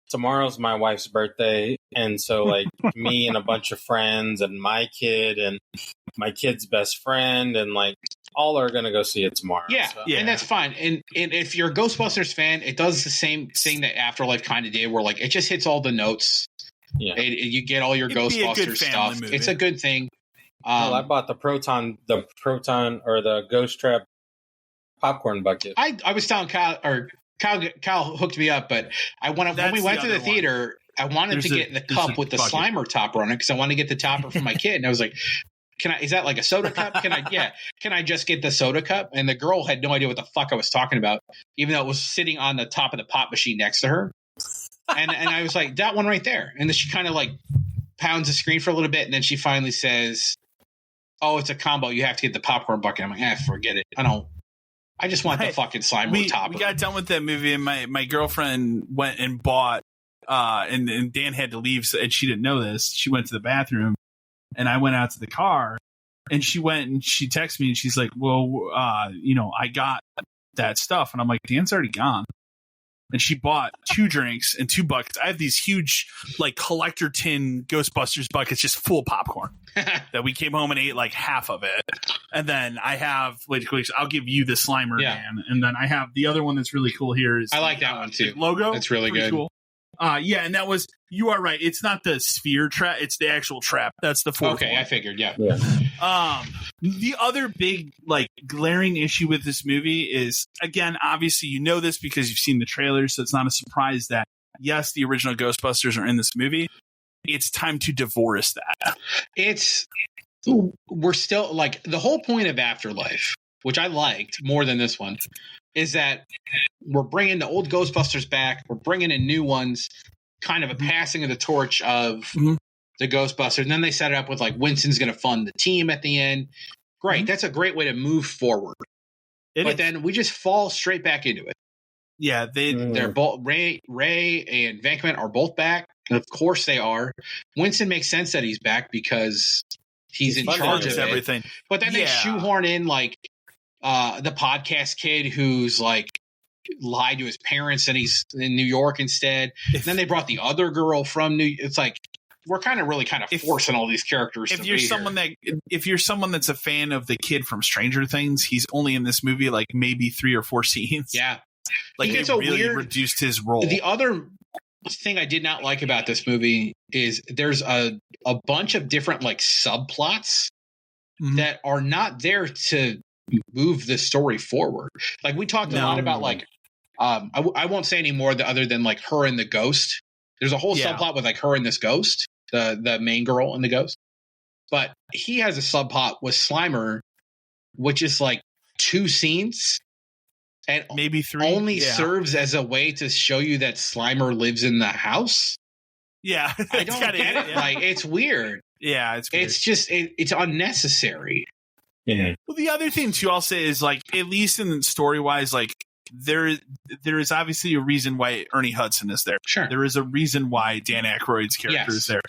tomorrow's my wife's birthday, and so me and a bunch of friends and my kid and my kid's best friend and all are gonna go see it tomorrow. Yeah, so. Yeah, and that's fine. And if you're a Ghostbusters fan, it does the same thing that Afterlife kind of did, where it just hits all the notes. Yeah, you get all your Ghostbusters stuff. Movie. It's a good thing. I bought the proton or the Ghost Trap popcorn bucket. I was telling Kyle hooked me up, but when we went to the theater, I wanted to get the cup with the Slimer topper on it because I wanted to get the topper for my kid, and I was like, is that a soda cup? Can I just get the soda cup? And the girl had no idea what the fuck I was talking about, even though it was sitting on the top of the pop machine next to her. And I was like, that one right there. And then she kind of pounds the screen for a little bit, and then she finally says, "Oh, it's a combo. You have to get the popcorn bucket." I'm like, forget it. I just want the fucking Slimer topper. We got done with that movie, and my girlfriend went and bought, and Dan had to leave, and she didn't know this. She went to the bathroom, and I went out to the car, and she went and she texted me, and she's like, "Well, I got that stuff," and I'm like, "Dan's already gone." And she bought 2 drinks and 2 buckets. I have these huge, collector tin Ghostbusters buckets just full of popcorn that we came home and ate half of it. And then I have, I'll give you the Slimer man. And then I have the other one that's really cool here. I like that one too. Logo. That's really good. Cool. And that was, you are right. It's not the sphere trap. It's the actual trap. That's the 4th Okay, one. I figured, yeah. The other big, glaring issue with this movie is, again, obviously you know this because you've seen the trailers, so it's not a surprise that, yes, the original Ghostbusters are in this movie. It's time to divorce that. We're still, the whole point of Afterlife, which I liked more than this one, is that we're bringing the old Ghostbusters back. We're bringing in new ones, kind of a passing of the torch of the Ghostbusters. And then they set it up with Winston's going to fund the team at the end. Great. That's a great way to move forward. But then we just fall straight back into it. Yeah. They're both Ray and Venkman are both back. And of course they are. Winston makes sense that he's back because he's in charge of everything. But then they shoehorn in the podcast kid who's lied to his parents and he's in New York instead. And then they brought the other girl from it's we're kind of forcing all these characters. If you're someone that's a fan of the kid from Stranger Things, he's only in this movie like maybe 3 or 4 scenes. Yeah, like it really reduced his role. The other thing I did not like about this movie is there's a bunch of different like subplots that are not there to move the story forward. Like we talked a lot about like I won't say any more other than like her and the ghost. There's a whole subplot with like her and this ghost, the main girl and the ghost. But he has a subplot with Slimer, which is like 2 scenes and maybe 3. Only serves as a way to show you that Slimer lives in the house. Yeah, I don't get it. Yeah. Like it's weird. Yeah, it's weird. It's just it's unnecessary. Yeah. Well, the other thing too, I'll say is like at least in story wise, like there is obviously a reason why Ernie Hudson is there. Sure, there is a reason why Dan Aykroyd's character is there.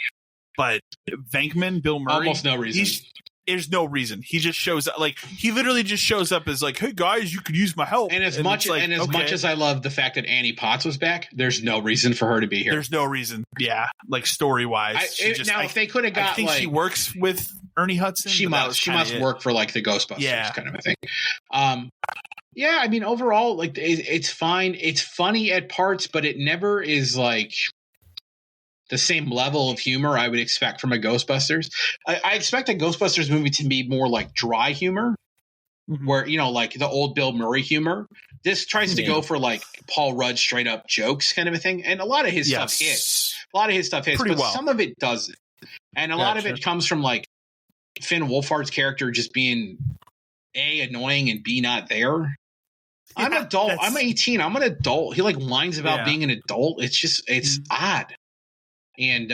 But Venkman, Bill Murray, almost no reason. There's no reason. He just shows up. Like he literally just shows up as like, "Hey guys, you could use my help." And as much as I love the fact that Annie Potts was back, there's no reason for her to be here. There's no reason. Yeah, like story wise. If they could have got, I think she works with Ernie Hudson. She must work for like the Ghostbusters kind of a thing. Yeah, I mean, overall, like it's fine. It's funny at parts, but it never is like the same level of humor I would expect from a Ghostbusters. I expect a Ghostbusters movie to be more like dry humor, where, you know, like the old Bill Murray humor. This tries to go for like Paul Rudd straight up jokes kind of a thing. And a lot of his stuff hits. Pretty well. Some of it doesn't. And a lot of it comes from like Finn Wolfhard's character just being A, annoying, and B, not there. I'm an adult. I'm 18. I'm an adult. He like whines about being an adult. It's just, it's odd. And,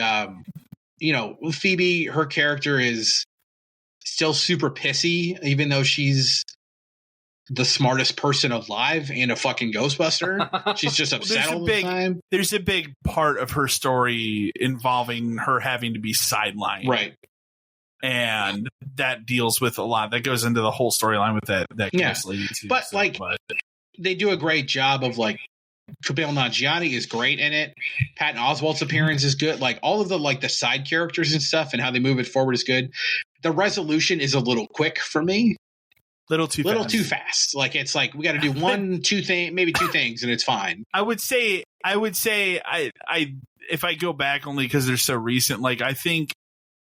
you know, Phoebe, her character is still super pissy, even though she's the smartest person alive and a fucking Ghostbuster. She's just upset all the time. There's a big part of her story involving her having to be sidelined. Right. And that deals with a lot. That goes into the whole storyline with that Chris lady too. But they do a great job of like, Kumail Nanjiani is great in it. Patton Oswalt's appearance is good. Like all of the like the side characters and stuff and how they move it forward is good. The resolution is a little quick for me. Little too fast. Like it's like we got to do maybe two things and it's fine. I would say I if I go back only because they're so recent, like I think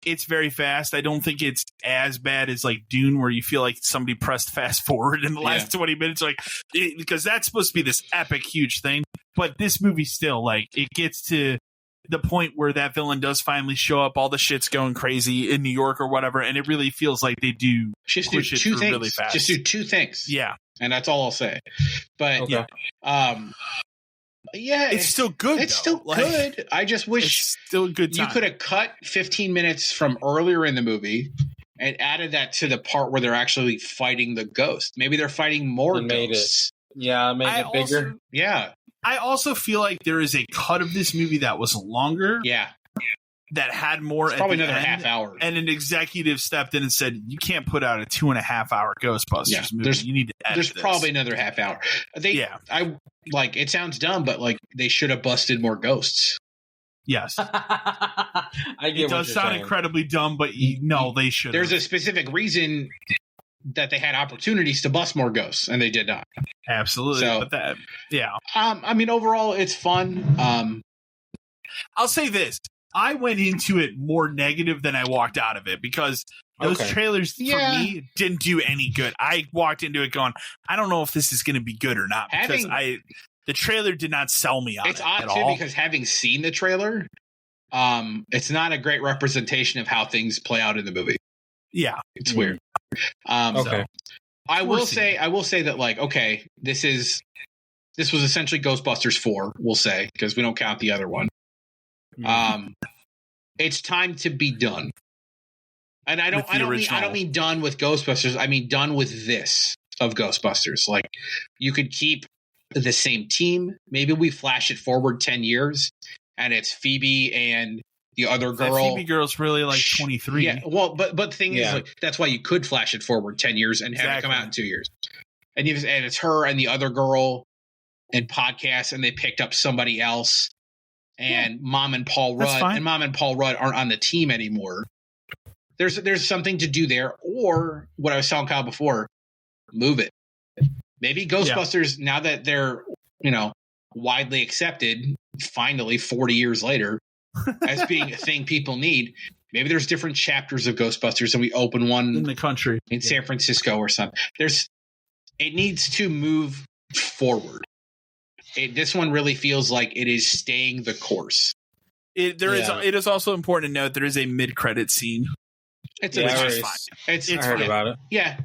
it's very fast. I don't think it's as bad as like Dune, where you feel like somebody pressed fast forward in the last 20 minutes, because that's supposed to be this epic, huge thing. But this movie still, like, it gets to the point where that villain does finally show up. All the shit's going crazy in New York or whatever, and it really feels like they do push it through really fast. Just do 2 things. Yeah, and that's all I'll say. But yeah, it's still good. It's still good. I just wish it's still a good time. You could have cut 15 minutes from earlier in the movie and added that to the part where they're actually fighting the ghost. Maybe they're fighting more ghosts. Made it bigger. I also feel like there is a cut of this movie that was longer. Yeah. That had more. It's probably another half hour. And an executive stepped in and said, "You can't put out a 2.5 hour Ghostbusters movie. You need to edit There's probably another half hour." It sounds dumb, but like they should have busted more ghosts. Yes. It does sound incredibly dumb, but no, they should. There's a specific reason that they had opportunities to bust more ghosts, and they did not. Absolutely. So, but I mean, overall, it's fun. I'll say this. I went into it more negative than I walked out of it because those trailers for me didn't do any good. I walked into it going, I don't know if this is going to be good or not because the trailer did not sell me on it. It's odd at too all. because having seen the trailer, it's not a great representation of how things play out in the movie. Yeah, it's weird. So I will say that like this was essentially Ghostbusters 4. We'll say because we don't count the other one. It's time to be done. And I don't mean done with Ghostbusters. I mean done with this of Ghostbusters. Like you could keep the same team. Maybe we flash it forward 10 years and it's Phoebe and the other girl. That Phoebe girl's really like 23. Yeah. Well, but the thing is, like, that's why you could flash it forward 10 years and have it come out in 2 years. And it's her and the other girl and podcasts, and they picked up somebody else. and Mom and Paul Rudd, and Mom and Paul Rudd aren't on the team anymore. There's something to do there, or what I was telling Kyle before, move it. Maybe Ghostbusters, now that they're, widely accepted, finally 40 years later, as being a thing people need, maybe there's different chapters of Ghostbusters, and we open one in the country, in San Francisco or something. It needs to move forward. This one really feels like it is staying the course. It is also important to note there is a mid-credit scene. I heard about it. Yeah,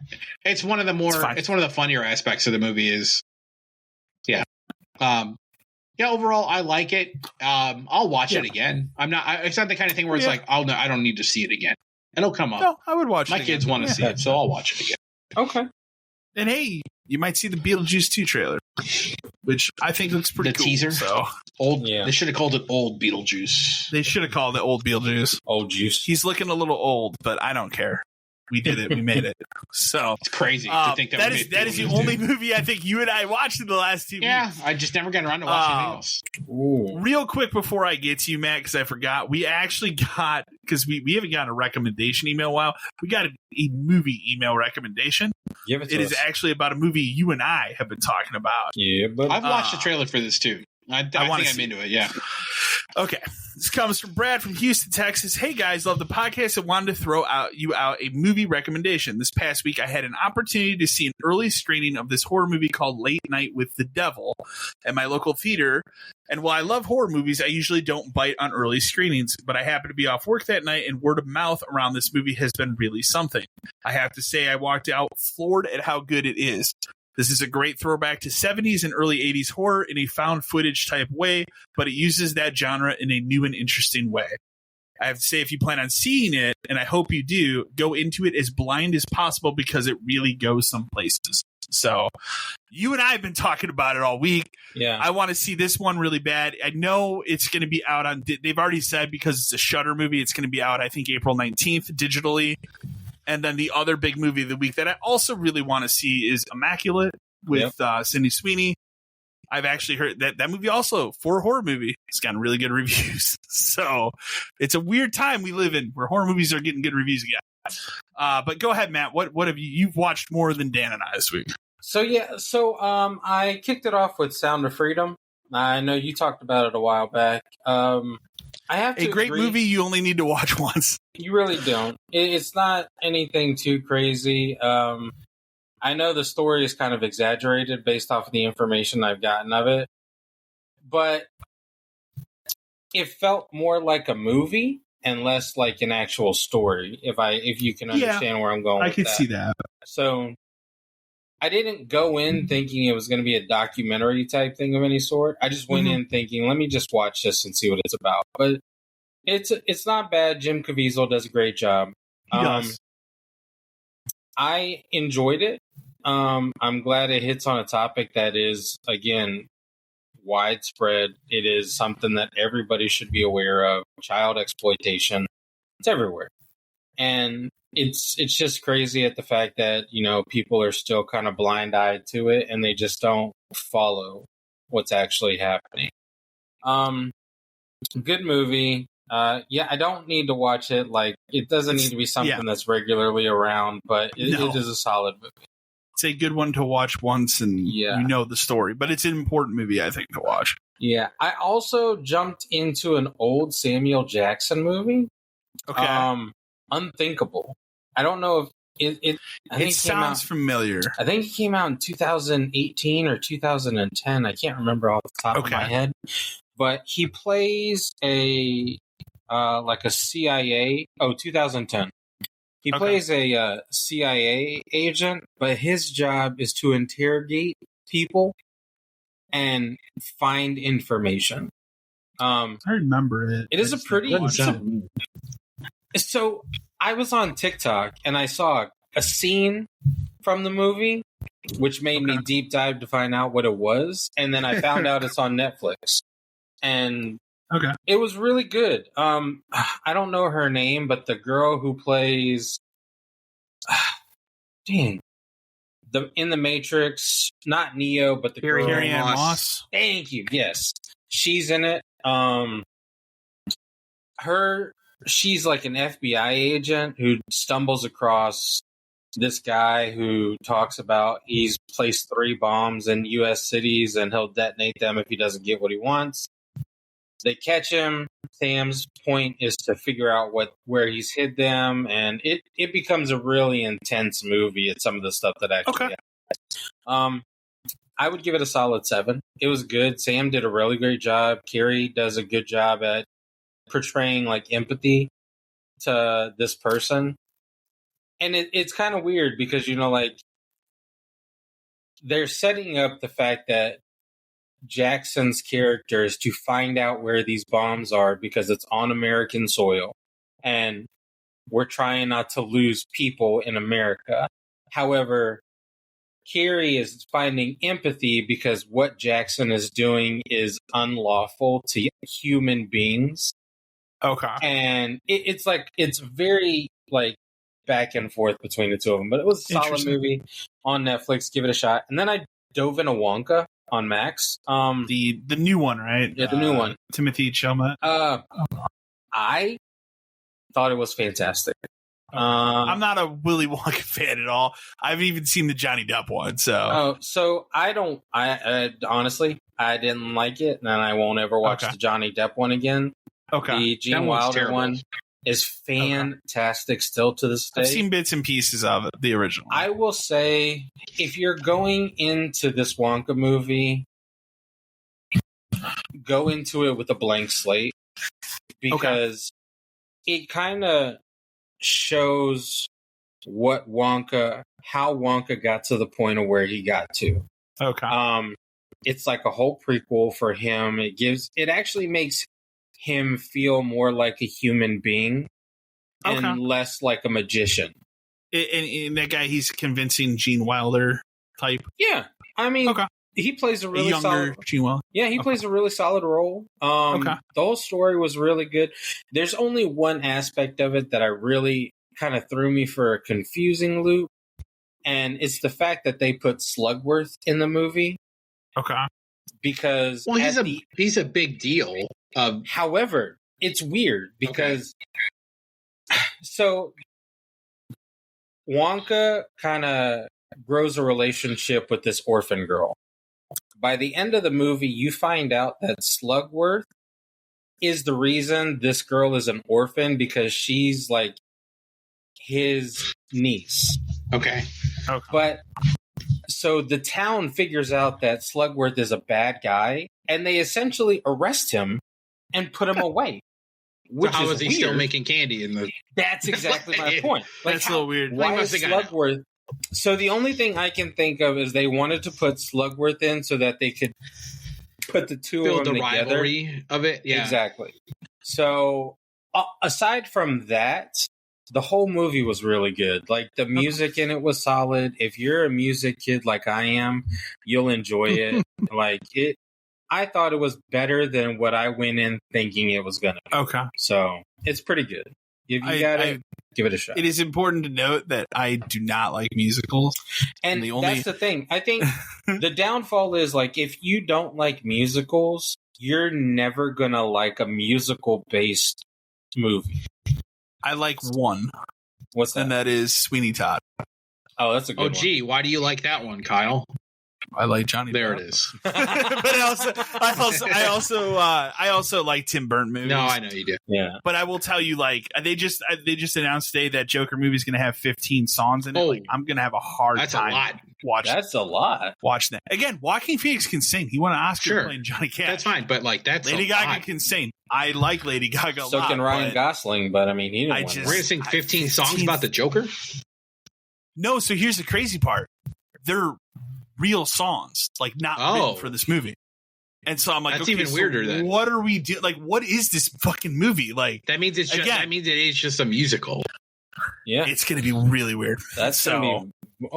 it's one of the funnier aspects of the movie. Overall, I like it. I'll watch it again. It's not the kind of thing where it's like, oh no, I don't need to see it again. It'll come up. No, I would watch it. My kids want to see it, so I'll watch it again. Okay. And hey, you might see the Beetlejuice 2 trailer, which I think looks pretty cool. The teaser? So. They should have called it Old Beetlejuice. They should have called it Old Beetlejuice. Old Juice. He's looking a little old, but I don't care. We did it. We made it. So it's crazy to think that is the only movie I think you and I watched in the last 2 weeks. Yeah, I just never got around to watching anything else. Real quick before I get to you, Matt, because I forgot, we actually got, because we haven't gotten a recommendation email in a while, we got a movie email recommendation. It is actually about a movie you and I have been talking about. Yeah, but I've watched the trailer for this too. I think I'm into it. Yeah. Okay. This comes from Brad from Houston, Texas. Hey guys, love the podcast. I wanted to throw you out a movie recommendation. This past week, I had an opportunity to see an early screening of this horror movie called Late Night with the Devil at my local theater. And while I love horror movies, I usually don't bite on early screenings, but I happened to be off work that night, and word of mouth around this movie has been really something. I have to say, I walked out floored at how good it is. This is a great throwback to 70s and early 80s horror in a found footage type way, but it uses that genre in a new and interesting way. I have to say, if you plan on seeing it, and I hope you do, go into it as blind as possible because it really goes some places. So you and I have been talking about it all week. Yeah. I want to see this one really bad. I know it's going to be out on, they've already said because it's a Shudder movie, it's going to be out, I think, April 19th digitally. And then the other big movie of the week that I also really want to see is Immaculate with Sydney Sweeney. I've actually heard that movie also, for a horror movie, it's gotten really good reviews. So it's a weird time we live in where horror movies are getting good reviews again. But go ahead, Matt. What have you've watched more than Dan and I this week? So I kicked it off with Sound of Freedom. I know you talked about it a while back. I have to great movie you only need to watch once. You really don't. It's not anything too crazy. I know the story is kind of exaggerated based off of the information I've gotten of it, but it felt more like a movie and less like an actual story. If you can understand where I'm going, I can see that. So I didn't go in thinking it was going to be a documentary type thing of any sort. I just went in thinking, let me just watch this and see what it's about. But it's not bad. Jim Caviezel does a great job. He does. I enjoyed it. I'm glad it hits on a topic that is, again, widespread. It is something that everybody should be aware of. Child exploitation. It's everywhere. And it's just crazy at the fact that, people are still kind of blind-eyed to it and they just don't follow what's actually happening. Good movie. I don't need to watch it. Like, it doesn't need to be something that's regularly around, but it is a solid movie. It's a good one to watch once and you know the story, but it's an important movie, I think, to watch. Yeah. I also jumped into an old Samuel Jackson movie. Okay. Unthinkable. I don't know if it sounds familiar. I think it came out in 2018 or 2010. I can't remember off the top of my head. But he plays a CIA. 2010. He plays a CIA agent, but his job is to interrogate people and find information. I remember it. It is a pretty... So I was on TikTok and I saw a scene from the movie, which made me deep dive to find out what it was. And then I found out it's on Netflix. And it was really good. I don't know her name, but the girl who plays... in the Matrix, not Neo, but the girl... Carrie Ann Moss. Thank you, yes. She's in it. she's like an FBI agent who stumbles across this guy who talks about he's placed 3 bombs in U.S. cities and he'll detonate them if he doesn't get what he wants. They catch him. Sam's point is to figure out where he's hid them, and it becomes a really intense movie at some of the stuff that actually happens. I would give it a solid 7. It was good. Sam did a really great job. Carrie does a good job at portraying like empathy to this person. And it's kind of weird because, you know, like they're setting up the fact that Jackson's character is to find out where these bombs are because it's on American soil. And we're trying not to lose people in America. However, Carrie is finding empathy because what Jackson is doing is unlawful to human beings. Okay. And it's very like back and forth between the two of them. But it was a solid movie on Netflix. Give it a shot. And then I dove into Wonka on Max. The new one, right? Yeah, the new one. Timothy Chalamet. I thought it was fantastic. I'm not a Willy Wonka fan at all. I haven't even seen the Johnny Depp one. So I honestly, I didn't like it, and I won't ever watch the Johnny Depp one again. Okay. The Gene Wilder one is fantastic still to this day. I've seen bits and pieces of it, the original. I will say, if you're going into this Wonka movie, go into it with a blank slate because it kind of shows how Wonka got to the point of where he got to. Okay. It's like a whole prequel for him. It actually makes him feel more like a human being and less like a magician. And that guy, he's convincing Gene Wilder type. Yeah. I mean, he plays a really solid Gene Wilder. Yeah, he plays a really solid role. The whole story was really good. There's only one aspect of it that I really kind of threw me for a confusing loop, and it's the fact that they put Slugworth in the movie. Okay. Because he's a big deal. However, it's weird because so Wonka kind of grows a relationship with this orphan girl. By the end of the movie, you find out that Slugworth is the reason this girl is an orphan because she's like his niece. Okay. But so the town figures out that Slugworth is a bad guy, and they essentially arrest him and put him away. So how is he still making candy in the? That's exactly my point. Like, that's a little weird. Why is Slugworth? So the only thing I can think of is they wanted to put Slugworth in so that they could put the two of them together. Rivalry of it, yeah, exactly. So aside from that, the whole movie was really good. Like the music in it was solid. If you're a music kid like I am, you'll enjoy it. Like it. I thought it was better than what I went in thinking it was going to be. Okay. So it's pretty good. If you got it, give it a shot. It is important to note that I do not like musicals. And that's the thing. I think the downfall is like if you don't like musicals, you're never going to like a musical-based movie. I like one. What's that? And that is Sweeney Todd. Oh, that's a good one. Oh, gee. Why do you like that one, Kyle? I like Johnny. There Depp. It is. But I also like Tim Burton movies. No, I know you do. Yeah. But I will tell you, like they just announced today that Joker movie is going to have 15 songs in it. Like, I'm going to have a hard time. That's a lot. That's a lot. Watch that again. Joaquin Phoenix can sing. He won an Oscar playing Johnny Cash. That's fine, but like that's Lady Gaga can sing. I like Lady Gaga a lot. So can Ryan Gosling, but I mean, he didn't. We're going to sing 15 songs about the Joker. No. So here's the crazy part. They're real songs, like not written for this movie. And so I'm like, that's even weirder. Then what are we doing? Like, what is this fucking movie? Like that means it is just a musical. Yeah, it's going to be really weird. That's so. Okay.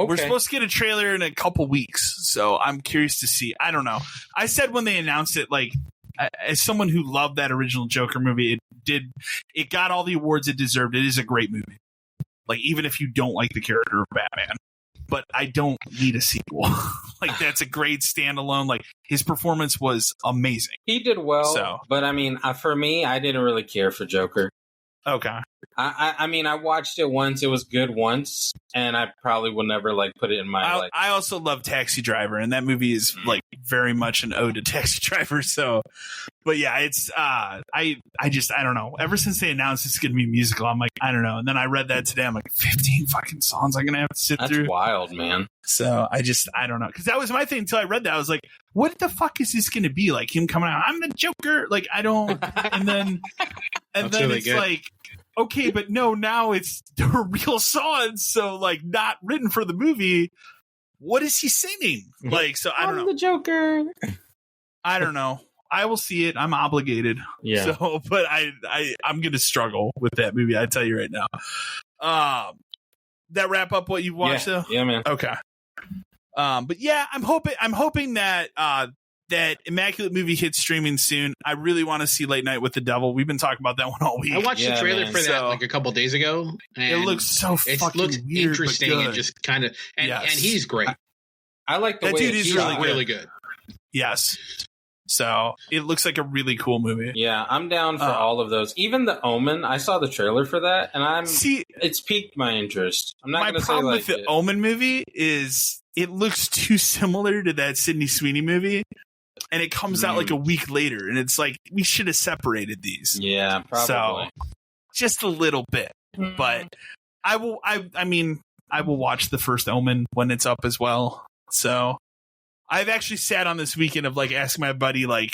We're supposed to get a trailer in a couple weeks, so I'm curious to see. I don't know. I said when they announced it, like as someone who loved that original Joker movie, it got all the awards it deserved. It is a great movie. Like even if you don't like the character of Batman. but I don't need a sequel. Like, that's a great standalone. Like, his performance was amazing. He did well, but I mean, for me, I didn't really care for Joker. Okay. I mean, I watched it once. It was good once, and I probably will never like put it in my. I also love Taxi Driver, and that movie is like very much an ode to Taxi Driver. So, but yeah, it's I don't know. Ever since they announced it's going to be a musical, I'm like, I don't know. And then I read that today. I'm like, 15 fucking songs I'm going to have to sit through. That's wild, man. So I don't know, because that was my thing until I read that. I was like, what the fuck is this going to be? Like him coming out, I'm the Joker. Like I don't. And then really it's good. Like, okay, but no, now it's the real songs. So like not written for the movie. What is he singing? Like, so I don't know. I'm the Joker. I don't know. I will see it. I'm obligated. Yeah. So, but I'm going to struggle with that movie. I tell you right now. That wrap up what you watched though? Yeah, man. Okay. But yeah, I'm hoping that that Immaculate movie hits streaming soon. I really want to see Late Night with the Devil. We've been talking about that one all week. I watched the trailer for that like a couple days ago. And it looks so fucking looks weird, interesting and just kind of and he's great. I like the that way dude is really good. Yes. So it looks like a really cool movie. Yeah, I'm down for all of those. Even The Omen, I saw the trailer for that, and it's piqued my interest. I'm not going to say like my problem with the Omen movie is it looks too similar to that Sydney Sweeney movie, and it comes out like a week later, and it's like we should have separated these. Yeah, probably. So just a little bit, but I will. I mean, I will watch the first Omen when it's up as well. So. I've actually sat on this weekend of like asking my buddy, like,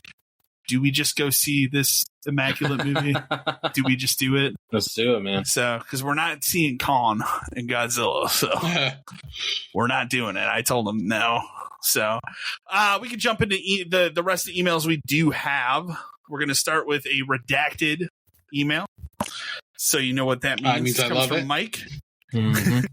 do we just go see this Immaculate movie? Do we just do it? Let's do it, man. So, because we're not seeing Kong and Godzilla, so we're not doing it. I told him no. So, we can jump into the rest of the emails we do have. We're going to start with a redacted email. So you know what that means. It comes from Mike. Mm-hmm.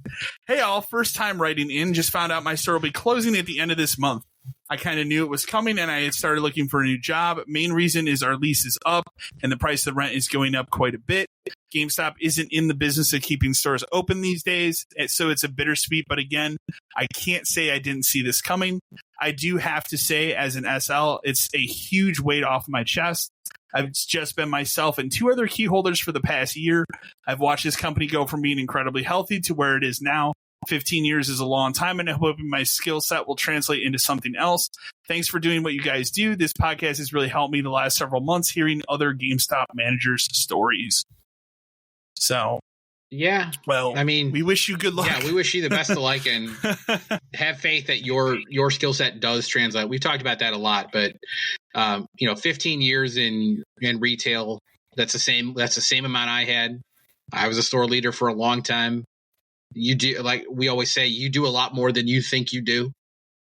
Hey all, first time writing in. Just found out my store will be closing at the end of this month. I kind of knew it was coming and I had started looking for a new job. Main reason is our lease is up and the price of the rent is going up quite a bit. GameStop isn't in the business of keeping stores open these days, so it's a bittersweet, but again, I can't say I didn't see this coming. I do have to say, as an SL, it's a huge weight off my chest. I've just been myself and two other key holders for the past year. I've watched this company go from being incredibly healthy to where it is now. 15 years is a long time, and I'm hoping my skill set will translate into something else. Thanks for doing what you guys do. This podcast has really helped me the last several months hearing other GameStop managers' stories. So, yeah. Well, I mean, we wish you good luck. Yeah, we wish you the best of luck and have faith that your skill set does translate. We've talked about that a lot, but 15 years in retail, that's the same amount I had. I was a store leader for a long time. You do, like we always say, you do a lot more than you think you do,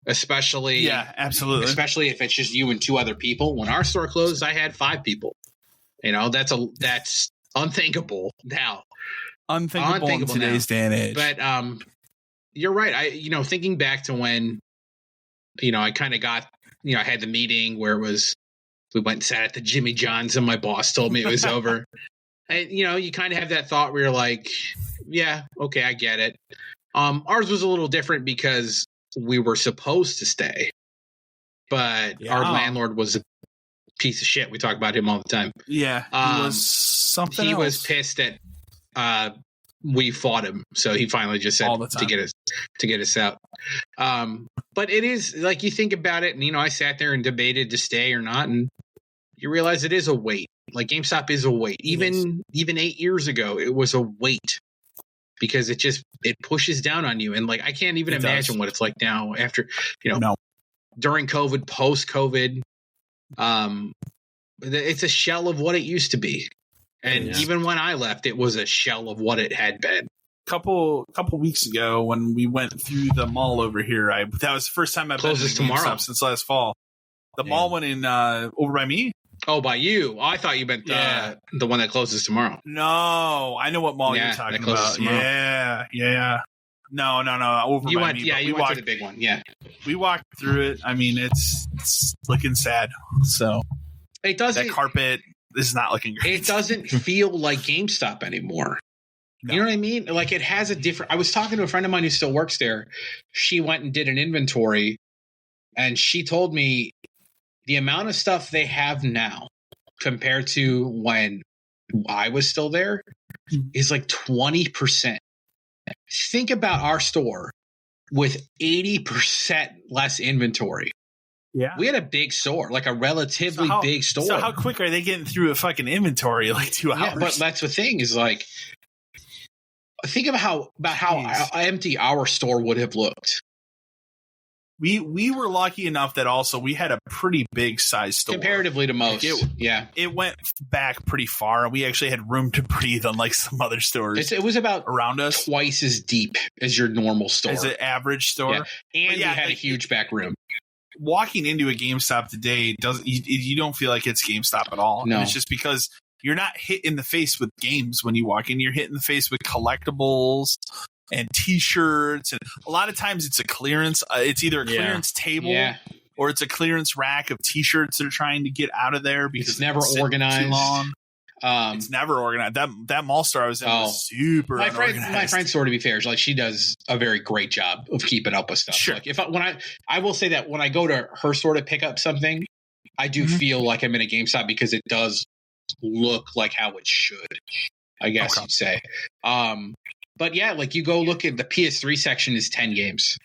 especially. Yeah, absolutely. Especially if it's just you and two other people. When our store closed, I had 5 people. That's unthinkable now. Unthinkable in today's day and age. But you're right. Thinking back to when, I kind of got, I had the meeting where we went and sat at the Jimmy John's and my boss told me it was over. And, you kind of have that thought where you're like, yeah, okay, I get it. Ours was a little different because we were supposed to stay, but our landlord was a piece of shit. We talk about him all the time. Yeah, he was something. He was pissed that we fought him, so he finally just said to get us out. But it is like you think about it, and I sat there and debated to stay or not, and you realize it is a weight. Like GameStop is a weight. Even 8 years ago, it was a weight. Because it pushes down on you. And like, I can't even imagine what it's like now after, during COVID, post COVID, it's a shell of what it used to be. And even when I left, it was a shell of what it had been. Couple weeks ago when we went through the mall over here, that was the first time I've been to GameStop since last fall. The mall went in over by me. Oh, by you? Oh, I thought you meant the one that closes tomorrow. No, I know what mall you're talking about. Tomorrow. Yeah. No. Over you by went, me. Yeah, you went to the big one. Yeah. We walked through it. I mean, it's looking sad. So it doesn't. That carpet is not looking great. It doesn't feel like GameStop anymore. You know what I mean? Like it has a different. I was talking to a friend of mine who still works there. She went and did an inventory, and she told me the amount of stuff they have now compared to when I was still there is like 20%. Think about our store with 80% less inventory. Yeah. We had a big store, like a relatively big store. So how quick are they getting through a fucking inventory? Like 2 hours? Yeah, but that's the thing is like, think about how empty our store would have looked. We were lucky enough that also we had a pretty big size store comparatively to most. It went back pretty far. We actually had room to breathe, unlike some other stores. It was about around us twice as deep as your normal store, as an average store. Yeah. And you had a huge back room. Walking into a GameStop today you don't feel like it's GameStop at all. No, and it's just because you're not hit in the face with games when you walk in. You're hit in the face with collectibles and T-shirts, and a lot of times it's a clearance. It's either a clearance table or it's a clearance rack of T-shirts they're trying to get out of there because it's never organized. Too long. It's never organized. That mall store I was in was super unorganized. My friend store, to be fair, she does a very great job of keeping up with stuff. Sure. Like I will say that when I go to her store to pick up something, I do feel like I'm in a GameStop because it does look like how it should, I guess you'd say. But yeah, like you go look at the PS3 section is 10 games.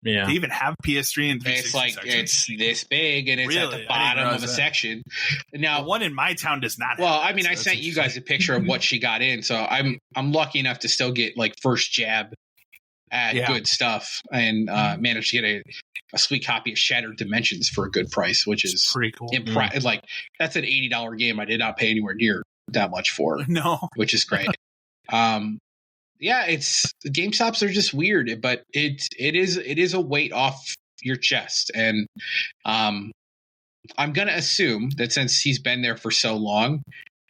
Yeah. They even have PS3 and 360 it's like sections. It's this big and it's at the bottom of a section. Now the one in my town does not have I mean, I sent you guys a picture of what she got in, so I'm lucky enough to still get like first jab at good stuff and managed to get a sweet copy of Shattered Dimensions for a good price, which is pretty cool. Like that's an $80 game I did not pay anywhere near that much for. No. Which is great. Yeah, it's GameStops are just weird, but it is a weight off your chest, and I'm gonna assume that since he's been there for so long,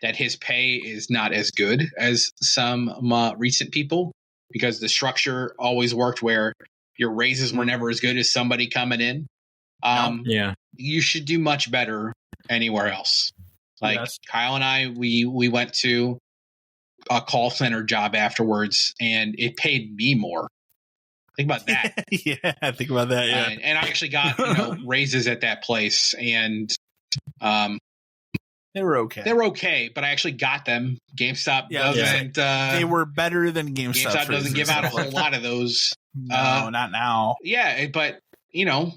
that his pay is not as good as some recent people, because the structure always worked where your raises were never as good as somebody coming in. You should do much better anywhere else. Like Kyle and I, we went to a call center job afterwards, and it paid me more. Think about that. Think about that. Yeah, and I actually got raises at that place, and they were okay. They were okay, but I actually got them. GameStop doesn't. They were better than GameStop. GameStop doesn't give out a whole lot of those. No, not now. Yeah, but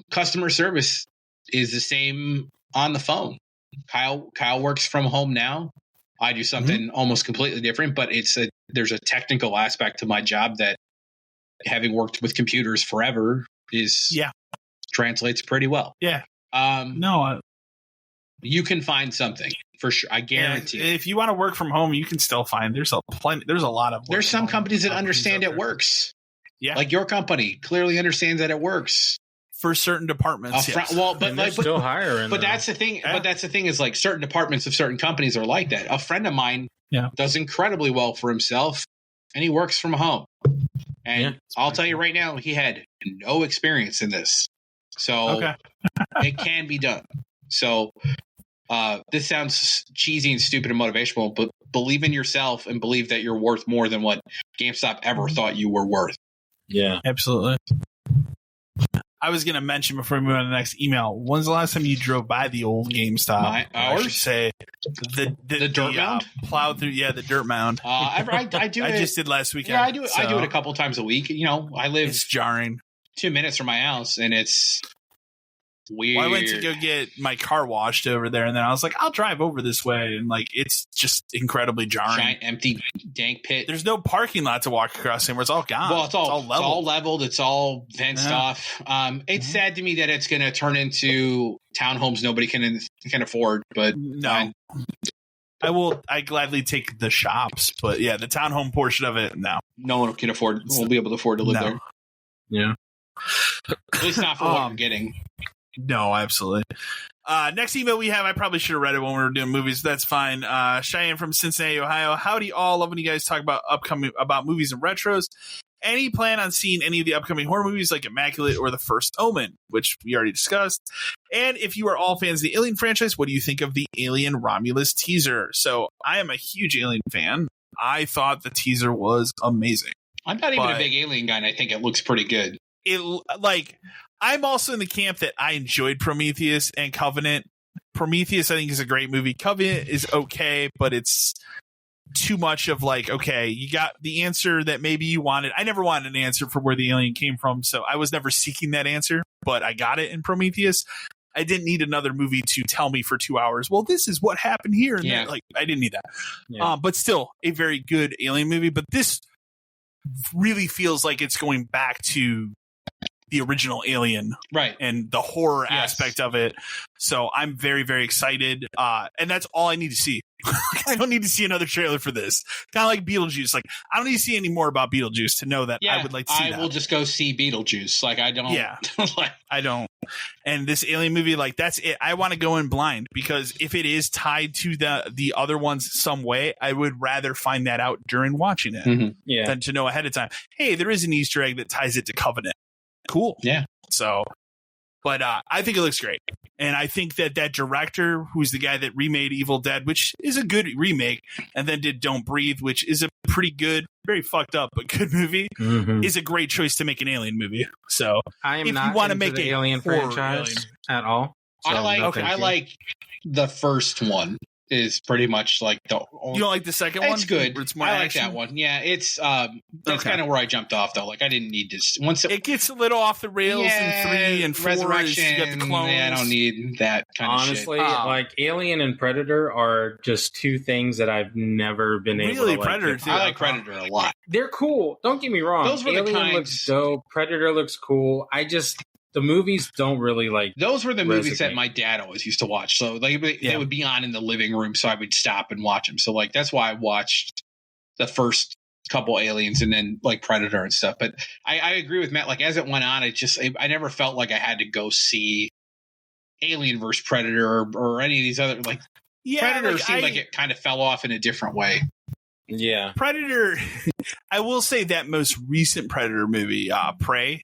customer service is the same on the phone. Kyle works from home now. I do something almost completely different, but there's a technical aspect to my job that, having worked with computers forever, translates pretty well. Yeah. You can find something for sure. I guarantee. If you want to work from home, you can still find. There's a lot of. There's some companies that understand it works. Yeah. Like your company clearly understands that it works. For certain departments, but still hiring. But that's the thing. Yeah. But that's the thing is like certain departments of certain companies are like that. A friend of mine does incredibly well for himself, and he works from home. And I'll tell you right now, he had no experience in this, so it can be done. So this sounds cheesy and stupid and motivational, but believe in yourself and believe that you're worth more than what GameStop ever thought you were worth. Yeah, absolutely. I was going to mention before we move on to the next email. When's the last time you drove by the old GameStop? Ours? I should say the dirt mound? Plowed through, the dirt mound. I do. I just did last weekend. Yeah, I do. I do it a couple times a week. I live. It's jarring. 2 minutes from my house, and it's weird. Well, I went to go get my car washed over there, and then I was like, I'll drive over this way, and it's just incredibly jarring. Giant empty dank pit. There's no parking lot to walk across anymore. It's all gone. Well, it's all leveled. It's all fenced off. It's sad to me that it's going to turn into townhomes nobody can afford. But no, I gladly take the shops, but the townhome portion of it, no one can afford. Won't be able to afford to live there. Yeah, at least not for what you're getting. No, absolutely. Next email we have, I probably should have read it when we were doing movies. That's fine. Cheyenne from Cincinnati, Ohio. Howdy all. Love when you guys talk about movies and retros. Any plan on seeing any of the upcoming horror movies like Immaculate or The First Omen, which we already discussed? And if you are all fans of the Alien franchise, what do you think of the Alien Romulus teaser? So I am a huge Alien fan. I thought the teaser was amazing. I'm not even a big Alien guy, and I think it looks pretty good. I'm also in the camp that I enjoyed Prometheus and Covenant. Prometheus, I think, is a great movie. Covenant is okay, but it's too much of okay, you got the answer that maybe you wanted. I never wanted an answer for where the alien came from, so I was never seeking that answer, but I got it in Prometheus. I didn't need another movie to tell me for 2 hours, well, this is what happened here. And I didn't need that. Yeah. But still, a very good alien movie. But this really feels like it's going back to the original Alien, right? And the horror aspect of it. So I'm very, very excited. And that's all I need to see. I don't need to see another trailer for this. Kind of like Beetlejuice. I don't need to see any more about Beetlejuice to know that I would like to see that. I will just go see Beetlejuice. I don't. Yeah, I don't. And this Alien movie, that's it. I want to go in blind, because if it is tied to the other ones some way, I would rather find that out during watching it than to know ahead of time. Hey, there is an Easter egg that ties it to Covenant. Cool. Yeah. So, but I think it looks great. And I think that director, who's the guy that remade Evil Dead, which is a good remake, and then did Don't Breathe, which is a pretty good, very fucked up, but good movie, is a great choice to make an Alien movie. So I am not into make the Alien franchise at all. So I like the first one. Is pretty much the only, you don't like the second one? It's good. It's more I like action? that one. Yeah, it's that's kind of where I jumped off though. I didn't need to. Once it gets a little off the rails in 3 and 4. Resurrection. You got the clones. Yeah, I don't need that kind of shit. Honestly, Alien and Predator are just two things that I've never been able to Predator too. I like Predator a lot. They're cool. Don't get me wrong. Those were Alien looks dope. Predator looks cool. The movies don't really those were the movies that my dad always used to watch. So they would be on in the living room, so I would stop and watch them. So that's why I watched the first couple Aliens and then Predator and stuff. But I agree with Matt. As it went on, I never felt like I had to go see Alien versus Predator or any of these other Predator seemed like it kind of fell off in a different way. Yeah, Predator. I will say that most recent Predator movie, Prey,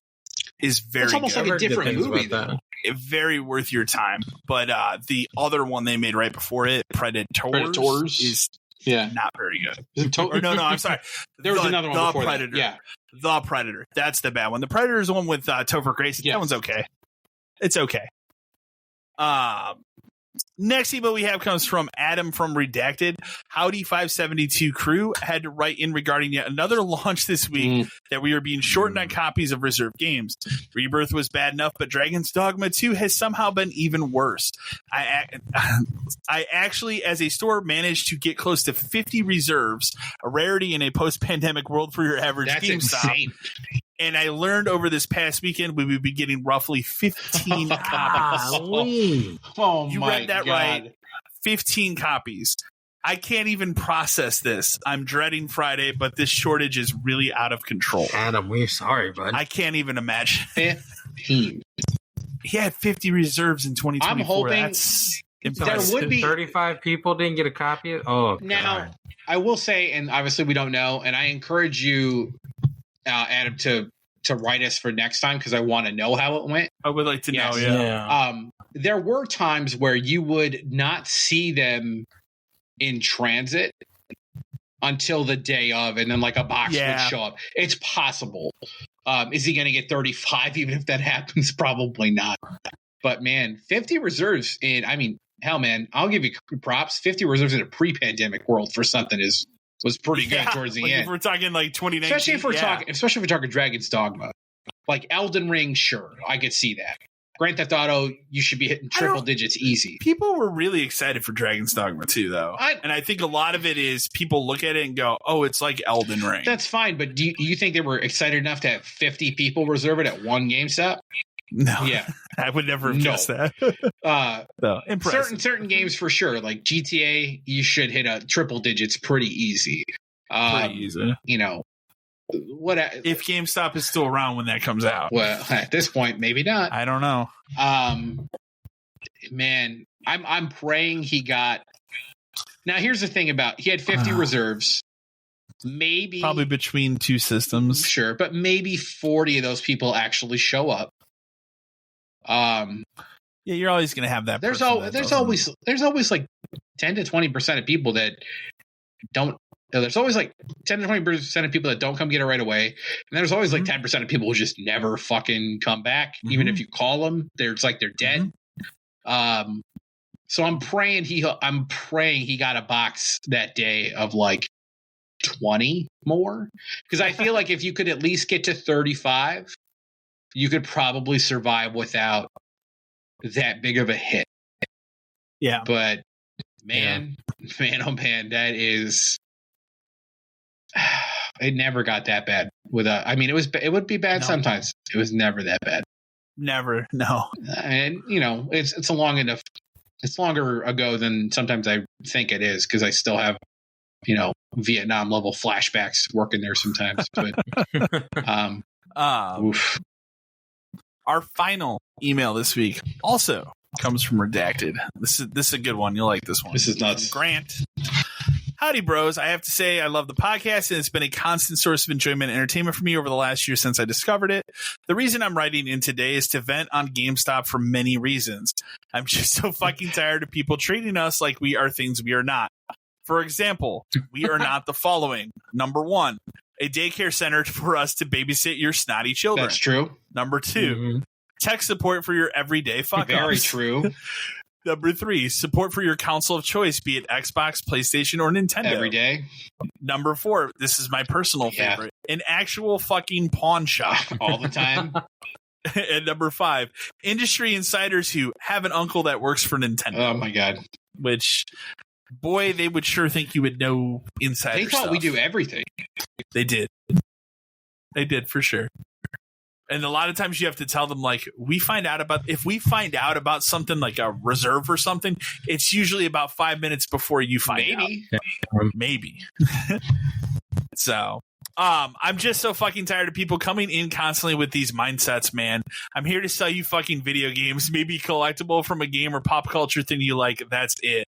is very it's almost good. Like a different movie, though. Very worth your time. But the other one they made right before it, Predators, is not very good. No, I'm sorry. There was another one before Predator. That. Yeah, The Predator. That's the bad one. The Predator is the one with Topher Grace. That one's okay. It's okay. Next email we have comes from Adam from Redacted. Howdy 572 crew had to write in regarding yet another launch this week that we are being shortened on copies of reserved games. Rebirth was bad enough, but Dragon's Dogma 2 has somehow been even worse. I actually, as a store, managed to get close to 50 reserves, a rarity in a post-pandemic world for your average GameStop. Insane. And I learned over this past weekend we would be getting roughly 15 copies. Oh, you read that right. 15 copies. I can't even process this. I'm dreading Friday, but this shortage is really out of control. Adam, we're sorry, bud. I can't even imagine. 15. He had 50 reserves in 2024. I'm hoping that's there would be 35 people didn't get a copy. Oh, now God. I will say, and obviously we don't know, and I encourage you, Adam, to write us for next time because I want to know how it went. I would like to know. Yeah. There were times where you would not see them in transit until the day of, and then a box would show up. It's possible. Is he going to get 35 even if that happens? Probably not. But man, 50 reserves hell man, I'll give you props. 50 reserves in a pre-pandemic world for something was pretty good towards the end. If we're talking 2019, especially if we're talking Dragon's Dogma, Elden Ring, sure, I could see that. Grand Theft Auto, you should be hitting triple digits easy. People were really excited for Dragon's Dogma too, though, and I think a lot of it is people look at it and go, "Oh, it's like Elden Ring." That's fine, but do you think they were excited enough to have 50 people reserve it at one GameStop? No, yeah, I would never have guessed that. No, certain games for sure, like GTA, you should hit a triple digits pretty easy. What if GameStop is still around when that comes out? Well, at this point, maybe not. I don't know. Man, I'm praying he got. Now, here's the thing about he had 50 reserves. Maybe probably between two systems, sure, but maybe 40 of those people actually show up. Yeah, you're always going to have that. There's always like 10 to 20% of people that don't there's always like 10 to 20% of people that don't come get it right away. And there's always like 10% of people who just never fucking come back. Even if you call them, it's like they're dead. So I'm praying he got a box that day of like 20 more. Because I feel like if you could at least get to 35, you could probably survive without that big of a hit. Yeah. But man, oh man, that is... It never got that bad. It would be bad sometimes. It was never that bad. Never, no. And it's a long enough. It's longer ago than sometimes I think it is because I still have, Vietnam level flashbacks working there sometimes. But oof. Our final email this week also comes from Redacted. This is a good one. You'll like this one. This is nuts. Grant. Howdy, bros. I have to say I love the podcast, and it's been a constant source of enjoyment and entertainment for me over the last year since I discovered it. The reason I'm writing in today is to vent on GameStop for many reasons. I'm just so fucking tired of people treating us like we are things we are not. For example, we are not the following. Number 1, a daycare center for us to babysit your snotty children. That's true. Number 2, tech support for your everyday fuck-ups. Very true. Number 3, support for your console of choice, be it Xbox, PlayStation, or Nintendo. Every day. Number 4, this is my personal favorite, an actual fucking pawn shop. All the time. And number 5, industry insiders who have an uncle that works for Nintendo. Oh my God. Which, boy, they would sure think you would know insider They thought stuff. we do everything. They did. They did, for sure. And a lot of times you have to tell them, like, if we find out about something like a reserve or something, it's usually about 5 minutes before you find out. Maybe. So, I'm just so fucking tired of people coming in constantly with these mindsets, man. I'm here to sell you fucking video games, maybe collectible from a game or pop culture thing you like. That's it.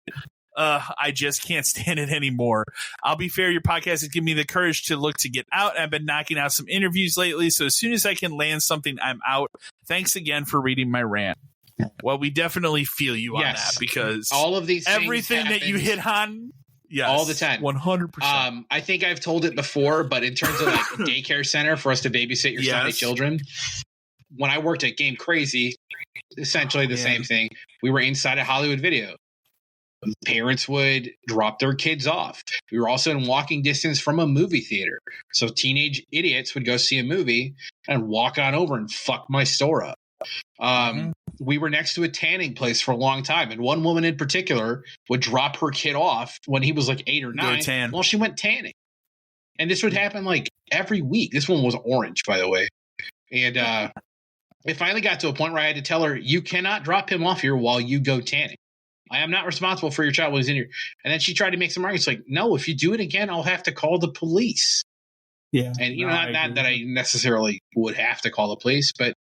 I just can't stand it anymore. I'll be fair, your podcast has given me the courage to look to get out. I've been knocking out some interviews lately, so as soon as I can land something, I'm out. Thanks again for reading my rant. Well, we definitely feel you on that because all of these everything that you hit on, yes, all the time, 100%. I think I've told it before, but in terms of like a daycare center for us to babysit your snotty children, when I worked at Game Crazy, essentially the same thing. We were inside a Hollywood Video. Parents would drop their kids off. We were also in walking distance from a movie theater. So teenage idiots would go see a movie and walk on over and fuck my store up. We were next to a tanning place for a long time. And one woman in particular would drop her kid off when he was like 8 or 9. Well, she went tanning. And this would happen like every week. This one was orange, by the way. And it finally got to a point where I had to tell her, you cannot drop him off here while you go tanning. I am not responsible for your child when he's in here. And then she tried to make some arguments like, no, if you do it again, I'll have to call the police. Yeah. And, not that I necessarily would have to call the police, but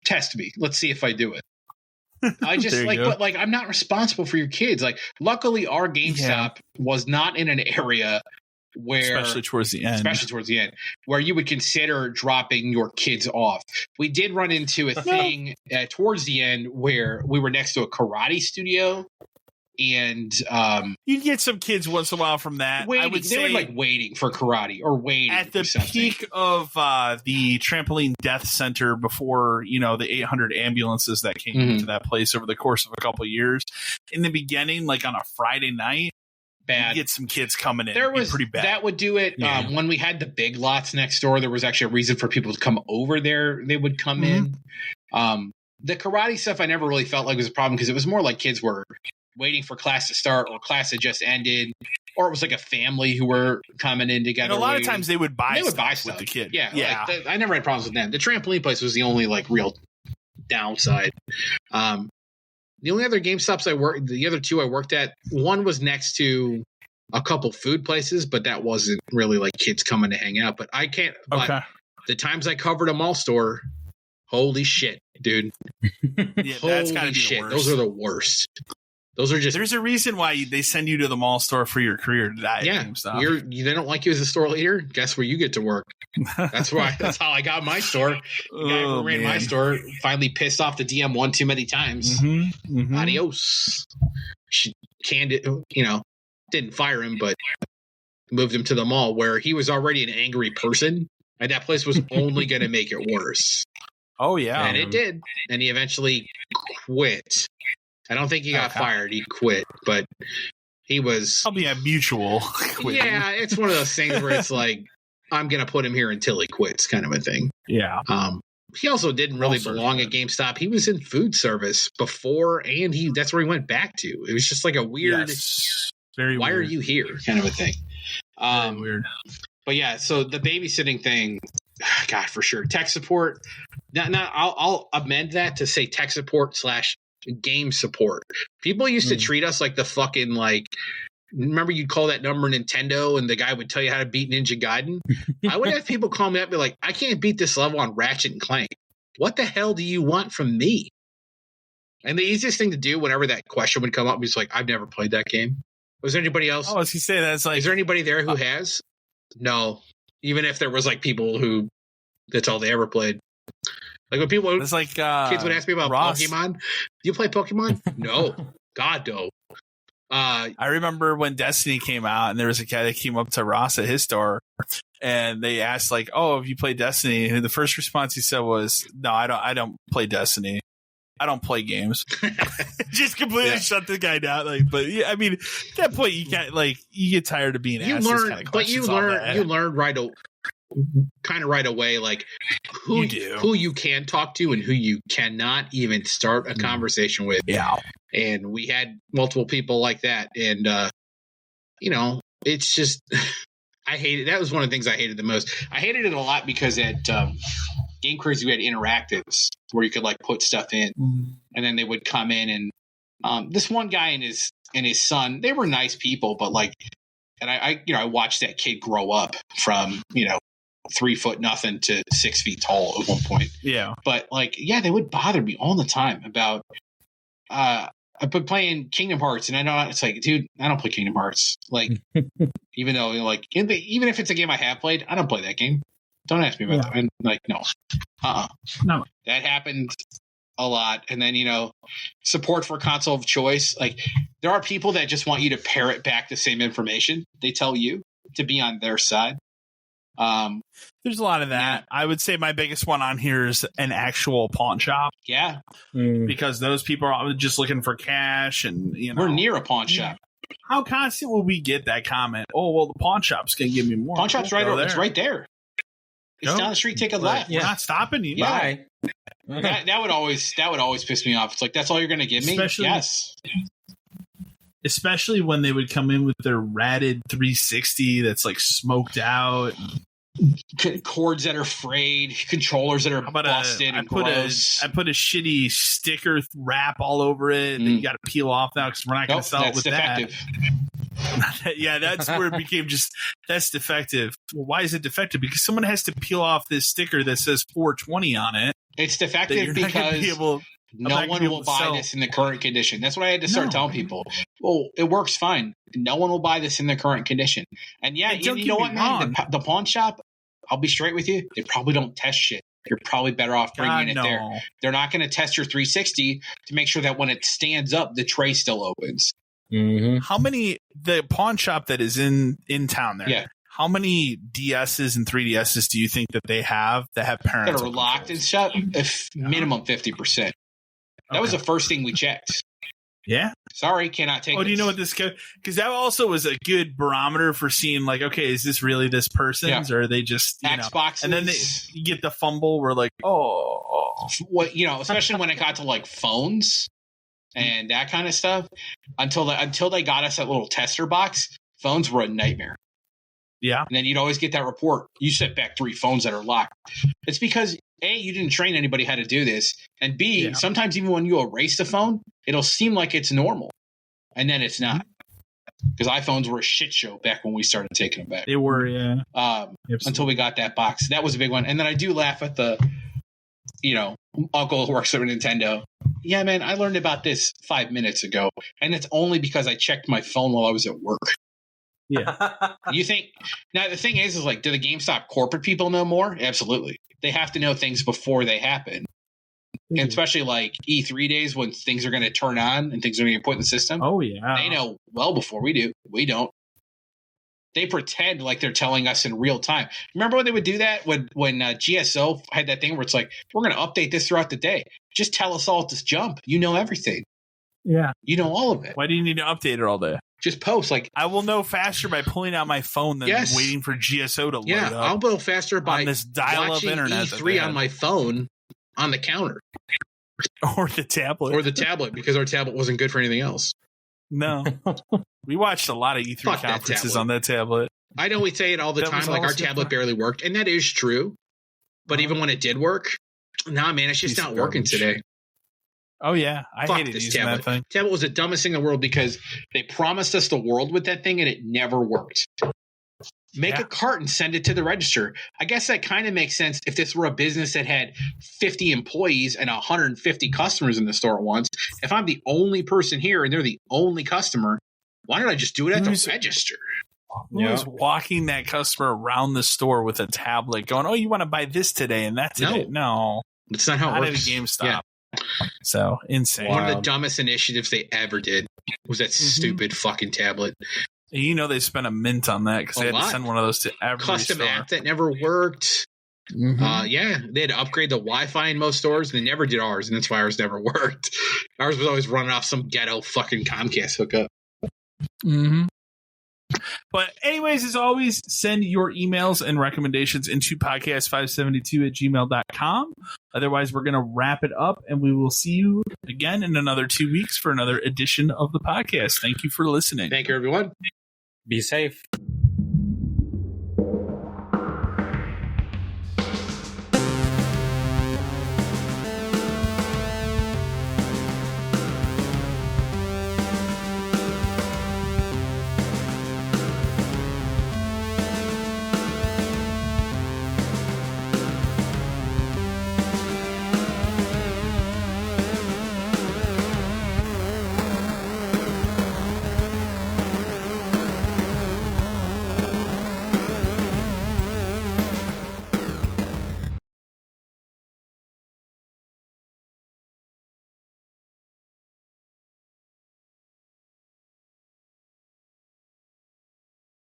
test me. Let's see if I do it. I just but I'm not responsible for your kids. Like, luckily our GameStop was not in an area where, especially towards the end, where you would consider dropping your kids off. We did run into a thing towards the end where we were next to a karate studio, and you'd get some kids once in a while from that. They were like waiting for karate or waiting at the peak of the trampoline death center before the 800 ambulances that came into that place over the course of a couple of years. In the beginning, like on a Friday night, bad. Get some kids coming in. There was pretty bad. That would do it. Yeah. When we had the Big Lots next door, there was actually a reason for people to come over there. They would come in. The karate stuff I never really felt like was a problem because it was more like kids were waiting for class to start or class had just ended, or it was like a family who were coming in together. And a lot of times they would buy stuff with the kid. Yeah. Like I never had problems with them. The trampoline place was the only like real downside. The only other GameStops the other two I worked at, one was next to a couple food places, but that wasn't really like kids coming to hang out. But but the times I covered a mall store, holy shit, dude. That's gotta be the worst. Those are the worst. Those are just. There's a reason why they send you to the mall store for your career to die. Yeah, they don't like you as a store leader. Guess where you get to work? That's why. That's how I got my store. The guy who ran my store finally pissed off the DM one too many times. Adios. She canned it. Didn't fire him, but moved him to the mall where he was already an angry person, and that place was only going to make it worse. Oh, yeah. And it did. And he eventually quit. I don't think he got fired. He quit, but he was... Probably a mutual quit. Yeah, it's one of those things where it's like, I'm going to put him here until he quits kind of a thing. Yeah. He also didn't really belong at GameStop. He was in food service before, and that's where he went back to. It was just like a weird... Yes. Very why weird. are you here kind of a thing. Weird. But yeah, so the babysitting thing, God, for sure. Tech support. Now I'll amend that to say tech support / game support. People used to treat us like the fucking remember you'd call that number Nintendo and the guy would tell you how to beat Ninja Gaiden? I would have people call me up and be like, I can't beat this level on Ratchet and Clank. What the hell do you want from me? And the easiest thing to do whenever that question would come up was like, I've never played that game. Was there anybody else? Oh, as he say that's like, is there anybody there who has? No. Even if there was people who that's all they ever played. Like when people, it's like kids would ask me about Ross. Pokemon. Do you play Pokemon? No. God, no. I remember when Destiny came out, and there was a guy that came up to Ross at his store, and they asked "Oh, have you played Destiny?" And the first response he said was, "No, I don't play Destiny. I don't play games." Just completely shut the guy down. But yeah, I mean, at that point, you can't you get tired of being asked these kind of questions. But you learn right away, who you can talk to and who you cannot even start a conversation with. Yeah. And we had multiple people like that. And, it's just, I hated, that was one of the things I hated the most. I hated it a lot because at Game Crazy, we had interactives where you could put stuff in and then they would come in and this one guy and his son, they were nice people, but and I watched that kid grow up from, 3 foot nothing to 6 feet tall at one point. Yeah. But they would bother me all the time about, I've been playing Kingdom Hearts and I know it's dude, I don't play Kingdom Hearts. Even though even if it's a game I have played, I don't play that game. Don't ask me about that. And no. No. That happened a lot. And then, support for console of choice. There are people that just want you to parrot back the same information they tell you to be on their side. There's a lot of that. I would say my biggest one on here is an actual pawn shop. Yeah. Because those people are just looking for cash and, We're near a pawn shop. How constant will we get that comment? Oh, well, the pawn shop's going to give me more. Pawn shop's right over. It's right there. It's down the street. Take a left. We're not stopping you. Yeah. that would always piss me off. It's that's all you're going to give me? Yes. Especially when they would come in with their ratted 360 that's smoked out. Cords that are frayed, controllers that are busted and gross. I put a shitty sticker wrap all over it that you got to peel off now because we're not going to sell it with defective. that. Yeah, that's where it became that's defective. Well, why is it defective? Because someone has to peel off this sticker that says 420 on it. It's defective because no one will buy this in the current condition. That's what I had to start telling people. Well, it works fine. No one will buy this in the current condition. And you know what, man? The pawn shop, I'll be straight with you. They probably don't test shit. You're probably better off bringing it there. They're not going to test your 360 to make sure that when it stands up, the tray still opens. Mm-hmm. How many, the pawn shop that is in town there? Yeah. How many DSs and 3DSs do you think that they have that have parents that are locked and shut? Minimum 50%. That was the first thing we checked. Yeah. Sorry, cannot take. Oh, do you know what this? Because that also was a good barometer for seeing, okay, is this really this person's, or are they just Xboxes? And then you get the fumble. We're like, what especially when it got to phones and that kind of stuff. Until they got us that little tester box, phones were a nightmare. Yeah. And then you'd always get that report. You set back 3 phones that are locked. It's because A, you didn't train anybody how to do this. And B, sometimes even when you erase the phone, it'll seem like it's normal. And then it's not. Because iPhones were a shit show back when we started taking them back. They were, yeah. Until we got that box. That was a big one. And then I do laugh at the, uncle who works at Nintendo. Yeah, man, I learned about this 5 minutes ago. And it's only because I checked my phone while I was at work. Yeah. You think now the thing is do the GameStop corporate people know more? Absolutely. They have to know things before they happen. And especially E3 days when things are going to turn on and things are going to get put in the system. Oh yeah. They know well before we do. We don't. They pretend like they're telling us in real time. Remember when they would do that when GSO had that thing where it's like, we're going to update this throughout the day. Just tell us all at this jump. You know everything. Yeah. You know all of it. Why do you need to update it all day? Just post. Like, I will know faster by pulling out my phone than waiting for GSO to load up. I'll go faster by on this dial-up watching internet E3 on my phone on the counter. Or the tablet. Because our tablet wasn't good for anything else. No. We watched a lot of E3 conferences on that tablet. I know we say it all the time, like our tablet barely worked, and that is true. But even when it did work, nah, man, it's just not working today. Oh, yeah. I hated using that thing. Tablet was the dumbest thing in the world because they promised us the world with that thing, and it never worked. Make a cart and send it to the register. I guess that kind of makes sense if this were a business that had 50 employees and 150 customers in the store at once. If I'm the only person here and they're the only customer, why don't I just do it at the register? Who is walking that customer around the store with a tablet going, oh, you want to buy this today and that today? No. That's not how it works. Not at a GameStop. Yeah. So, insane. One of the dumbest initiatives they ever did was that stupid fucking tablet. You know they spent a mint on that because they had to send one of those to every custom app that never worked. They had to upgrade the Wi-Fi in most stores. They never did ours, and that's why ours never worked. Ours was always running off some ghetto fucking Comcast hookup. But anyways, as always, send your emails and recommendations into podcast572@gmail.com. Otherwise, we're going to wrap it up, and we will see you again in another 2 weeks for another edition of the podcast. Thank you for listening. Thank you, everyone. Be safe.